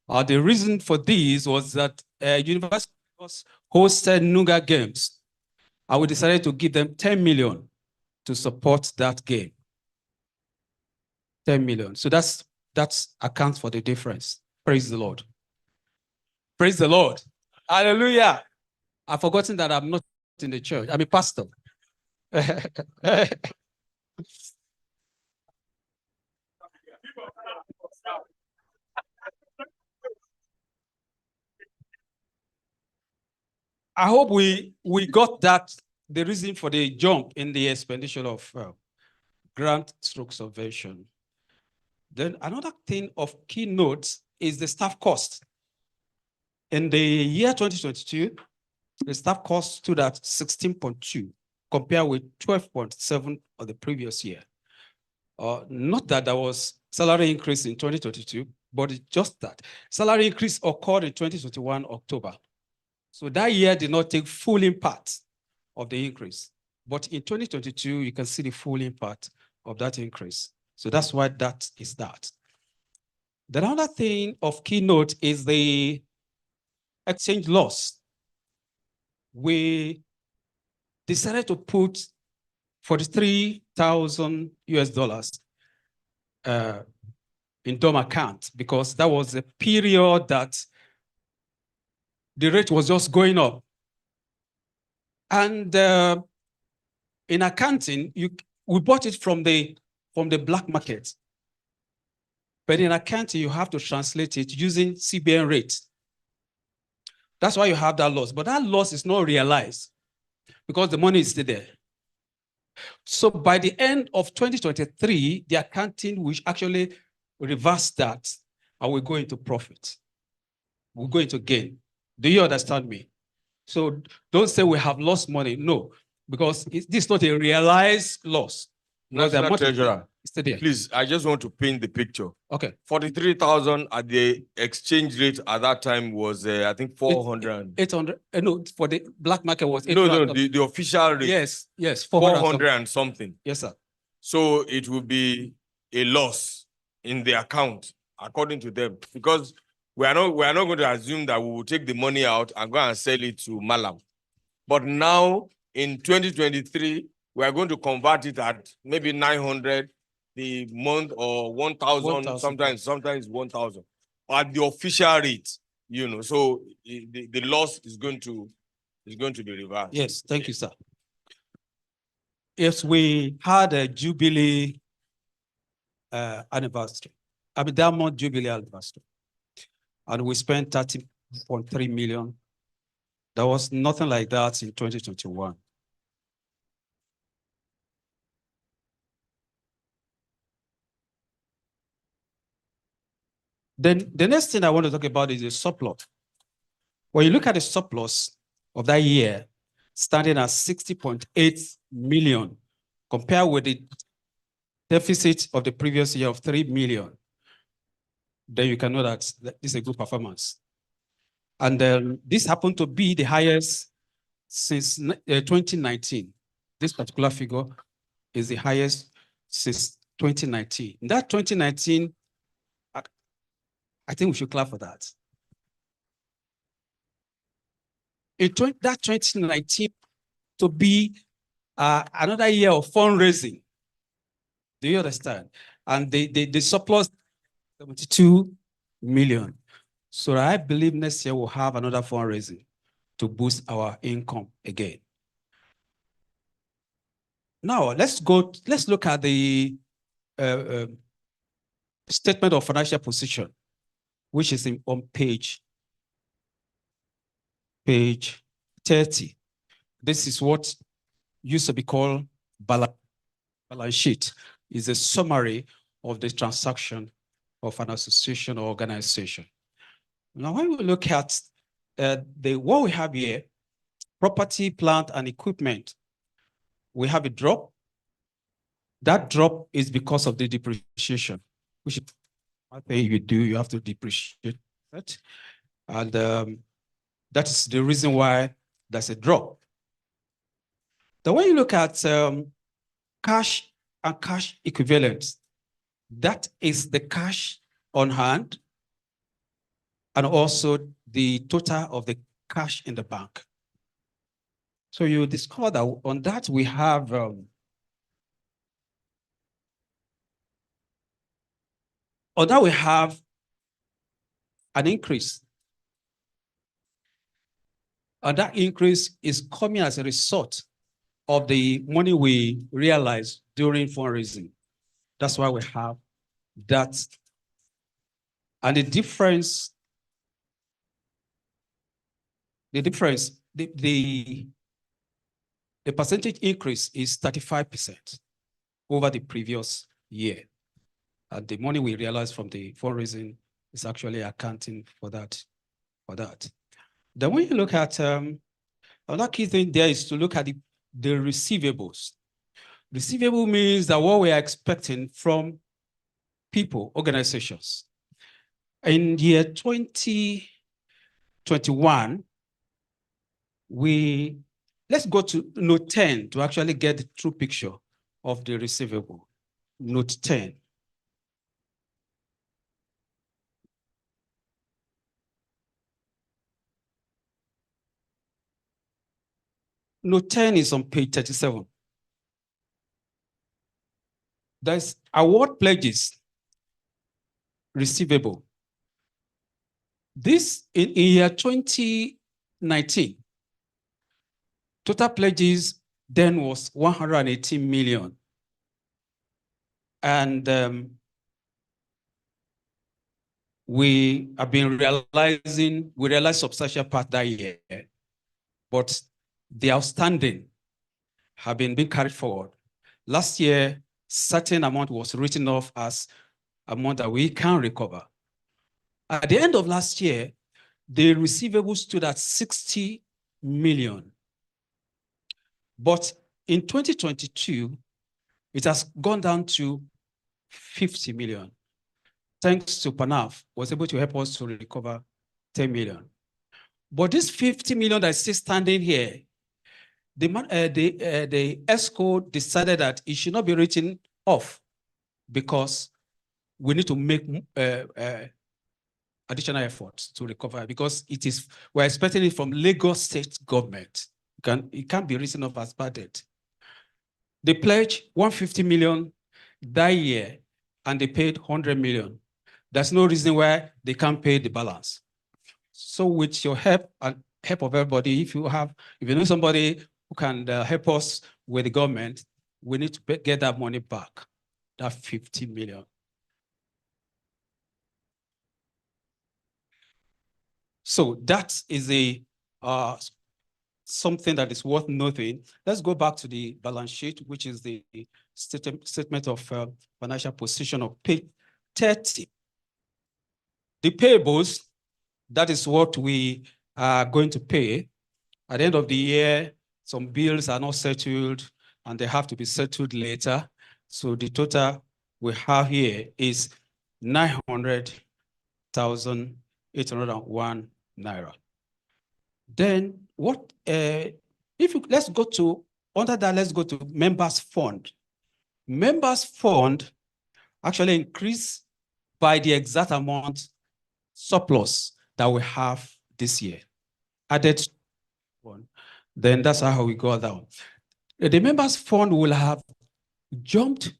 The reason for this was that University hosted Nuga Games. We decided to give them 10 million to support that game. 10 million. So that accounts for the difference. Praise the Lord. Praise the Lord. Hallelujah. I've forgotten that I'm not in the church. I'm a pastor. I hope we got that the reason for the jump in the expenditure of grant stroke subvention. Then another thing of keynote is the staff cost. In the year 2022, the staff cost stood at 16.2, compared with 12.7 of the previous year. Not that there was salary increase in 2022, but it's just that salary increase occurred in 2021 October. So that year did not take full impact of the increase. But in 2022, you can see the full impact of that increase. So that's why that is that. The other thing of keynote is the exchange loss. We decided to put 43,000 US dollars in DOM account because that was a period that the rate was just going up. And in accounting, we bought it from the black market. But in accounting, you have to translate it using CBN rate. That's why you have that loss. But that loss is not realized because the money is still there. So by the end of 2023, the accounting will actually reverse that and we go into profit. We'll go into gain. Do you understand me? So don't say we have lost money. No, because this is not a realized loss. National Treasurer, still there. please, I just want to paint the picture. Okay. 43,000 at the exchange rate at that time was, I think, 400. 800. No, for the black market was 800. No, the official rate. Yes, 400 and something. Yes, sir. So it will be a loss in the account, according to them, because we are not going to assume that we will take the money out and go and sell it to Malam. But now in 2023, we are going to convert it at maybe 900 the month or 1,000, sometimes 1,000 at the official rate, you know. So the loss is going to be reversed. Yes, thank you, sir. Yes, we had a Jubilee anniversary. Diamond Jubilee anniversary. And we spent 30.3 million. There was nothing like that in 2021. Then the next thing I want to talk about is the surplus. When you look at the surplus of that year, standing at 60.8 million, compared with the deficit of the previous year of 3 million, then you can know that this is a good performance. And this happened to be the highest since 2019. This particular figure is the highest since 2019. In that 2019, I think we should clap for that. In that 2019 to be another year of fundraising. Do you understand? And the surplus 72 million. So I believe next year we'll have another fundraising to boost our income again. Now let's look at the statement of financial position, which is on page 30. This is what used to be called balance sheet. It's a summary of the transaction of an association or organization. Now, when we look at what we have here, property, plant, and equipment, we have a drop. That drop is because of the depreciation, which is one thing you do, you have to depreciate it. And that is the reason why there's a drop. Then when you look at cash and cash equivalents, that is the cash on hand and also the total of the cash in the bank. So you discover that on that we have an increase. And that increase is coming as a result of the money we realized during fundraising. That's why we have that. And the difference, the the percentage increase is 35% over the previous year. And the money we realized from the fundraising is actually accounting for that. Then when you look at another key thing there is to look at the receivables. Receivable means that what we are expecting from people, organizations. In year 2021, let's go to note 10 to actually get the true picture of the receivable. Note 10. Note 10 is on page 37. There's award pledges receivable. This in year 2019, total pledges then was 118 million. And we have been we realized substantial part that year, but the outstanding have been being carried forward. Last year, certain amount was written off as amount that we can recover. At the end of last year, the receivables stood at 60 million. But in 2022, it has gone down to 50 million. Thanks to PANAF, was able to help us to recover 10 million. But this 50 million that is still standing here, the ESCO decided that it should not be written off because we need to make additional efforts to recover, because we're expecting it from Lagos state government. It can't be written off as bad debt. They pledged 150 million that year, and they paid 100 million. There's no reason why they can't pay the balance. So with your help and help of everybody, if you know somebody who can help us with the government, we need to get that money back, that 50 million. So that is something that is worth noting. Let's go back to the balance sheet, which is the statement of financial position of page 30. The payables, that is what we are going to pay. At the end of the year, some bills are not settled and they have to be settled later. So the total we have here is 900,801 naira. Then let's go to members fund. Members fund actually increased by the exact amount surplus that we have this year. Added one. Then that's how we go down. The members fund will have jumped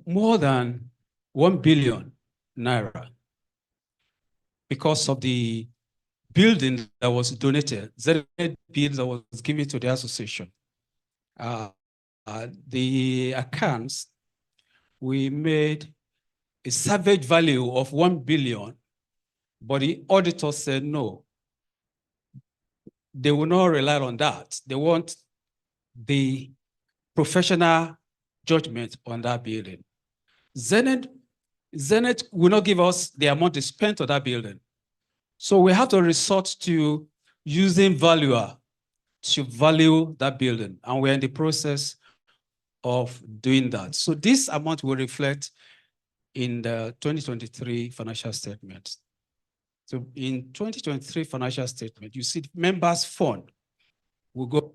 more than 1 billion naira because of the building that was donated, the bill that was given to the association. The accounts, we made a salvage value of 1 billion, but the auditor said no. They will not rely on that. They want the professional judgment on that building. Zenith will not give us the amount they spent on that building. So we have to resort to using valuer to value that building. And we're in the process of doing that. So this amount will reflect in the 2023 financial statement. So in 2023 financial statement, you see the members fund will go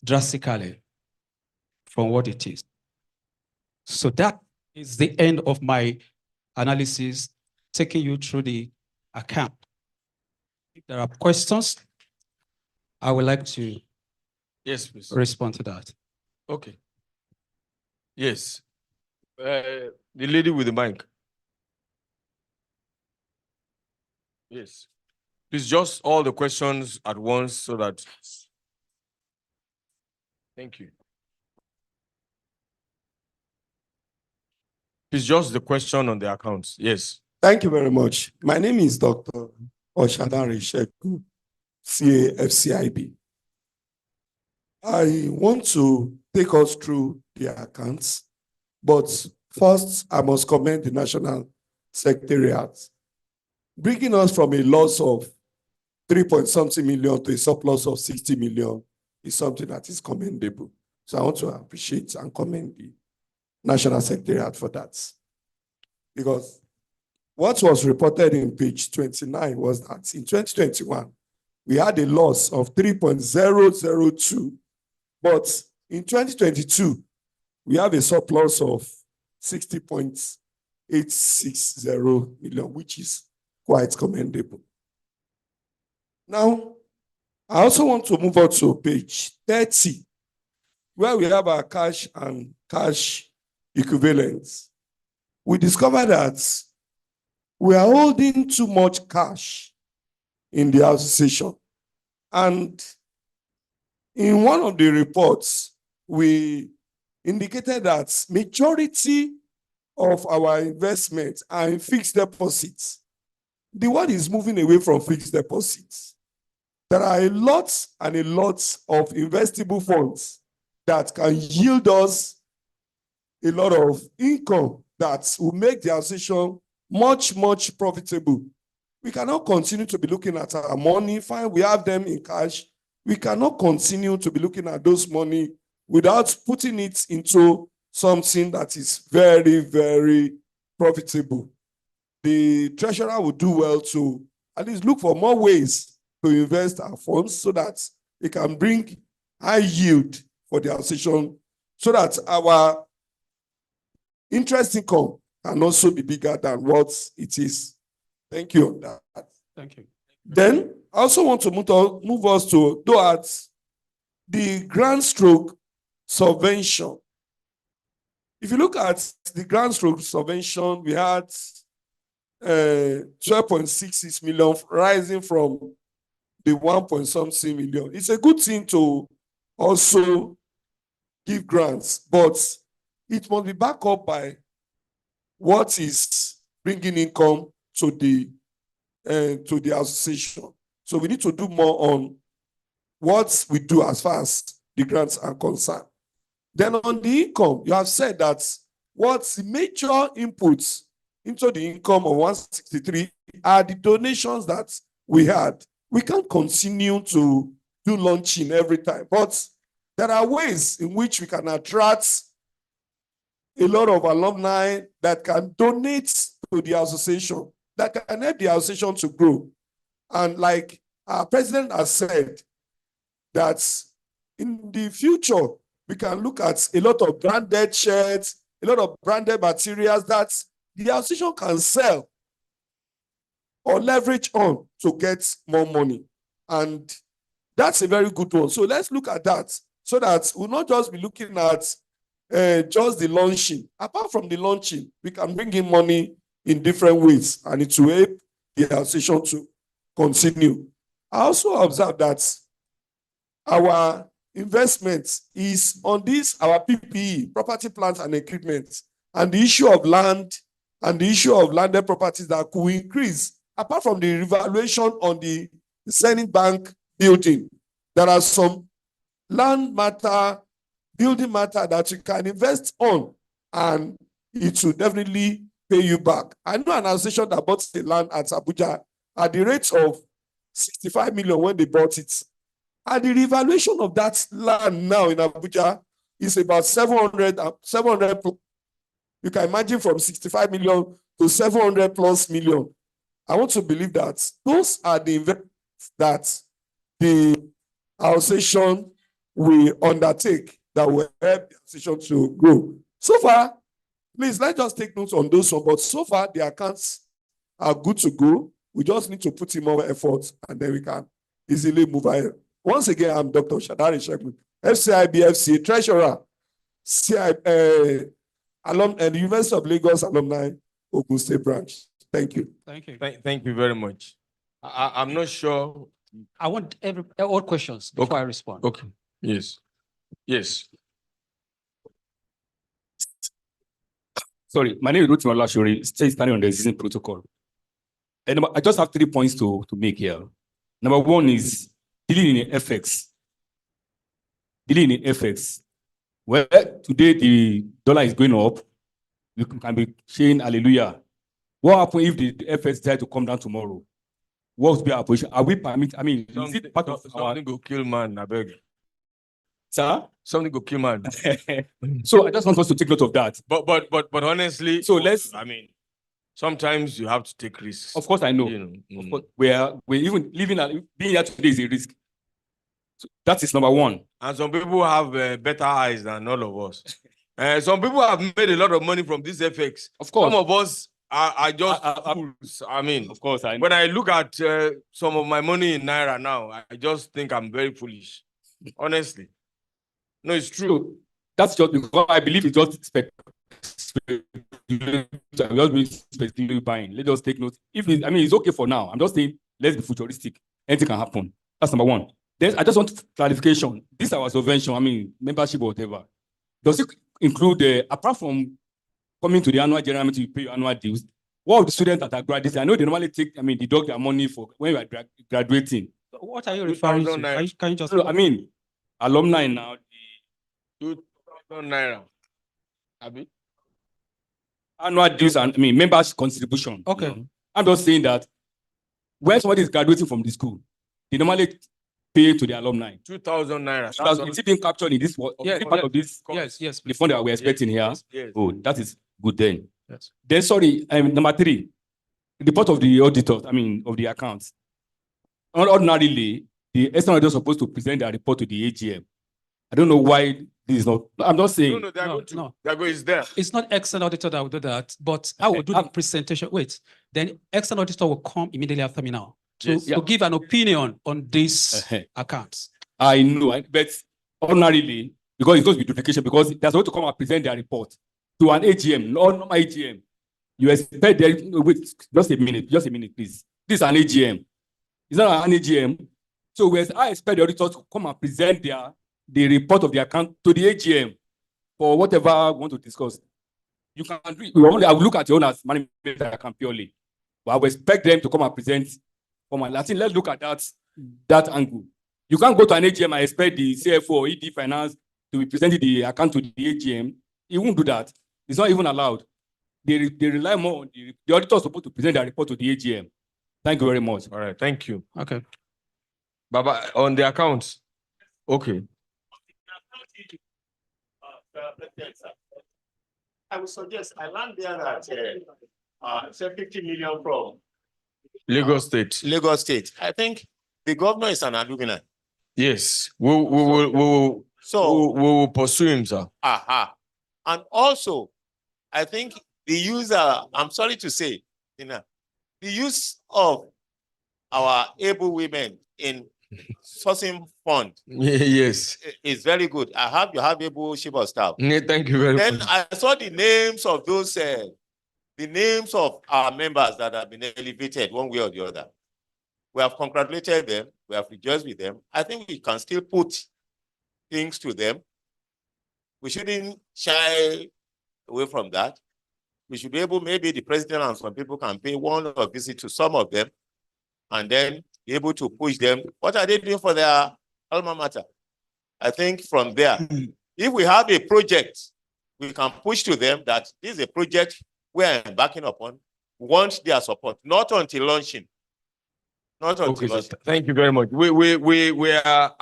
drastically from what it is. So that is the end of my analysis, taking you through the account. If there are questions, I would like to respond to that. Okay. Yes. The lady with the mic. Yes. Please just all the questions at once so that. Thank you. Please just the question on the accounts. Yes. Thank you very much. My name is Dr. Oshadan Risheku, CAFCIB. I want to take us through the accounts, but first I must commend the National Secretariat. Bringing us from a loss of 3-point-something million to a surplus of 60 million is something that is commendable. So I want to appreciate and commend the National Secretariat for that. Because what was reported in page 29 was that in 2021, we had a loss of 3.002, but in 2022, we have a surplus of 60.860 million, which is quite commendable. Now, I also want to move on to page 30, where we have our cash and cash equivalents. We discovered that we are holding too much cash in the association. And in one of the reports, we indicated that majority of our investments are in fixed deposits. The world is moving away from fixed deposits. There are a lot and a lot of investable funds that can yield us a lot of income that will make the association much, much profitable. We cannot continue to be looking at our money. Fine, we have them in cash. We cannot continue to be looking at those money without putting it into something that is very, very profitable. The treasurer will do well to at least look for more ways to invest our funds so that it can bring high yield for the association, so that our interest income can also be bigger than what it is. Thank you on that. Thank you. Then I also want to move us to towards the grand stroke subvention. If you look at the grand stroke subvention, we had 12.66 million rising from the 1-point-something million. It's a good thing to also give grants, but it must be backed up by what is bringing income to the association. So we need to do more on what we do as far as the grants are concerned. Then on the income, you have said that what's the major inputs into the income of 163 are the donations that we had. We can't continue to do launching every time, but there are ways in which we can attract a lot of alumni that can donate to the association, that can help the association to grow. And like our president has said, that in the future, we can look at a lot of branded shirts, a lot of branded materials that the association can sell or leverage on to get more money. And that's a very good one. So let's look at that so that we'll not just be looking at just the launching. Apart from the launching, we can bring in money in different ways and it will help the association to continue. I also observed that our investment is on this, our PPE, property, plant, and equipment, and the issue of land and the issue of landed properties that could increase. Apart from the revaluation on the Senate Bank building, there are some land matter, building matter that you can invest on, and it will definitely pay you back. I know an association that bought the land at Abuja at the rate of 65 million when they bought it. And the revaluation of that land now in Abuja is about 700. You can imagine from 65 million to 700 plus million. I want to believe that those are the investments that the association will undertake that will help the association to grow. So far, please, let's just take notes on those ones. But so far, the accounts are good to go. We just need to put in more effort and then we can easily move ahead. Once again, I'm Dr. Shadari Shekman, FCIBFC Treasurer, and the University of Lagos Alumni, Ogun State Branch. Thank you. Thank you. Thank you very much. I'm not sure. I want all questions before I respond. Okay. Yes. Yes. Sorry, my name is Ruth Malashuri, still standing on the existing protocol. And I just have 3 points to make here. Number one is dealing in FX. dealing in FX. Well, today the dollar is going up. We can be saying hallelujah. What happens if the FX decide to come down tomorrow? What will be our position? Are we permit? I mean, is it part of our... Something go kill man, I beg. Sir? Something go kill man. So I just want us to take note of that. But honestly, so let's... I mean, sometimes you have to take risks. Of course, I know. Of course, we're even living, being here today is a risk. So that is number one. And some people have better eyes than all of us. Some people have made a lot of money from this FX. Of course. Some of us are just fools. I mean, of course, when I look at some of my money in Naira now, I just think I'm very foolish. Honestly. No, it's true. So that's just because I believe it's just speculative buying. Let us take note. I mean, it's okay for now. I'm just saying, let's be futuristic. Anything can happen. That's number one. Then I just want clarification. This is our subvention, I mean, membership or whatever. Does it include, apart from coming to the annual general meeting, you pay your annual dues, what of the students that are graduating? I know they normally take, I mean, deduct their money for when you are graduating. What are you referring to? Can you just... I mean, alumni now, 2,000 Naira. Abi? Annual dues and, I mean, members' contribution. Okay. I'm just saying that when somebody is graduating from the school, they normally pay to the alumni. 2,000 Naira. It's being captured in this part of this. Yes. The fund that we're expecting here. Yes. Oh, that is good then. Yes. Then sorry, number 3, the part of the auditors, I mean, of the accounts. Ordinarily, the external auditor is supposed to present their report to the AGM. I don't know why this is not. I'm not saying. No, they're going to there. It's not external auditor that will do that, but I will do the presentation. Wait, then external auditor will come immediately after me now to give an opinion on these accounts. I know, but ordinarily, because it's going to be duplication, because they're supposed to come and present their report to an AGM, not my AGM. You expect them, wait, just a minute, please. This is an AGM. It's not an AGM. So I expect the auditors to come and present the report of the account to the AGM for whatever we want to discuss. You can agree. I will look at your own as management account purely, but I will expect them to come and present. I think let's look at that angle. You can't go to an AGM and expect the CFO or ED Finance to be presenting the account to the AGM. He won't do that. It's not even allowed. They rely more on the auditor is supposed to present their report to the AGM. Thank you very much. All right, thank you. Okay. Baba, on the accounts. Okay. I would suggest I land there at say 50 million from Lagos State. Lagos State. I think the governor is an alumni. Yes, we will pursue him, sir. And also, I think the user, I'm sorry to say, the use of our able women in sourcing fund. Yes, is very good. You have able chief of staff. Thank you very much. Then I saw the names of those, the names of our members that have been elevated one way or the other. We have congratulated them. We have rejoiced with them. I think we can still put things to them. We shouldn't shy away from that. We should be able, maybe the president and some people can pay one or visit to some of them and then be able to push them. What are they doing for their alma mater? I think from there, if we have a project, we can push to them that this is a project we're embarking upon. We want their support, not until launching. Not until launching. Thank you very much. We have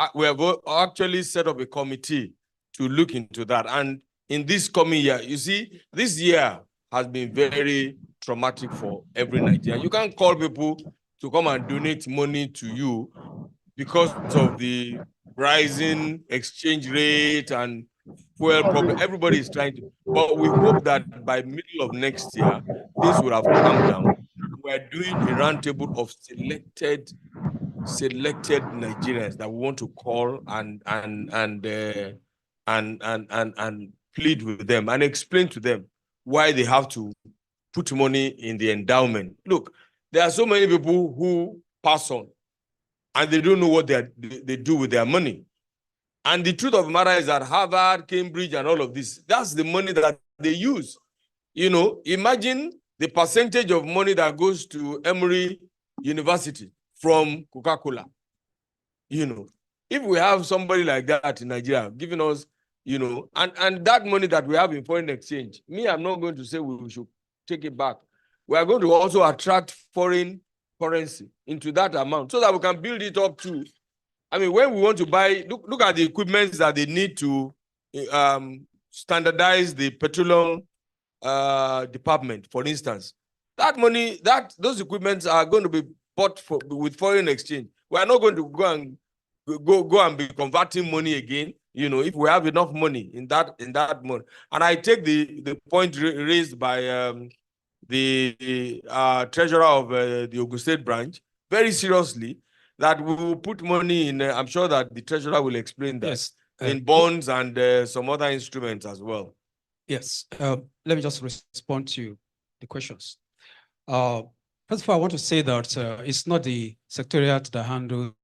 actually set up a committee to look into that. And in this coming year, you see, this year has been very traumatic for every Nigerian. You can't call people to come and donate money to you because of the rising exchange rate and fuel problem. Everybody is trying to, but we hope that by middle of next year, this will have calmed down. We're doing a roundtable of selected Nigerians that we want to call and plead with them and explain to them why they have to put money in the endowment. Look, there are so many people who pass on and they don't know what they do with their money. And the truth of the matter is that Harvard, Cambridge, and all of this, that's the money that they use. You know, imagine the percentage of money that goes to Emory University from Coca-Cola. You know, if we have somebody like that in Nigeria giving us, you know, and that money that we have in foreign exchange, me, I'm not going to say we should take it back. We are going to also attract foreign currency into that amount so that we can build it up too. I mean, when we want to buy, look at the equipment that they need to standardize the petroleum department, for instance. That money, those equipments are going to be bought with foreign exchange. We are not going to go and be converting money again. You know, if we have enough money in that month. And I take the point raised by the treasurer of the Ogun State branch very seriously, that we will put money in. I'm sure that the treasurer will explain that. Yes. In bonds and some other instruments as well. Yes. Let me just respond to the questions. First of all, I want to say that it's not the secretariat that handles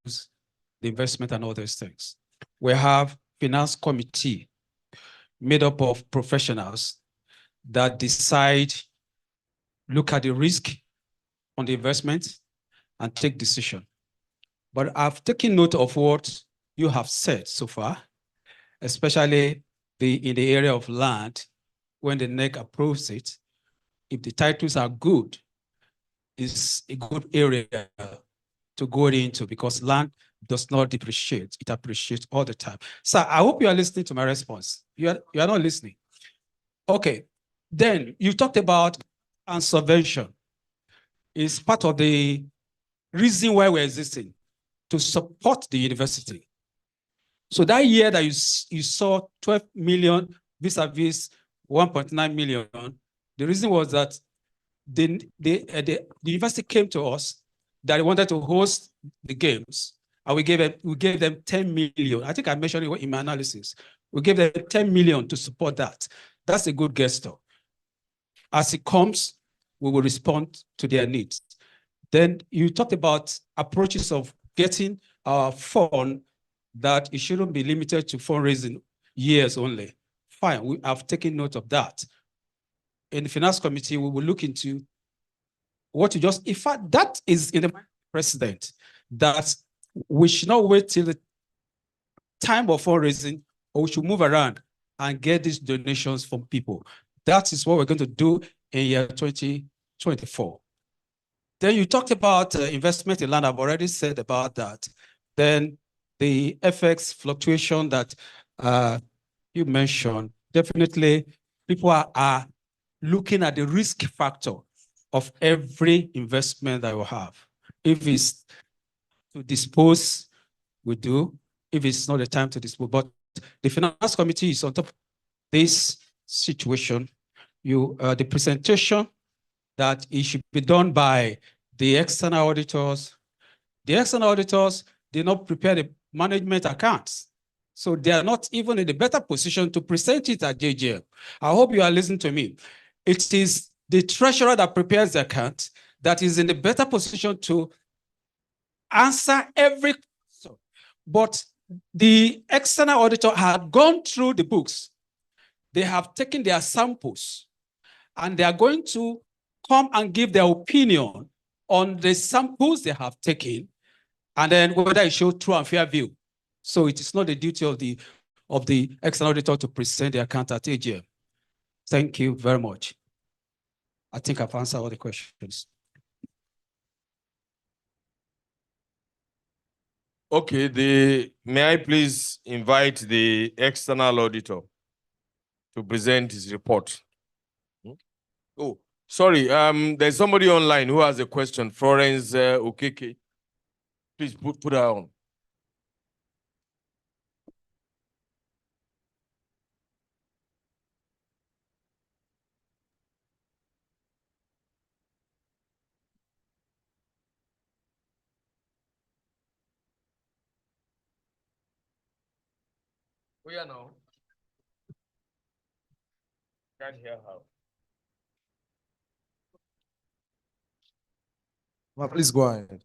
the investment and all those things. We have finance committee made up of professionals that decide, look at the risk on the investment and take decision. But I've taken note of what you have said so far, especially in the area of land, when the NEC approves it. If the titles are good, it's a good area to go into because land does not depreciate, it appreciates all the time. So I hope you are listening to my response. You are not listening. Okay, then you talked about subvention. It's part of the reason why we're existing, to support the university. So that year that you saw 12 million vis-a-vis 1.9 million, the reason was that the university came to us that they wanted to host the games, and we gave them 10 million. I think I mentioned it in my analysis. We gave them 10 million to support that. That's a good gesture. As it comes, we will respond to their needs. Then you talked about approaches of getting our fund, that it shouldn't be limited to fundraising years only. Fine, we have taken note of that. In the finance committee, we will look into what you just, in fact, that is in the mind of the president, that we should not wait till the time of fundraising, or we should move around and get these donations from people. That is what we're going to do in year 2024. Then you talked about investment in land. I've already said about that. Then the FX fluctuation that you mentioned, definitely people are looking at the risk factor of every investment that we have. If it's to dispose, we do. If it's not the time to dispose, but the finance committee is on top of this situation. The presentation that it should be done by the external auditors. The external auditors did not prepare the management accounts, so they are not even in a better position to present it at JGM. I hope you are listening to me. It is the treasurer that prepares the account that is in a better position to answer every question. But the external auditor had gone through the books. They have taken their samples, and they are going to come and give their opinion on the samples they have taken, and then whether it shows true and fair view. So it is not the duty of the external auditor to present the account at AGM. Thank you very much. I think I've answered all the questions. Okay, may I please invite the external auditor to present his report? Oh, sorry, there's somebody online who has a question, Florence Okeke. Please put her on. We are now. Can't hear her. Well, please go ahead.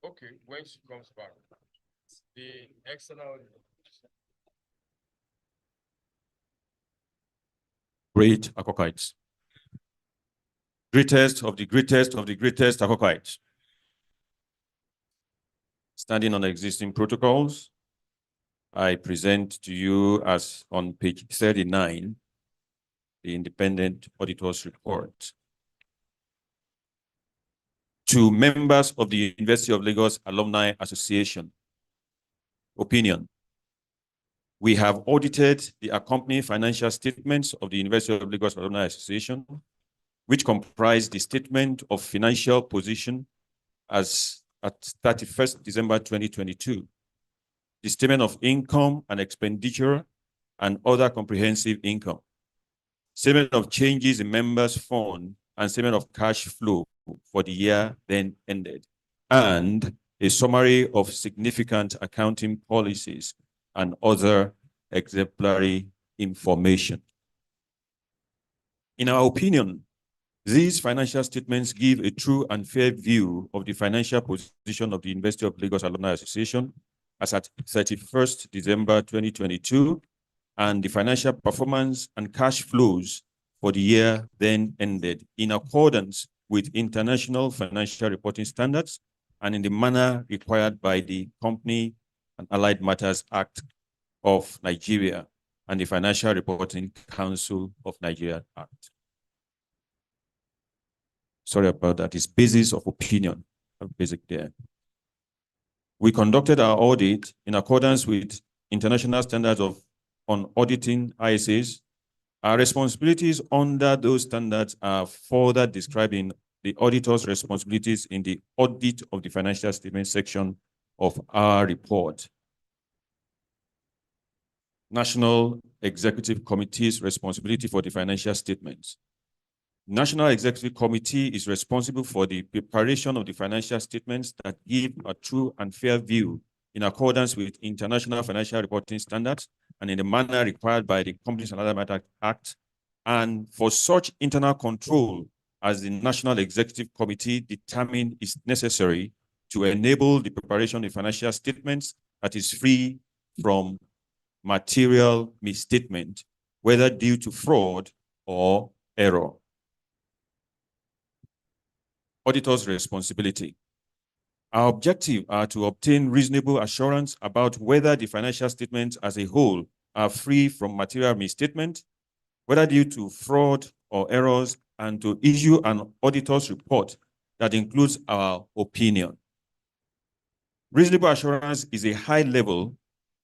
Okay, when she comes back, the external. great Akokites. Greatest of the greatest of the greatest Akokites. Standing on existing protocols, I present to you as on page 39, the independent auditor's report. To members of the University of Lagos Alumni Association, opinion. We have audited the accompanying financial statements of the University of Lagos Alumni Association, which comprise the statement of financial position as at 31st December 2022, the statement of income and expenditure and other comprehensive income, statement of changes in members' fund, and statement of cash flow for the year then ended, and a summary of significant accounting policies and other exemplary information. In our opinion, these financial statements give a true and fair view of the financial position of the University of Lagos Alumni Association as at 31st December 2022, and the financial performance and cash flows for the year then ended in accordance with international financial reporting standards and in the manner required by the Company and Allied Matters Act of Nigeria and the Financial Reporting Council of Nigeria Act. Sorry about that. It's basis of opinion, basic there. We conducted our audit in accordance with international standards on auditing ISAs. Our responsibilities under those standards are further described in the auditor's responsibilities in the audit of the financial statement section of our report. National Executive Committee's responsibility for the financial statements. National Executive Committee is responsible for the preparation of the financial statements that give a true and fair view in accordance with international financial reporting standards and in the manner required by the Companies and Allied Matters Act, and for such internal control as the National Executive Committee determine is necessary to enable the preparation of financial statements that is free from material misstatement, whether due to fraud or error. Auditor's responsibility. Our objective are to obtain reasonable assurance about whether the financial statements as a whole are free from material misstatement, whether due to fraud or errors, and to issue an auditor's report that includes our opinion. Reasonable assurance is a high level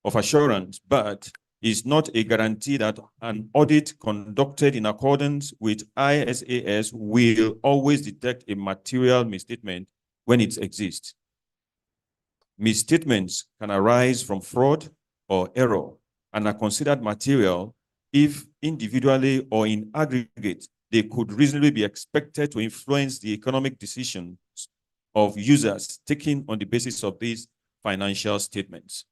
of assurance, but is not a guarantee that an audit conducted in accordance with ISAS will always detect a material misstatement when it exists. Misstatements can arise from fraud or error and are considered material if individually or in aggregate they could reasonably be expected to influence the economic decisions of users taken on the basis of these financial statements.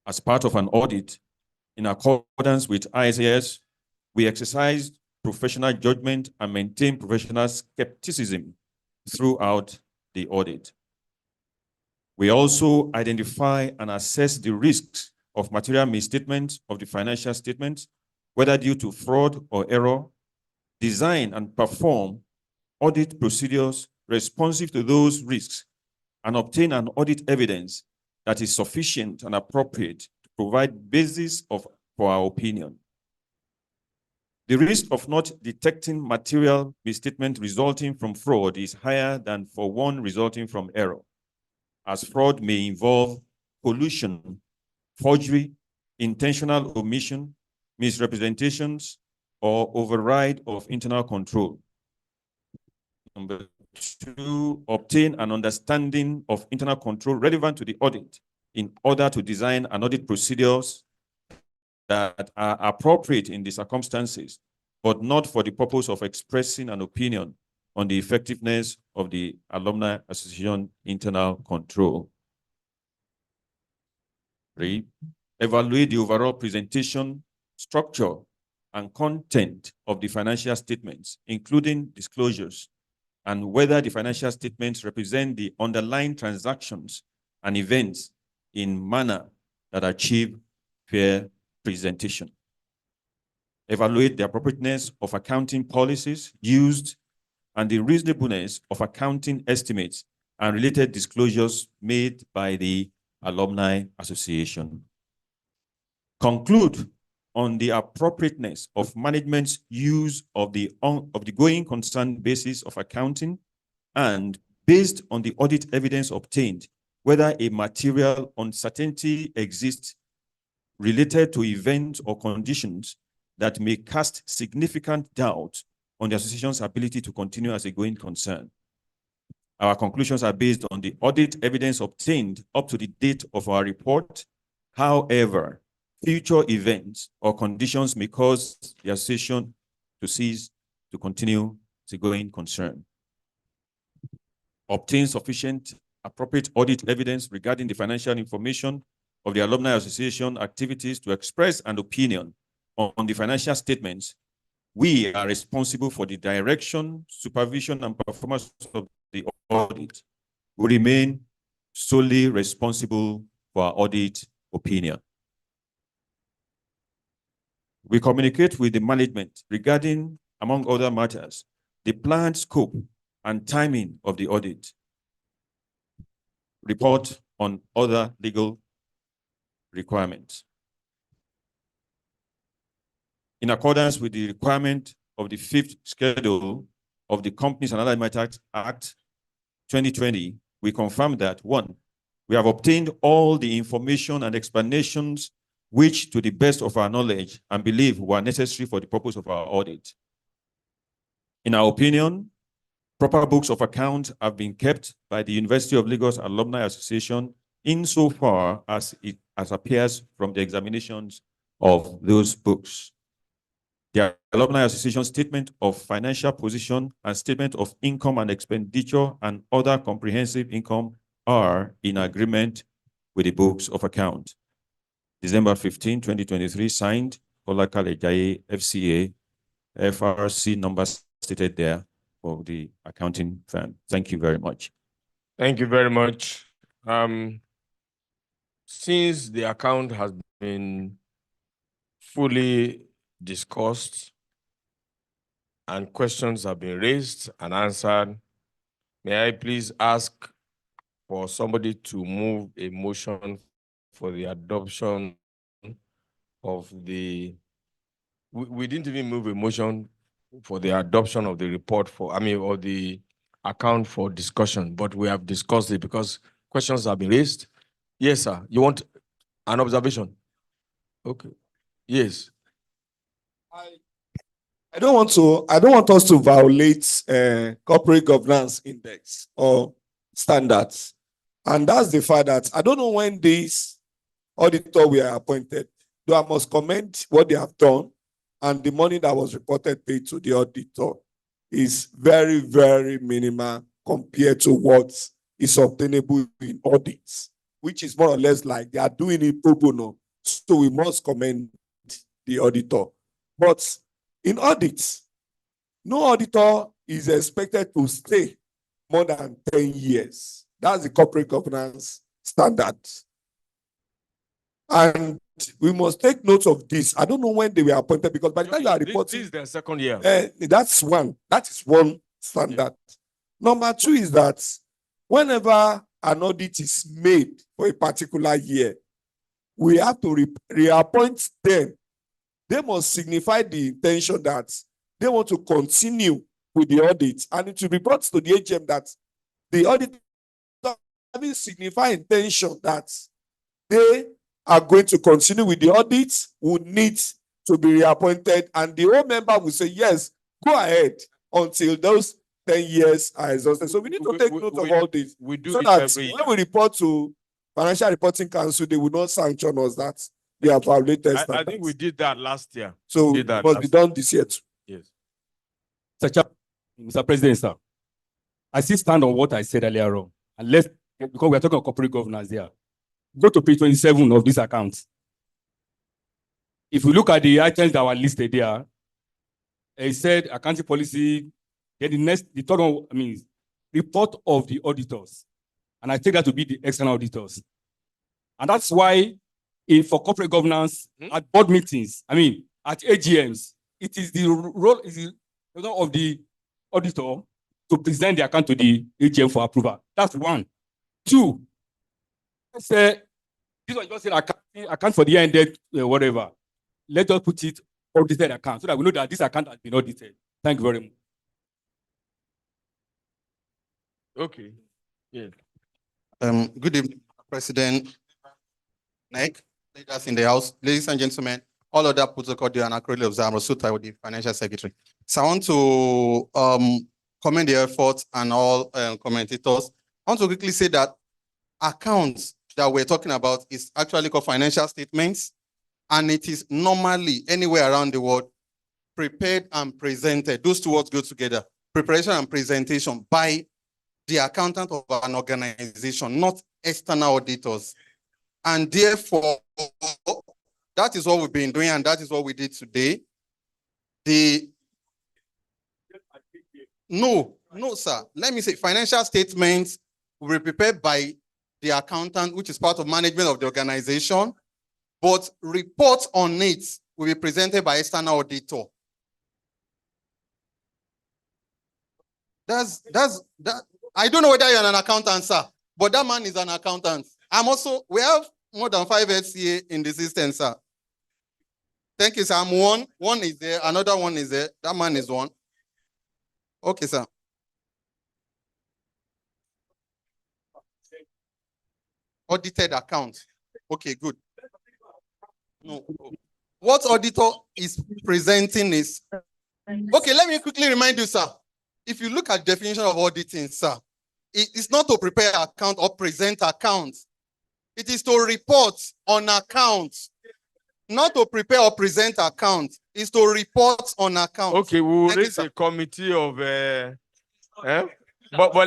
As part of an audit, in accordance with ISAS, we exercise professional judgment and maintain professional skepticism throughout the audit. We also identify and assess the risks of material misstatement of the financial statements, whether due to fraud or error, design and perform audit procedures responsive to those risks, and obtain an audit evidence that is sufficient and appropriate to provide basis for our opinion. The risk of not detecting material misstatement resulting from fraud is higher than for one resulting from error, as fraud may involve collusion, forgery, intentional omission, misrepresentations, or override of internal control. Number two, obtain an understanding of internal control relevant to the audit in order to design an audit procedures that are appropriate in the circumstances, but not for the purpose of expressing an opinion on the effectiveness of the Alumni Association internal control. 3, evaluate the overall presentation, structure, and content of the financial statements, including disclosures, and whether the financial statements represent the underlying transactions and events in manner that achieve fair presentation. evaluate the appropriateness of accounting policies used and the reasonableness of accounting estimates and related disclosures made by the Alumni Association. Conclude on the appropriateness of management's use of the going concern basis of accounting, and based on the audit evidence obtained, whether a material uncertainty exists related to events or conditions that may cast significant doubt on the association's ability to continue as a going concern. Our conclusions are based on the audit evidence obtained up to the date of our report. However, future events or conditions may cause the association to cease to continue as a going concern. Obtain sufficient appropriate audit evidence regarding the financial information of the Alumni Association activities to express an opinion on the financial statements. We are responsible for the direction, supervision, and performance of the audit. We remain solely responsible for our audit opinion. We communicate with the management regarding, among other matters, the planned scope and timing of the audit. Report on other legal requirements. In accordance with the requirement of the 5th schedule of the Companies and Other Matters Act 2020, we confirm that 1, we have obtained all the information and explanations which, to the best of our knowledge and belief, were necessary for the purpose of our audit. In our opinion, proper books of account have been kept by the University of Lagos Alumni Association insofar as it appears from the examinations of those books. The Alumni Association statement of financial position and statement of income and expenditure and other comprehensive income are in agreement with the books of account. December 15, 2023, signed Olakale Jaye, FCA, FRC numbers stated there for the accounting firm. Thank you very much. Thank you very much. Since the account has been fully discussed and questions have been raised and answered, may I please ask for somebody to move a motion for the adoption of the, we didn't even move a motion for the adoption of the report for, or the account for discussion, but we have discussed it because questions have been raised. Yes, sir. You want an observation? Okay. Yes. I don't want us to violate corporate governance index or standards. And that's the fact that I don't know when this auditor were appointed, though I must commend what they have done, and the money that was reported paid to the auditor is very, very minimal compared to what is obtainable in audits, which is more or less like they are doing it pro bono. So we must commend the auditor. But in audits, no auditor is expected to stay more than 10 years. That's the corporate governance standard. And we must take note of this. I don't know when they were appointed because by the time you are reporting, this is their second year. that's one. That is one standard. Yeah. Number two is that whenever an audit is made for a particular year, we have to reappoint them. They must signify the intention that they want to continue with the audit, and it will be brought to the AGM that the auditor having signified intention that they are going to continue with the audit will need to be reappointed, and the whole member will say, yes, go ahead until those 10 years are exhausted. So we need to take note of all this. We do so it that every when we report to Financial Reporting Council, they will not sanction us that they have violated standards. I think we did that last year. So it must be done this year too. Yes. Mr. President, sir, I still stand on what I said earlier on. Unless, because we are talking about corporate governance there. Go to page 27 of this account. If we look at the items that were listed there, it said accounting policy, then the third one, report of the auditors. And I take that to be the external auditors. And that's why for corporate governance, at board meetings, at AGMs, it is the role of the auditor to present the account to the AGM for approval. That's one. Two, say this was just an account for the year ended whatever. Let us put it audited account so that we know that this account has been audited. Thank you very much. Okay. Yeah. Good evening, President, NEC, leaders in the House, ladies and gentlemen, all other protocol and accurately observed, Rasuta with the Financial Secretary. So I want to commend the efforts and all commentators. I want to quickly say that accounts that we're talking about is actually called financial statements, and it is normally anywhere around the world prepared and presented. Those two words go together, preparation and presentation by the accountant of an organization, not external auditors. And therefore, that is what we've been doing, and that is what we did today. No, sir. Let me say, financial statements will be prepared by the accountant, which is part of management of the organization, but reports on it will be presented by external auditor. That. I don't know whether you're an accountant, sir, but that man is an accountant. We have more than 5 FCA in the system, sir. Thank you, sir. I'm one. One is there. Another one is there. That man is one. Okay, sir. Audited account. Okay, good. No. What auditor is presenting is... Okay, let me quickly remind you, sir. If you look at definition of auditing, sir, it is not to prepare account or present accounts. It is to report on accounts. Not to prepare or present accounts. It's to report on accounts. Okay, we will raise a committee of but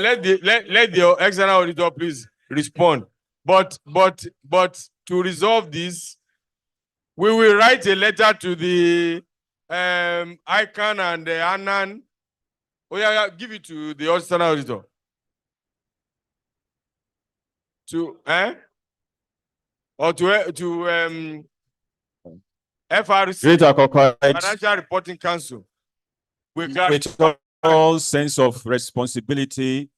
let the external auditor please respond. But to resolve this, we will write a letter to the ICANN and the ANAN. Oh yeah, give it to the external auditor. Or to FRC, Financial Reporting Council. With all sense of responsibility,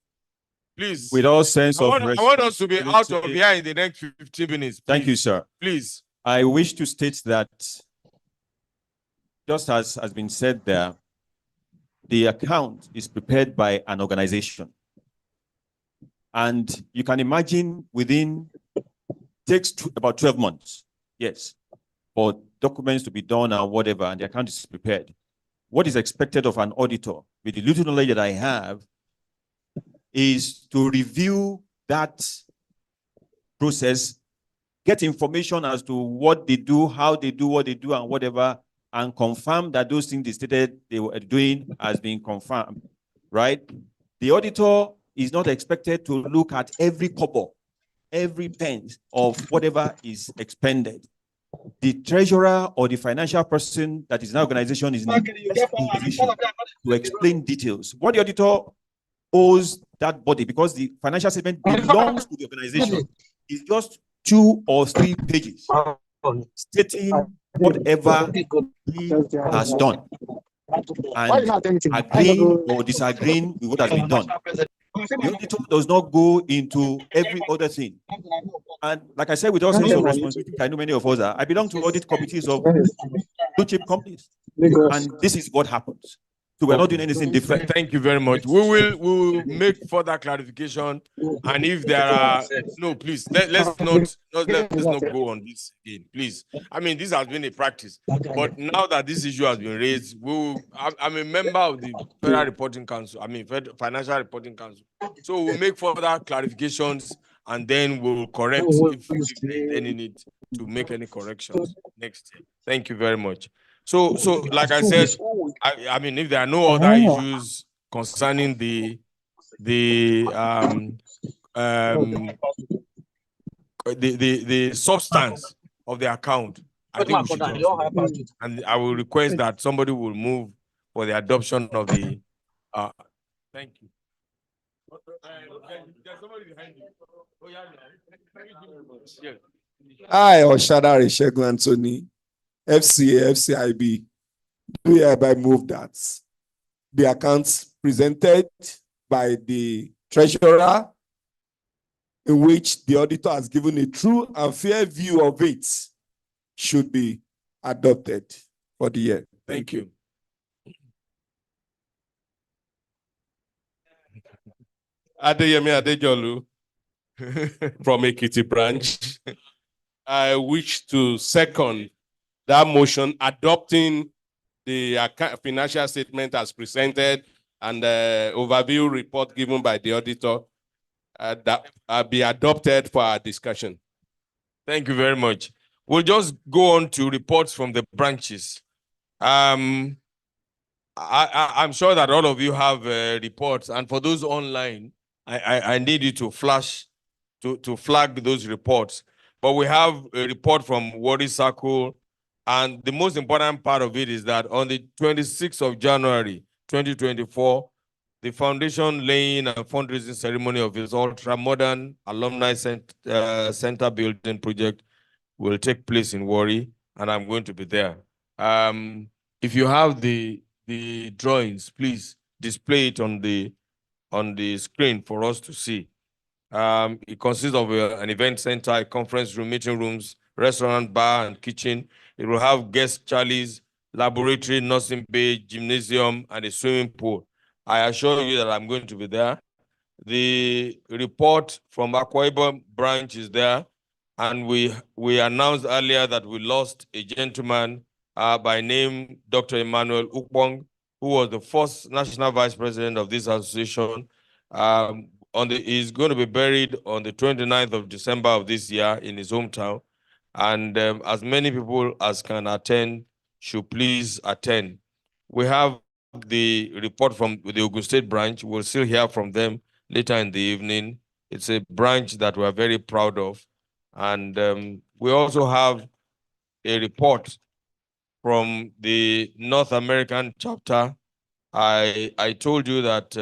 please. With all sense I of want us to be out of here in the next 15 minutes. Please. Thank you, sir. Please. I wish to state that, just as has been said there, the account is prepared by an organization. And you can imagine takes about 12 months, yes, for documents to be done and whatever, and the account is prepared. What is expected of an auditor, with the little knowledge that I have, is to review that process, get information as to what they do, how they do what they do, and whatever, and confirm that those things they stated they were doing has been confirmed, right? The auditor is not expected to look at every kobo, every pence of whatever is expended. The treasurer or the financial person that is in an organization is in a position to explain details. What the auditor owes that body, because the financial statement belongs to the organization, is just 2 or 3 pages stating whatever he has done and agreeing or disagreeing with what has been done. The auditor does not go into every other thing. And like I said, with all sense of responsibility, I know many of us are. I belong to audit committees of blue chip companies. And this is what happens. So we're not doing anything different. Thank you very much. We will make further clarification. And if there are no, please let's not go on this again, please. I mean, this has been a practice, but now that this issue has been raised, I'm a member of the Federal Reporting Council. I mean, Financial Reporting Council. So we'll make further clarifications, and then we'll correct if there's any need to make any corrections next year. Thank you very much. So like I said, I mean, if there are no other issues concerning the substance of the account, I think we should conclude. And I will request that somebody will move for the adoption of the thank you. There's somebody behind you. Oh, yeah. Hi, Oshadari Shegun Anthony, FCA, FCIB. do hereby move that the accounts presented by the treasurer, in which the auditor has given a true and fair view of it, should be adopted for the year. Thank you. Adeyemi Adejolu from Ekiti branch. I wish to second that motion adopting the financial statement as presented and the overview report given by the auditor that be adopted for our discussion. Thank you very much. We'll just go on to reports from the branches. I'm sure that all of you have reports, and for those online, I need you to flag those reports. But we have a report from Wari Circle, and the most important part of it is that on the 26th of January, 2024, the foundation laying and fundraising ceremony of its ultra-modern alumni center building project will take place in Wari, and I'm going to be there. If you have the drawings, please display it on the screen for us to see. It consists of an event center, a conference room, meeting rooms, restaurant, bar, and kitchen. It will have guest charlies, laboratory, nursing bay, gymnasium, and a swimming pool. I assure you that I'm going to be there. The report from Akwa Ibom branch is there, and we announced earlier that we lost a gentleman by name Dr. Emmanuel Ukpong, who was the first national vice president of this association. He's going to be buried on the 29th of December of this year in his hometown. And as many people as can attend should please attend. We have the report from the Ogun State branch. We'll still hear from them later in the evening. It's a branch that we're very proud of. And we also have a report from the North American chapter. I told you that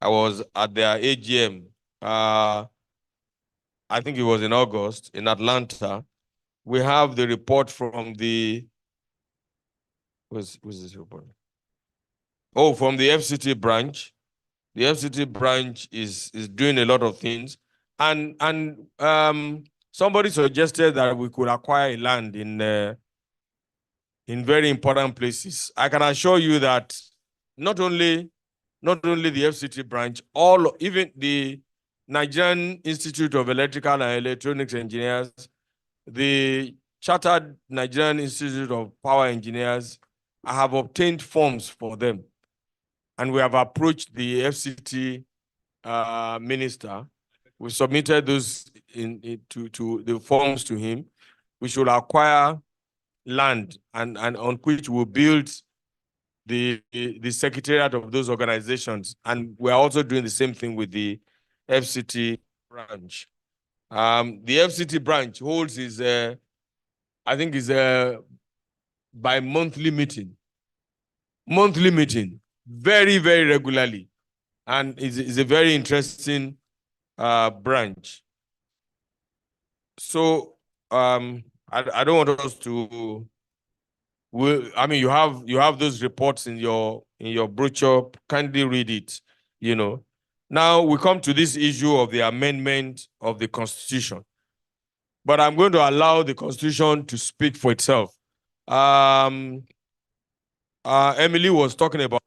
I was at their AGM. I think it was in August in Atlanta. We have the report from the, what's this report? Oh, from the FCT branch. The FCT branch is doing a lot of things. And somebody suggested that we could acquire land in very important places. I can assure you that not only the FCT branch, even the Nigerian Institute of Electrical and Electronics Engineers, the Chartered Nigerian Institute of Power Engineers, I have obtained forms for them. And we have approached the FCT minister. We submitted those to the forms to him. We should acquire land and on which we'll build the secretariat of those organizations. And we're also doing the same thing with the FCT branch. The FCT branch holds his, I think is a bi-monthly meeting. Monthly meeting, very, very regularly. And it's a very interesting branch. So I don't want us to, I mean, you have those reports in your brochure. Kindly read it, you know. Now we come to this issue of the amendment of the Constitution. But I'm going to allow the Constitution to speak for itself. Emily was talking about,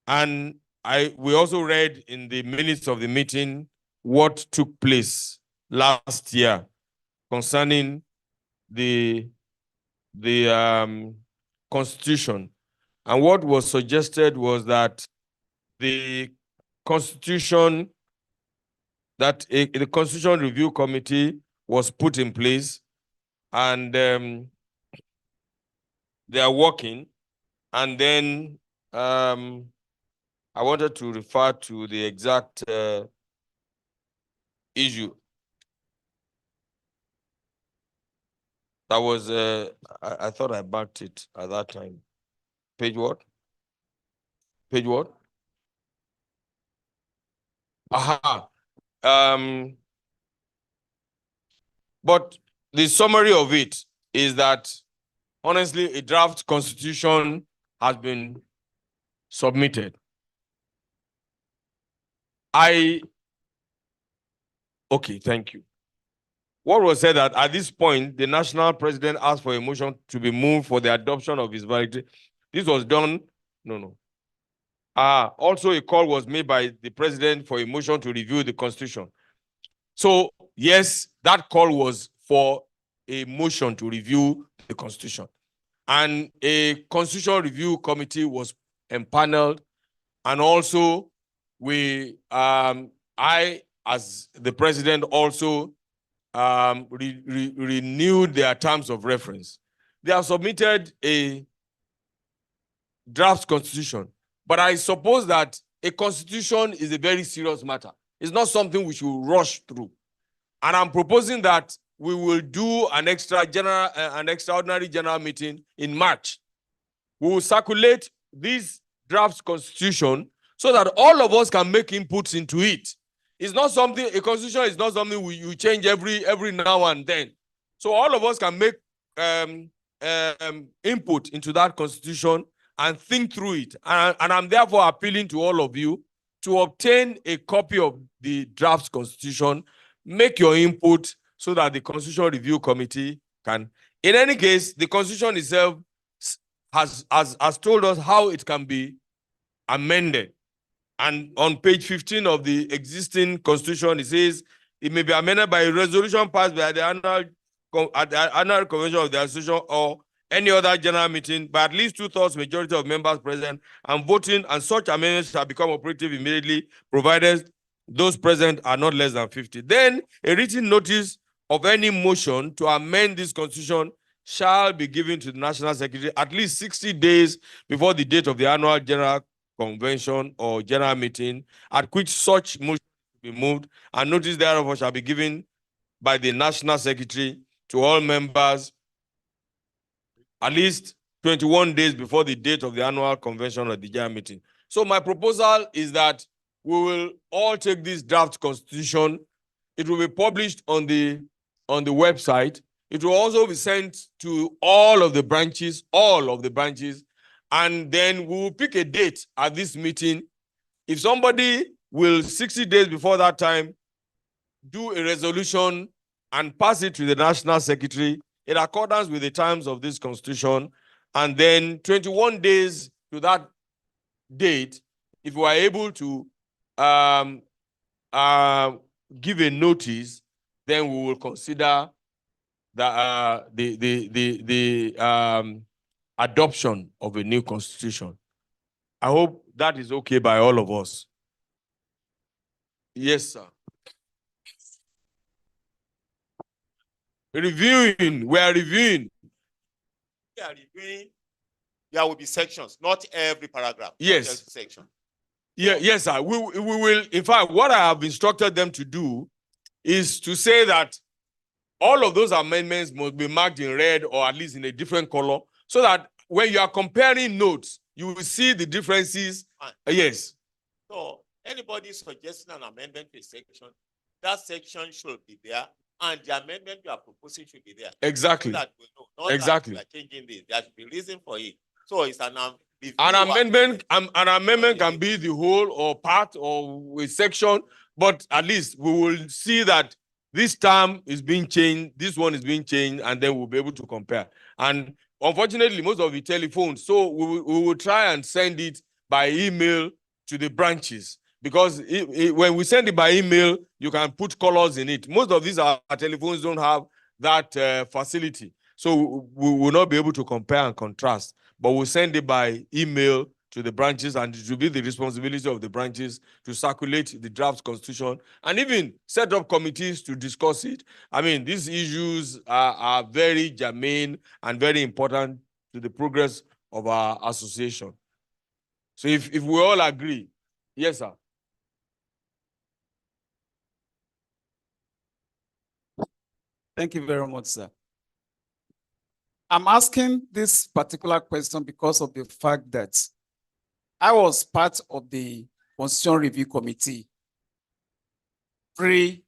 and we also read in the minutes of the meeting what took place last year concerning the Constitution. And what was suggested was that the Constitution, that the Constitution Review Committee was put in place, and they are working. And then I wanted to refer to the exact issue. That was, I thought I backed it at that time. Page what? Page what? Aha. But the summary of it is that honestly, a draft constitution has been submitted. Okay, thank you. What was said that at this point, the national president asked for a motion to be moved for the adoption of his validity. This was done, no. Also, a call was made by the president for a motion to review the constitution. So, yes, that call was for a motion to review the constitution. And a constitutional review committee was empaneled. And also, I, as the president, also renewed their terms of reference. They have submitted a draft constitution, but I suppose that a constitution is a very serious matter. It's not something we should rush through. And I'm proposing that we will do an extraordinary general meeting in March. We will circulate this draft constitution so that all of us can make inputs into it. It's not something, a constitution is not something you change every now and then. So all of us can make input into that constitution and think through it. And I'm therefore appealing to all of you to obtain a copy of the draft constitution, make your input so that the Constitutional Review Committee can. In any case, the constitution itself has told us how it can be amended. And on page 15 of the existing constitution, it says it may be amended by a resolution passed by the annual convention of the association or any other general meeting by at least 2/3 majority of members present and voting, and such amendments shall become operative immediately, provided those present are not less than 50. Then a written notice of any motion to amend this constitution shall be given to the National Secretary at least 60 days before the date of the annual general convention or general meeting at which such motion will be moved, and notice thereof shall be given by the National Secretary to all members at least 21 days before the date of the annual convention or the general meeting. So my proposal is that we will all take this draft constitution. It will be published on the website. It will also be sent to all of the branches, and then we will pick a date at this meeting. If somebody will 60 days before that time do a resolution and pass it to the National Secretary in accordance with the terms of this constitution, and then 21 days to that date, if we are able to give a notice, then we will consider the adoption of a new constitution. I hope that is okay by all of us. Yes, sir. We are reviewing. We are reviewing. There will be sections, not every paragraph. Yes. Not every section. Yeah, yes, sir. We will, in fact, what I have instructed them to do is to say that all of those amendments must be marked in red or at least in a different color, so that when you are comparing notes, you will see the differences. Yes. So anybody suggesting an amendment to a section, that section should be there, and the amendment you are proposing should be there. Exactly. So that we know, not exactly. that we are changing this. There should be reason for it. So it's an amendment can be the whole or part or a section, but at least we will see that this term is being changed, this one is being changed, and then we'll be able to compare. And unfortunately, most of the telephones, so we will try and send it by email to the branches, because when we send it by email, you can put colors in it. Most of these our telephones don't have that facility, so we will not be able to compare and contrast. But we'll send it by email to the branches, and it will be the responsibility of the branches to circulate the draft constitution and even set up committees to discuss it. I mean, these issues are very germane and very important to the progress of our association. So if we all agree, yes, sir. Thank you very much, sir. I'm asking this particular question because of the fact that I was part of the Constitutional Review Committee pre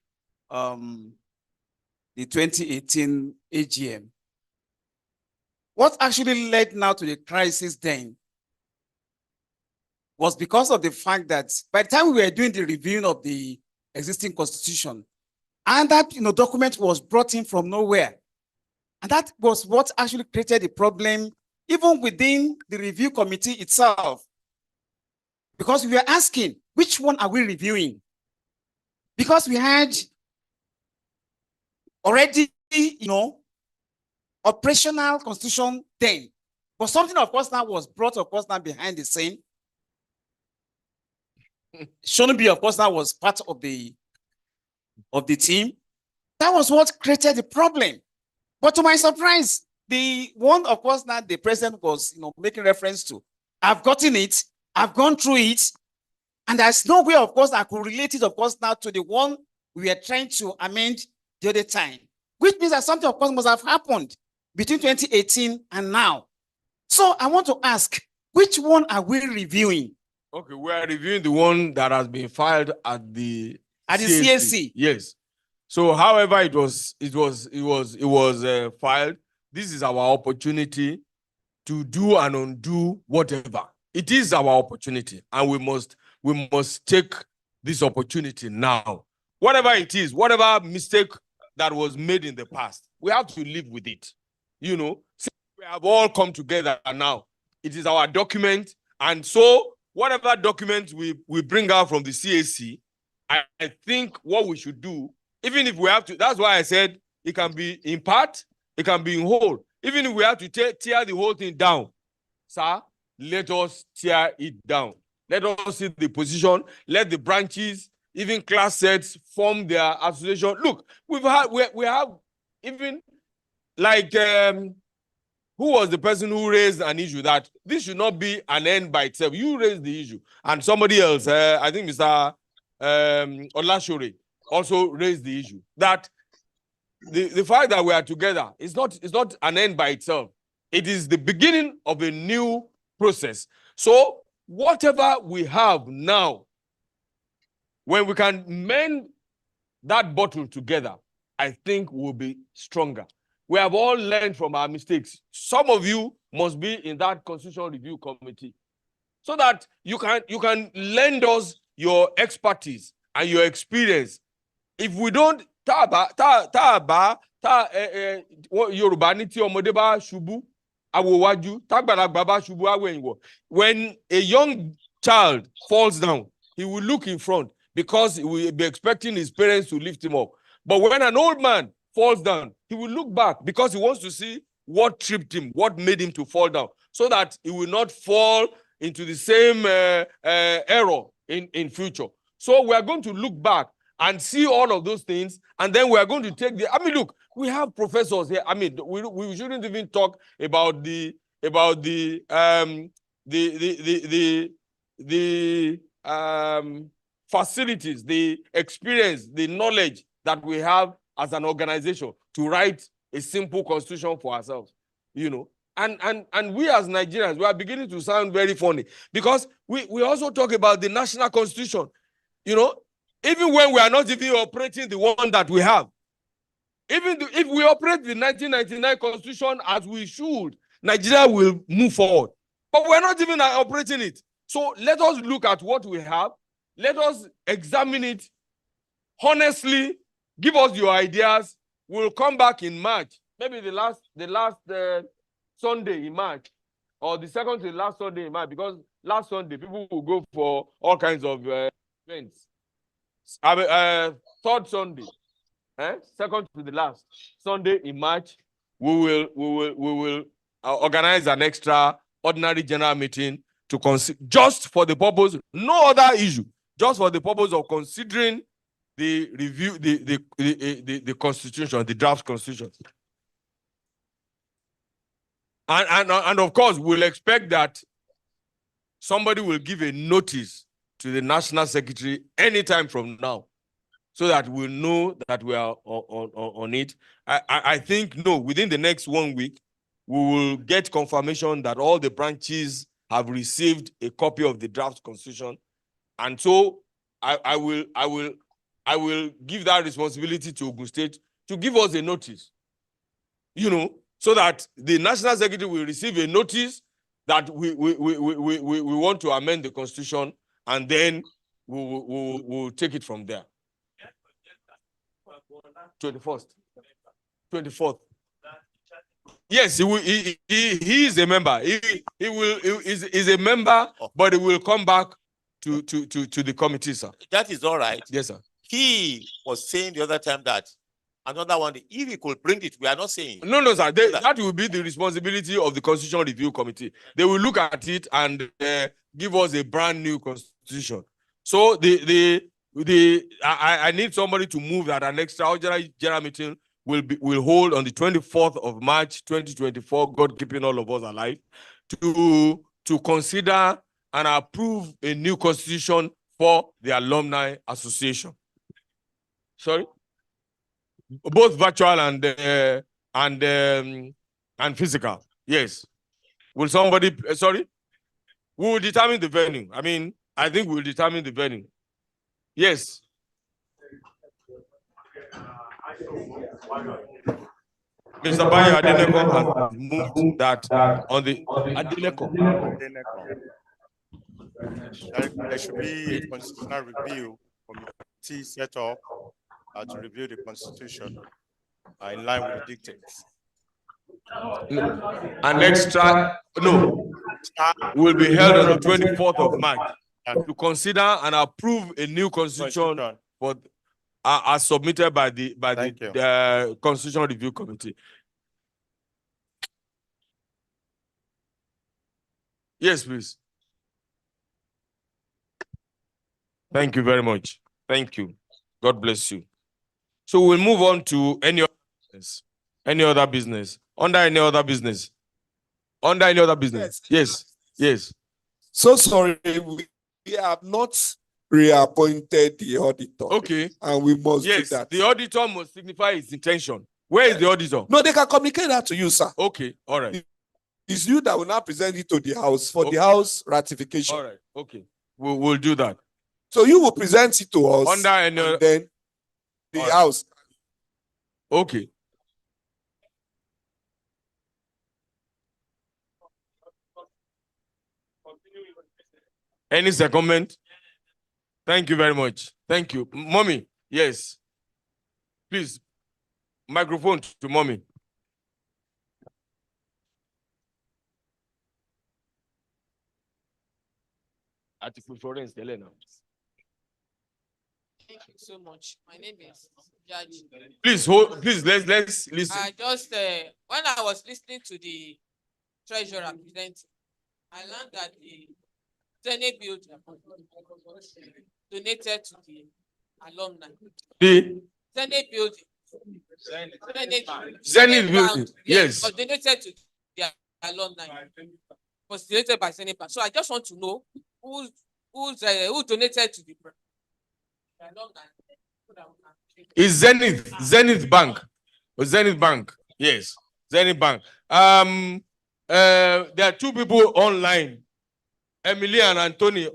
the 2018 AGM. What actually led now to the crisis then was because of the fact that by the time we were doing the reviewing of the existing constitution, and that document was brought in from nowhere. And that was what actually created the problem, even within the review committee itself. Because we were asking, which one are we reviewing? Because we had already, operational constitution then. But something, of course, now was brought, of course, now behind the scene. Shonobi, of course, now was part of the team. That was what created the problem. But to my surprise, the one, of course, now the president was, making reference to, I've gotten it, I've gone through it, and there's no way, of course, I could relate it, of course, now to the one we are trying to amend the other time, which means that something, of course, must have happened between 2018 and now. So I want to ask, which one are we reviewing? Okay, we are reviewing the one that has been filed at the CAC. Yes. So, however, it was filed. This is our opportunity to do and undo whatever. It is our opportunity, and we must take this opportunity now. Whatever it is, whatever mistake that was made in the past, we have to live with it. We have all come together now. It is our document, and so whatever document we bring out from the CAC, I think what we should do, even if we have to, that's why I said it can be in part, it can be in whole. Even if we have to tear the whole thing down, sir, let us tear it down. Let us see the position. Let the branches, even class sets, form their association. Look, we have even like who was the person who raised an issue that this should not be an end by itself? You raised the issue, and somebody else, I think Mr. Olashore, also raised the issue that the fact that we are together is not an end by itself. It is the beginning of a new process. So whatever we have now, when we can mend that bottle together, I think we'll be stronger. We have all learned from our mistakes. Some of you must be in that constitutional review committee so that you can lend us your expertise and your experience. If we don't, Yoruba ni ti ọmọdé bá ṣubú, awowaju, tagbalagba bá ṣubú awenwo. When a young child falls down, he will look in front because he will be expecting his parents to lift him up. But when an old man falls down, he will look back because he wants to see what tripped him, what made him to fall down, so that he will not fall into the same error in future. So we are going to look back and see all of those things, and then we are going to take look, we have professors here. We shouldn't even talk about the facilities, the experience, the knowledge that we have as an organization to write a simple constitution for ourselves, And we as Nigerians, we are beginning to sound very funny because we also talk about the national constitution, even when we are not even operating the one that we have. Even if we operate the 1999 constitution as we should, Nigeria will move forward. But we're not even operating it. So let us look at what we have. Let us examine it honestly. Give us your ideas. We'll come back in March, maybe the last Sunday in March, or the second to the last Sunday in March, because last Sunday people will go for all kinds of events. Third Sunday, second to the last Sunday in March, we will organize an extraordinary general meeting to consider, just for the purpose, no other issue, just for the purpose of considering the review, the constitution, the draft constitution. And of course, we'll expect that somebody will give a notice to the National Secretary anytime from now, so that we'll know that we are on it. I think, within the next 1 week, we will get confirmation that all the branches have received a copy of the draft constitution. And so I will give that responsibility to Ogun State to give us a notice, so so that the National Secretary will receive a notice that we want to amend the constitution, and then we'll take it from there. 24th. Yes, he is a member. He is a member, but he will come back to the committee, sir. That is all right. Yes, sir. He was saying the other time that another one, if he could bring it, we are not saying. No, sir. That will be the responsibility of the Constitution Review Committee. They will look at it and give us a brand new constitution. So I need somebody to move that an extraordinary general meeting will hold on the 24th of March 2024, God keeping all of us alive, to consider and approve a new constitution for the Alumni Association. Sorry? Both virtual and physical. Yes. Will somebody, sorry? We will determine the venue. I mean, I think we'll determine the venue. Yes. Mr. Bayo Adeneko has moved that on the Adeneko. There should be a constitutional review committee set up to review the constitution in line with the dictates. An extra, will be held on the 24th of March to consider and approve a new constitution for as submitted by the Constitutional Review Committee. Yes, please. Thank you very much. Thank you. God bless you. So we'll move on to any other business. Any other business? Under any other business? Under any other business? Yes. So sorry, we have not reappointed the auditor. Okay. And we must do Yes, that. the auditor must signify his intention. Where is the auditor? No, they can communicate that to you, sir. Okay, all right. It's you that will now present it to the House for the House ratification. All right, okay. We'll do that. So you will present it to us Under any and then the House. Okay. Any secondment? Thank you very much. Thank you. Mommy, yes. Please, microphone to mommy. Article Florence, Elena. Thank you so much. My name is Judge. Please hold. Please let's listen. I just when I was listening to the treasurer presenting, I learned that the Senate building donated to the alumni. The Senate building. Zenith building. Yes. Was donated to the alumni. Was donated by Senate Bank. So I just want to know who donated to the alumni. Is Zenith Bank. Zenith Bank. Yes. Zenith Bank. There are two people online. Emily and Anthony,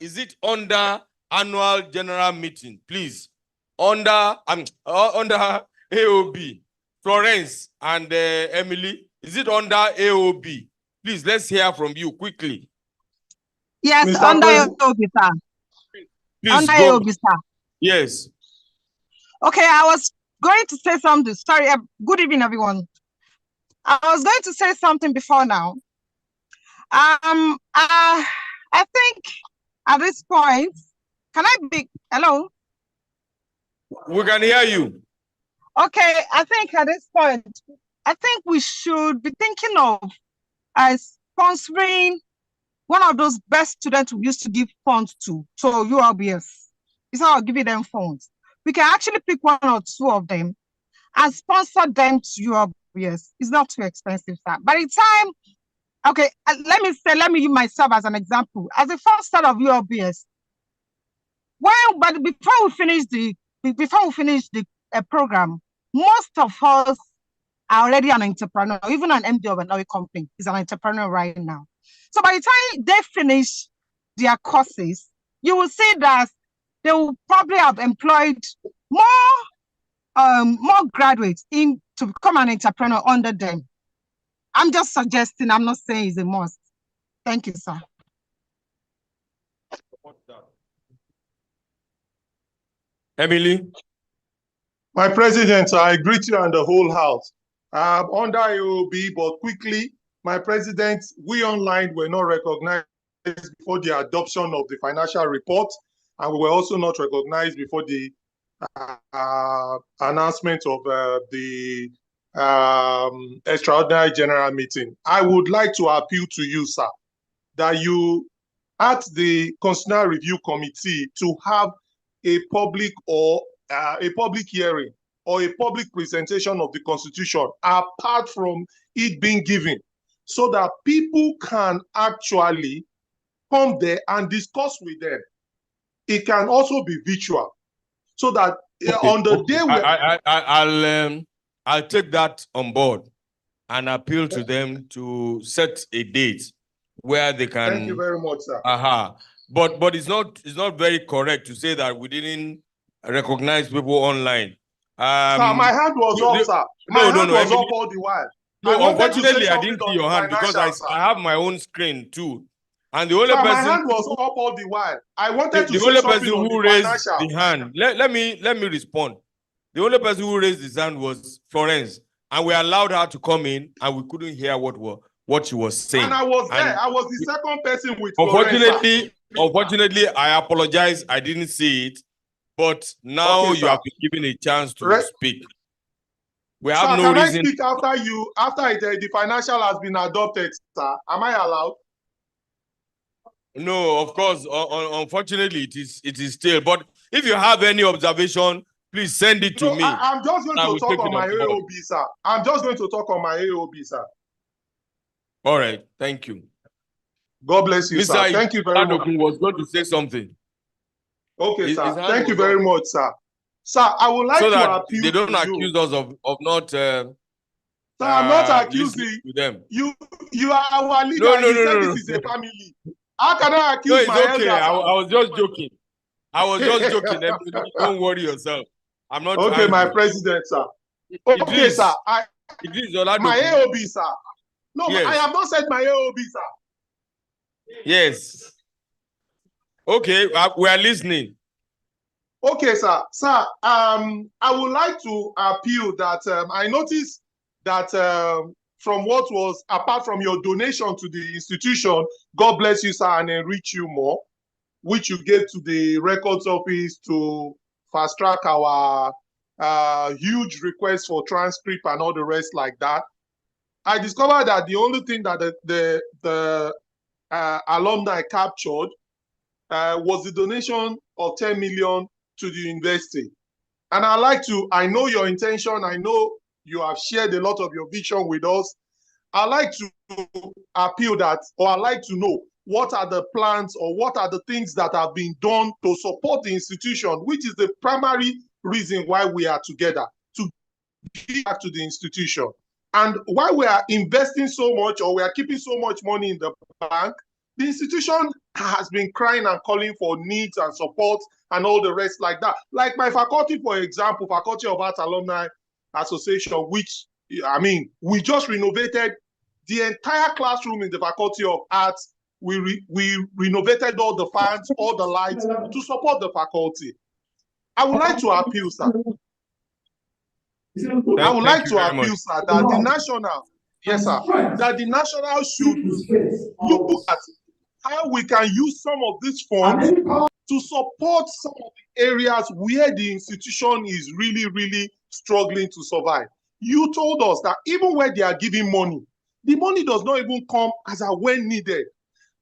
is it under annual general meeting? Please. Under AOB. Florence and Emily, is it under AOB? Please, let's hear from you quickly. Yes, Mr. Under AOB, sir. Please under go. AOB, sir. Yes. Okay, I was going to say something. Sorry, good evening, everyone. I was going to say something before now. I think at this point, can I be, hello? We can hear you. Okay, I think at this point, I think we should be thinking of sponsoring one of those best students we used to give funds to, so ULBS. Instead of giving them funds, we can actually pick one or two of them and sponsor them to ULBS. It's not too expensive, sir. By the time, okay, let me use myself as an example. As a first start of ULBS, before we finish the program, most of us are already an entrepreneur. Even an MD of an oil company is an entrepreneur right now. So by the time they finish their courses, you will see that they will probably have employed more graduates to become an entrepreneur under them. I'm just suggesting, I'm not saying it's a must. Thank you, sir. Emily? My president, I greet you and the whole house. Under AOB, but quickly, my president, we online were not recognized before the adoption of the financial report, and we were also not recognized before the announcement of the extraordinary general meeting. I would like to appeal to you, sir, that you ask the Constitutional Review Committee to have a public or a public hearing or a public presentation of the Constitution apart from it being given, so that people can actually come there and discuss with them. It can also be virtual, so that on the day I'll take that on board and appeal to them to set a date where they can. Thank you very much, sir. But it's not very correct to say that we didn't recognize people online. Sir, my hand was up, sir. My hand was up all the while. No, unfortunately, I didn't see your hand because I have my own screen too. And the only sir, person, my hand was up all the while. I wanted to the say only something person on who the raised financial. the hand. Let me respond. The only person who raised his hand was Florence, and we allowed her to come in, and we couldn't hear what she was saying. And I was there. I was the second person with Unfortunately, I apologize. I didn't see it, but now okay, you have been given a chance to speak. We have sir, no can reason. I speak after the financial has been adopted, sir? Am I allowed? No, of course. Unfortunately, it is still. But if you have any observation, please send it to me. I'm just going to talk on my AOB, sir. I'm just going to talk on my AOB, sir. All right. Thank you. God bless you, sir. Thank you very much. Abeokuta was going to say something. Okay, sir. Thank you very much, sir. Sir, I would like to appeal they don't to accuse us of not. Sir, I'm not accusing them. You are our leader. No, You said this is a family. How can I accuse my okay. elders? I was just joking. Don't worry yourself. I'm not. Okay, my president, sir. Okay, sir. My AOB, sir. No, yes. I have not said my AOB, sir. Yes. Okay, we are listening. Okay, sir. Sir, I would like to appeal that I noticed that from what was, apart from your donation to the institution, God bless you, sir, and enrich you more, which you gave to the records office to fast track our huge request for transcript and all the rest like that. I discovered that the only thing that the alumni captured was the donation of 10 million to the university. And I know your intention, I know you have shared a lot of your vision with us. I'd like to appeal that, or I'd like to know what are the plans or what are the things that have been done to support the institution, which is the primary reason why we are together, to give back to the institution. And why we are investing so much, or we are keeping so much money in the bank, the institution has been crying and calling for needs and support and all the rest like that. Like my faculty, for example, Faculty of Arts Alumni Association, which, I mean, we just renovated the entire classroom in the Faculty of Arts. We renovated all the fans, all the lights to support the faculty. I would like to appeal, sir. I would like to appeal, sir, that the national, yes, sir, that the national should look at how we can use some of these funds to support some of the areas where the institution is really, really struggling to survive. You told us that even where they are giving money, the money does not even come as a when needed.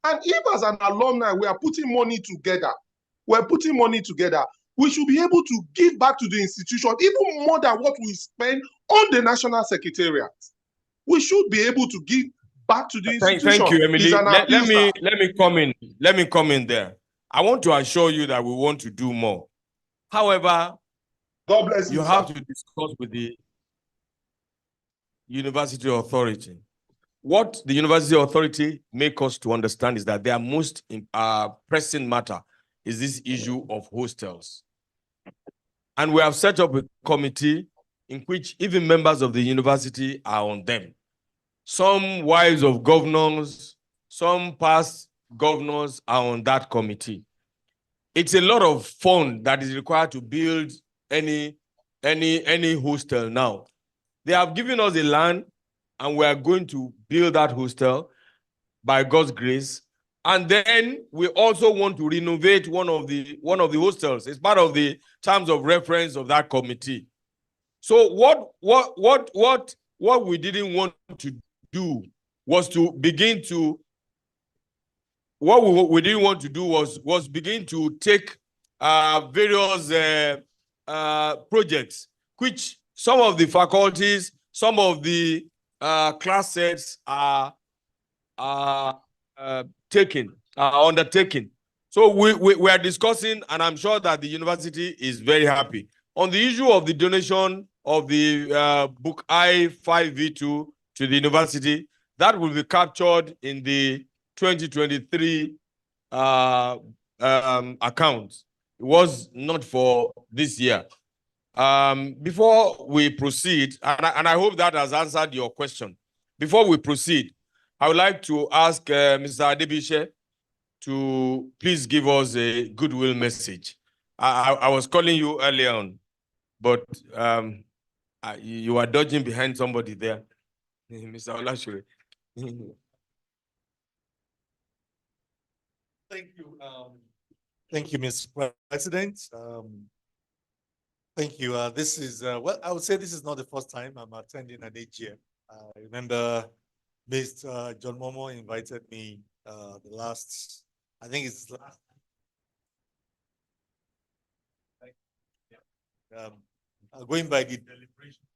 And if as an alumni, we are putting money together, we should be able to give back to the institution even more than what we spend on the National Secretariat. We should be able to give back to the institution. Thank you, Emily. Let me come in there. I want to assure you that we want to do more. However, God bless you have to discuss with the university authority. What the university authority make us to understand is that their most pressing matter is this issue of hostels. And we have set up a committee in which even members of the university are on them. some wives of governors, some past governors are on that committee. It's a lot of fund that is required to build any hostel now. They have given us a land and we are going to build that hostel by God's grace. And then we also want to renovate one of the hostels. It's part of the terms of reference of that committee. So what we didn't want to do was to begin to we didn't want to do was begin to take various projects, which some of the faculties, some of the class sets are undertaken. So we are discussing, and I'm sure that the university is very happy. On the issue of the donation of the book I-5V2 to the university, that will be captured in the 2023 account. It was not for this year. Before we proceed, and I hope that has answered your question. Before we proceed, I would like to ask Mr. Adebishe to please give us a goodwill message. I was calling you earlier on, but you are dodging behind somebody there. Mr. Olashure. Thank you. Thank you, Mr. President. Thank you. This is, well, I would say this is not the first time I'm attending an AGM. I remember Mr. John Momo invited me the last, I think it's last. Going by the deliberation,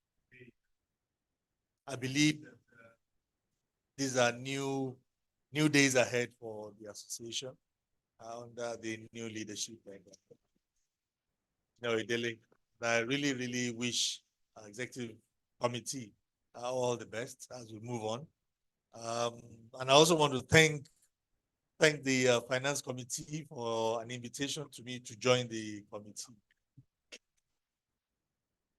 I believe that these are new days ahead for the association under the new leadership. I really, really wish our executive committee all the best as we move on. And I also want to thank the finance committee for an invitation to me to join the committee.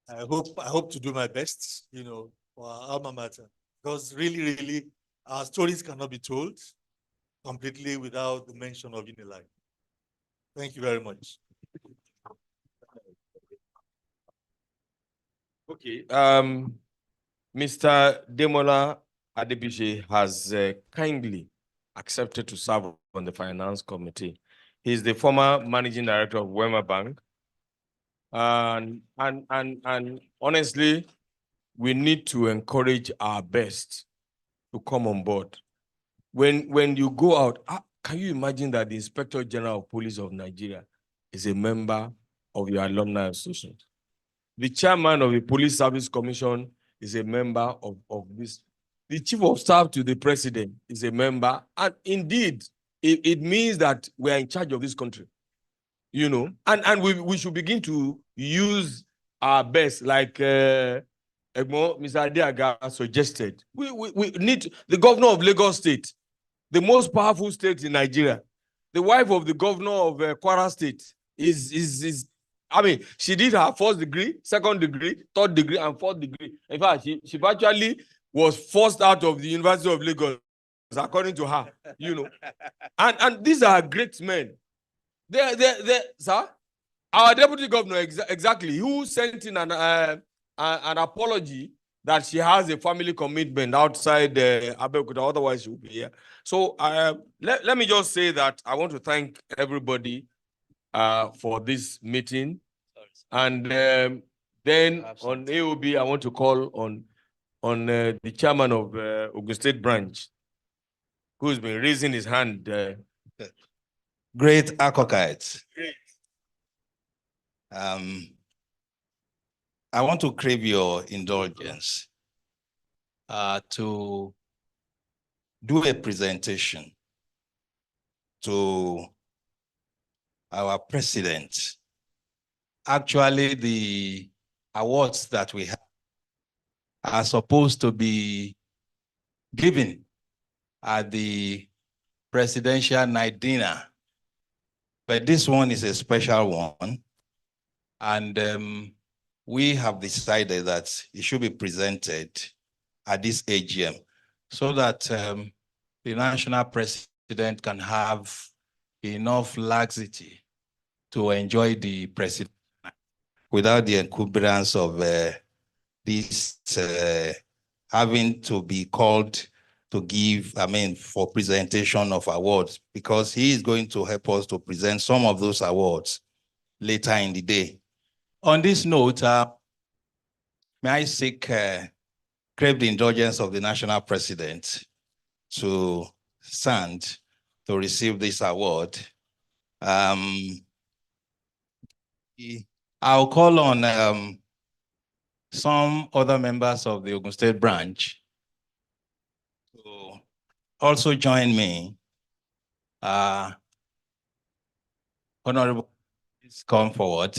I hope to do my best, for our alma mater, because really, our stories cannot be told completely without the mention of Unilag. Thank you very much. Okay. Mr. Demola Adebishe has kindly accepted to serve on the finance committee. He's the former managing director of Wema Bank. And honestly, we need to encourage our best to come on board. When you go out, can you imagine that the Inspector General of Police of Nigeria is a member of your alumni association? The chairman of the Police Service Commission is a member of this. The chief of staff to the president is a member. And indeed, it means that we are in charge of this country. And we should begin to use our best, like Mr. Adiaga suggested. We need the governor of Lagos State, the most powerful state in Nigeria. The wife of the governor of Kwara State is she did her first degree, second degree, third degree, and fourth degree. In fact, she virtually was forced out of the University of Lagos, according to her, And these are great men. Sir, our deputy governor, exactly, who sent in an apology that she has a family commitment outside Abeokuta, otherwise she will be here. So let me just say that I want to thank everybody for this meeting. And then on AOB, I want to call on the chairman of Ogun State branch, who's been raising his hand. Great Akokites. I want to crave your indulgence to do a presentation to our president. Actually, the awards that we have are supposed to be given at the presidential night dinner, but this one is a special one, and we have decided that it should be presented at this AGM. so that the national president can have enough laxity to enjoy the president without the encumbrance of this having to be called to give, for presentation of awards, because he is going to help us to present some of those awards later in the day. On this note, may I seek crave the indulgence of the national president to stand to receive this award. I'll call on some other members of the Ogun State branch to also join me. Honorable, please come forward.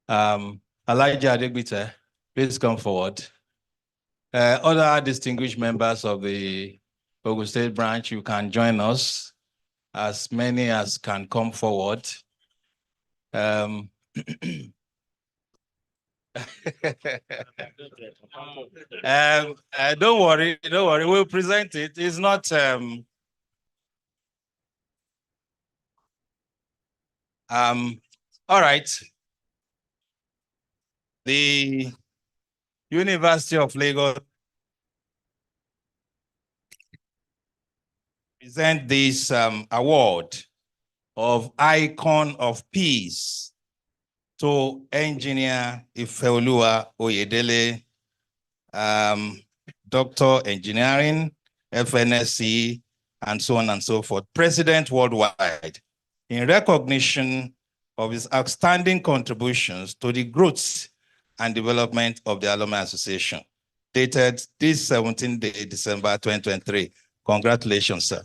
Elijah Adegbite, please come forward. Other distinguished members of the Ogun State branch, you can join us, as many as can come forward. Don't worry, we'll present it. It's not, all right. The University of Lagos present this award of Icon of Peace to Engineer Ifeoluwa Oyedele, Doctor Engineering, FNSC, and so on and so forth, President worldwide, in recognition of his outstanding contributions to the growth and development of the Alumni Association, dated this 17th day, December 2023. Congratulations, sir.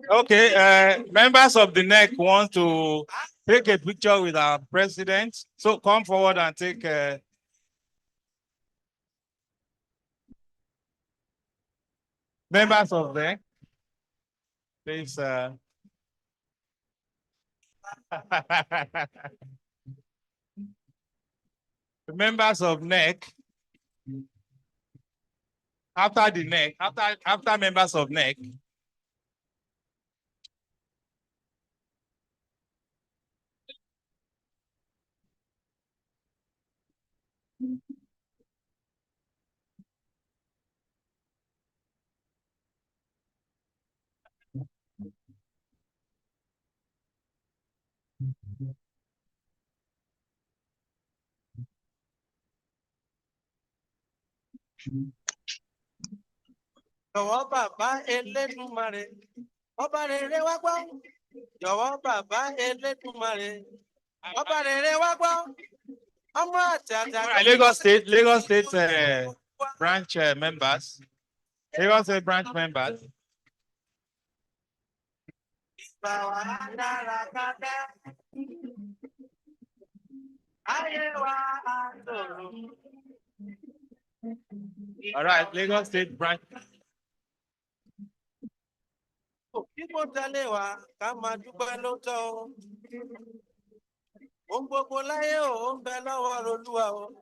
Okay, members of the NEC want to take a picture with our president. So come forward and take members of the NEC, please. The members of NEC, after the NEC, after members of NEC. Jọ̀wọ́ bàbá Elédùmarè, ọba rere wá gbọ́. Jọ̀wọ́ bàbá Elédùmarè, ọba rere wá gbọ́. Ọmọ àtàtà. Lagos State branch members. Lagos State branch members. All right, Lagos State branch.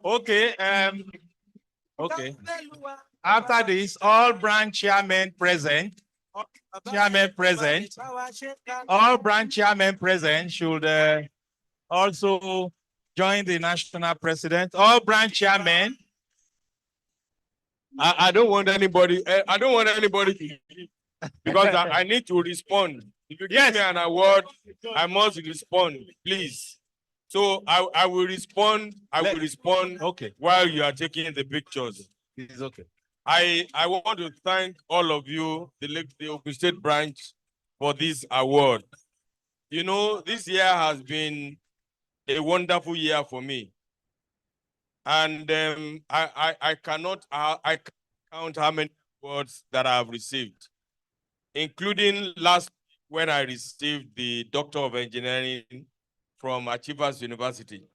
Okay, okay. After this, all branch chairmen present, all branch chairmen present should also join the national president. All branch chairmen. I don't want anybody. I don't want anybody to leave because I need to respond. If you give me an award, I must respond, please. So I will respond. I will respond. Okay. While you are taking the pictures. It's okay. I want to thank all of you, the Ogun State branch, for this award. You know, this year has been a wonderful year for me. And I cannot count how many awards that I have received, including last when I received the Doctor of Engineering from Achievers University.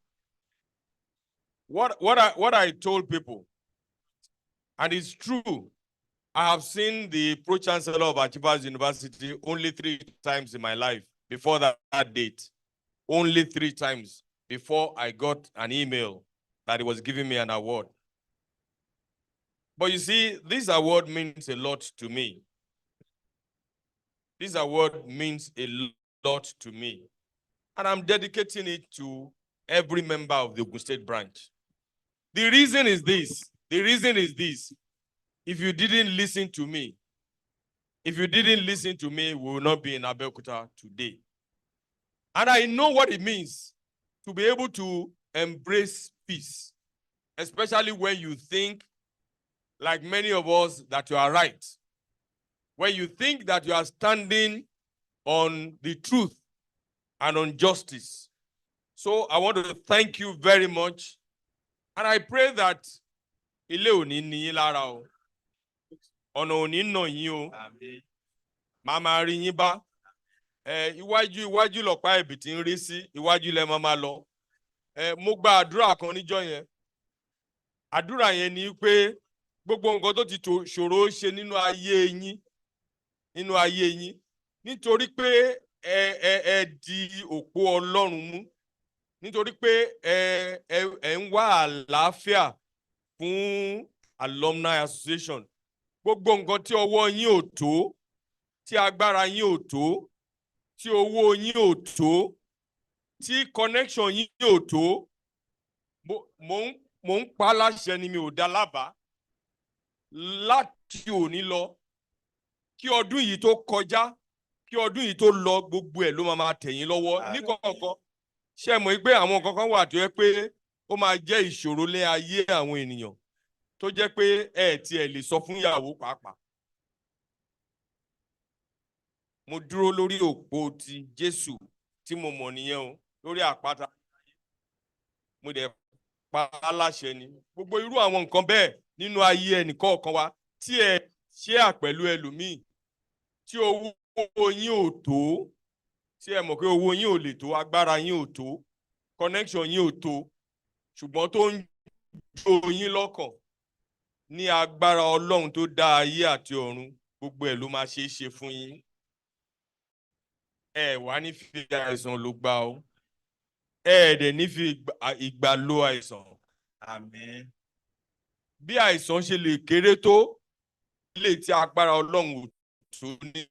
What I told people, and it's true, I have seen the Pro-Chancellor of Achievers University only 3 times in my life before that date. Only 3 times before I got an email that he was giving me an award. But you see, this award means a lot to me. This award means a lot to me. And I'm dedicating it to every member of the Ogun State branch. The reason is this. The reason is this. If you didn't listen to me, we will not be in Abeokuta today. And I know what it means to be able to embrace peace, especially when you think, like many of us, that you are right. When you think that you are standing on the truth and on justice. So I want to thank you very much. And I pray that ilé òní ní yín lára o. Ọ̀nà òní nà yín o. Màmá rí yín bá. Iwájú lọ̀pá ẹ̀bì tí ń rí sí, iwájú lẹ máa lọ. Mo gba àdúrà kan níjọ́ yẹn. Àdúrà yẹn ni pé gbogbo nǹkan tó ti ṣòro ṣe nínú ayé yín. Nítorí pé ẹ di òpó Ọlọ́run mú. Nítorí pé ẹ ń wá àlàáfíà fún Alumni Association. Gbogbo nǹkan tí ọwọ́ yín ò tó, tí agbára yín ò tó, tí owó yín ò tó, tí connection yín ò tó, mo ń pa láṣẹ ni mi ò dá lábàá láti òní lọ. Kí ọdún yìí tó kọjá, kí ọdún yìí tó lọ, gbogbo ẹ̀ ló máa tẹ̀yìn lọ́wọ́ ní kọ̀ọ̀kan. Ṣé mọ̀ pé àwọn kankan wà tó yẹ pé ó máa jẹ́ ìṣòro lé ayé àwọn ènìyàn tó jẹ́ pé ẹ tiẹ̀ lè sọ fún ìyàwó pàápàá. Mo dúró lórí òpó ti Jésù tí mo mọ̀ nìyẹn o, lórí àpáta. Mo dẹ̀ pa á láṣẹ ni. Gbogbo irú àwọn nǹkan bẹ́ẹ̀ nínú ayé ẹnìkọ̀ọ̀kan wa tí ẹ share pẹ̀lú ẹlòmíì, tí owó yín ò tó, tí ẹ mọ̀ pé owó yín ò lè tó, agbára yín ò tó, connection yín ò tó, ṣùgbọ́n tó ń jó yín lọ́kàn ní agbára Ọlọ́run tó dá ayé àti ọ̀run, gbogbo ẹ̀ ló máa ṣe é ṣe fún yín. Ẹ wá ní fi àìsàn ló gbà o. Ẹ dẹ̀ ní fi ìgbà lo àìsàn. Àmín. Bí àìsàn ṣe lè kéré tó, ilé tí agbára Ọlọ́run ò tó ní.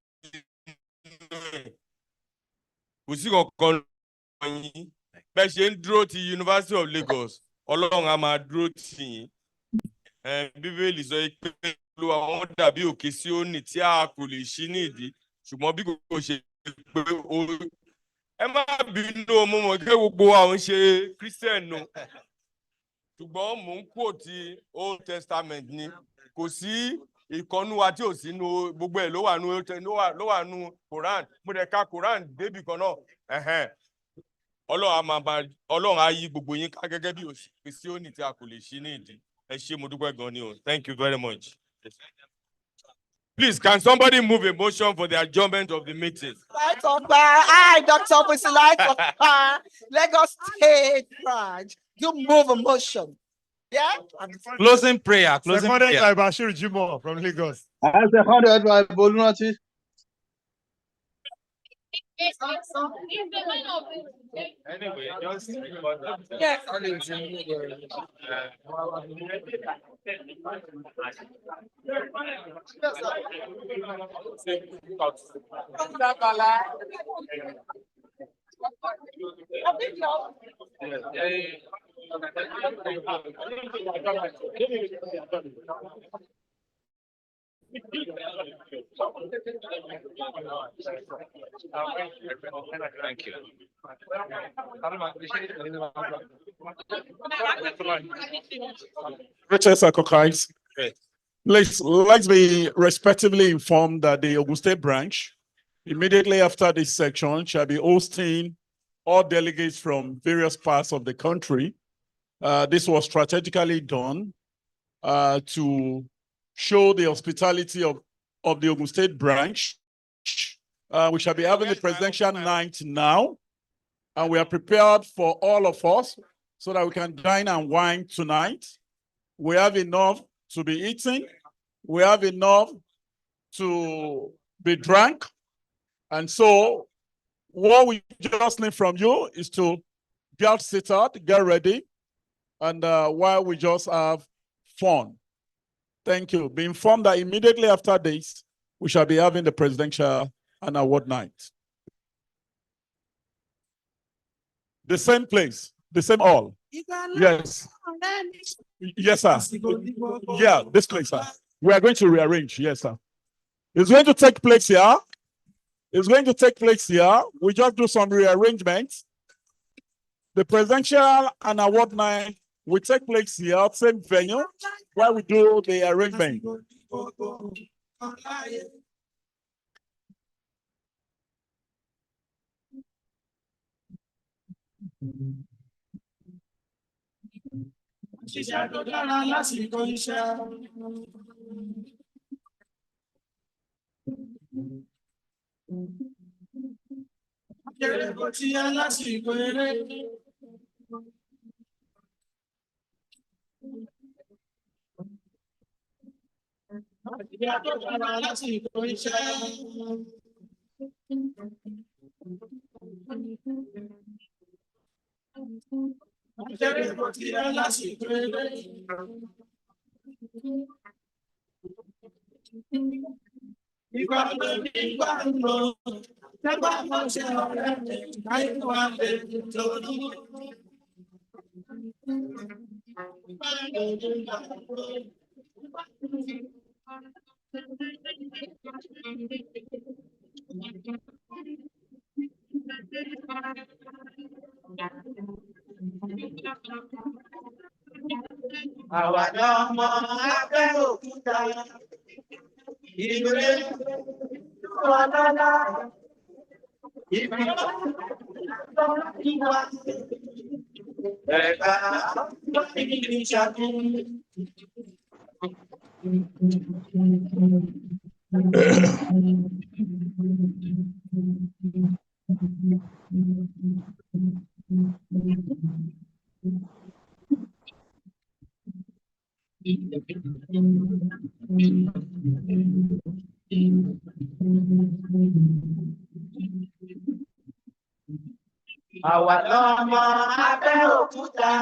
Kò sí kankan lọ́wọ́ yín. Bẹ́ẹ̀ ṣe ń dúró ti University of Lagos, Ọlọ́run á máa dúró tì yín. Bíbélì sọ pé Olúwa wọn dàbí òkè Síónì tí a kò lè ṣí ní ìdí, ṣùgbọ́n bí kò ṣe pé ẹ má bínú ọmọ mọ̀ kí gbogbo àwọn ṣe Christian nù. Ṣùgbọ́n mò ń quote Old Testament ni, kò sí ìkọ́nú wa tí ò sí nu, gbogbo ẹ̀ ló wà nú Quran. Mo dẹ̀ ka Quran débì kan náà. Ọlọ́run á yí gbogbo yín ká gẹ́gẹ́ bí òkè Síónì tí a kò lè ṣí ní ìdí. Ẹ ṣé, mo dúpẹ́ gan ni o. Thank you very much. Please, can somebody move a motion for the adjournment of the meeting? Light of I, Dr. Officer Light of Lagos State branch. You move a motion. Yeah? Closing prayer. Seconded by Bashir Jimo from Lagos. I seconded by Bolunati. Anyway, just yes. Thank you. Let's be respectively informed that the Ogun State branch, immediately after this section, shall be hosting all delegates from various parts of the country. This was strategically done to show the hospitality of the Ogun State branch. We shall be having the presidential night now, and we are prepared for all of us so that we can dine and wine tonight. We have enough to be eating, we have enough to be drank. And so what we just need from you is to get seated, get ready, and while we just have fun. Thank you. Be informed that immediately after this, we shall be having the presidential and award night. The same place, the same hall. Yes. Yes, sir. Yeah, this place, sir. We are going to rearrange. Yes, sir. It's going to take place here. It's going to take place here. We just do some rearrangements. The presidential and award night will take place here, same venue, where we do the arrangement. Abeokuta, OLUMO Abeokuta,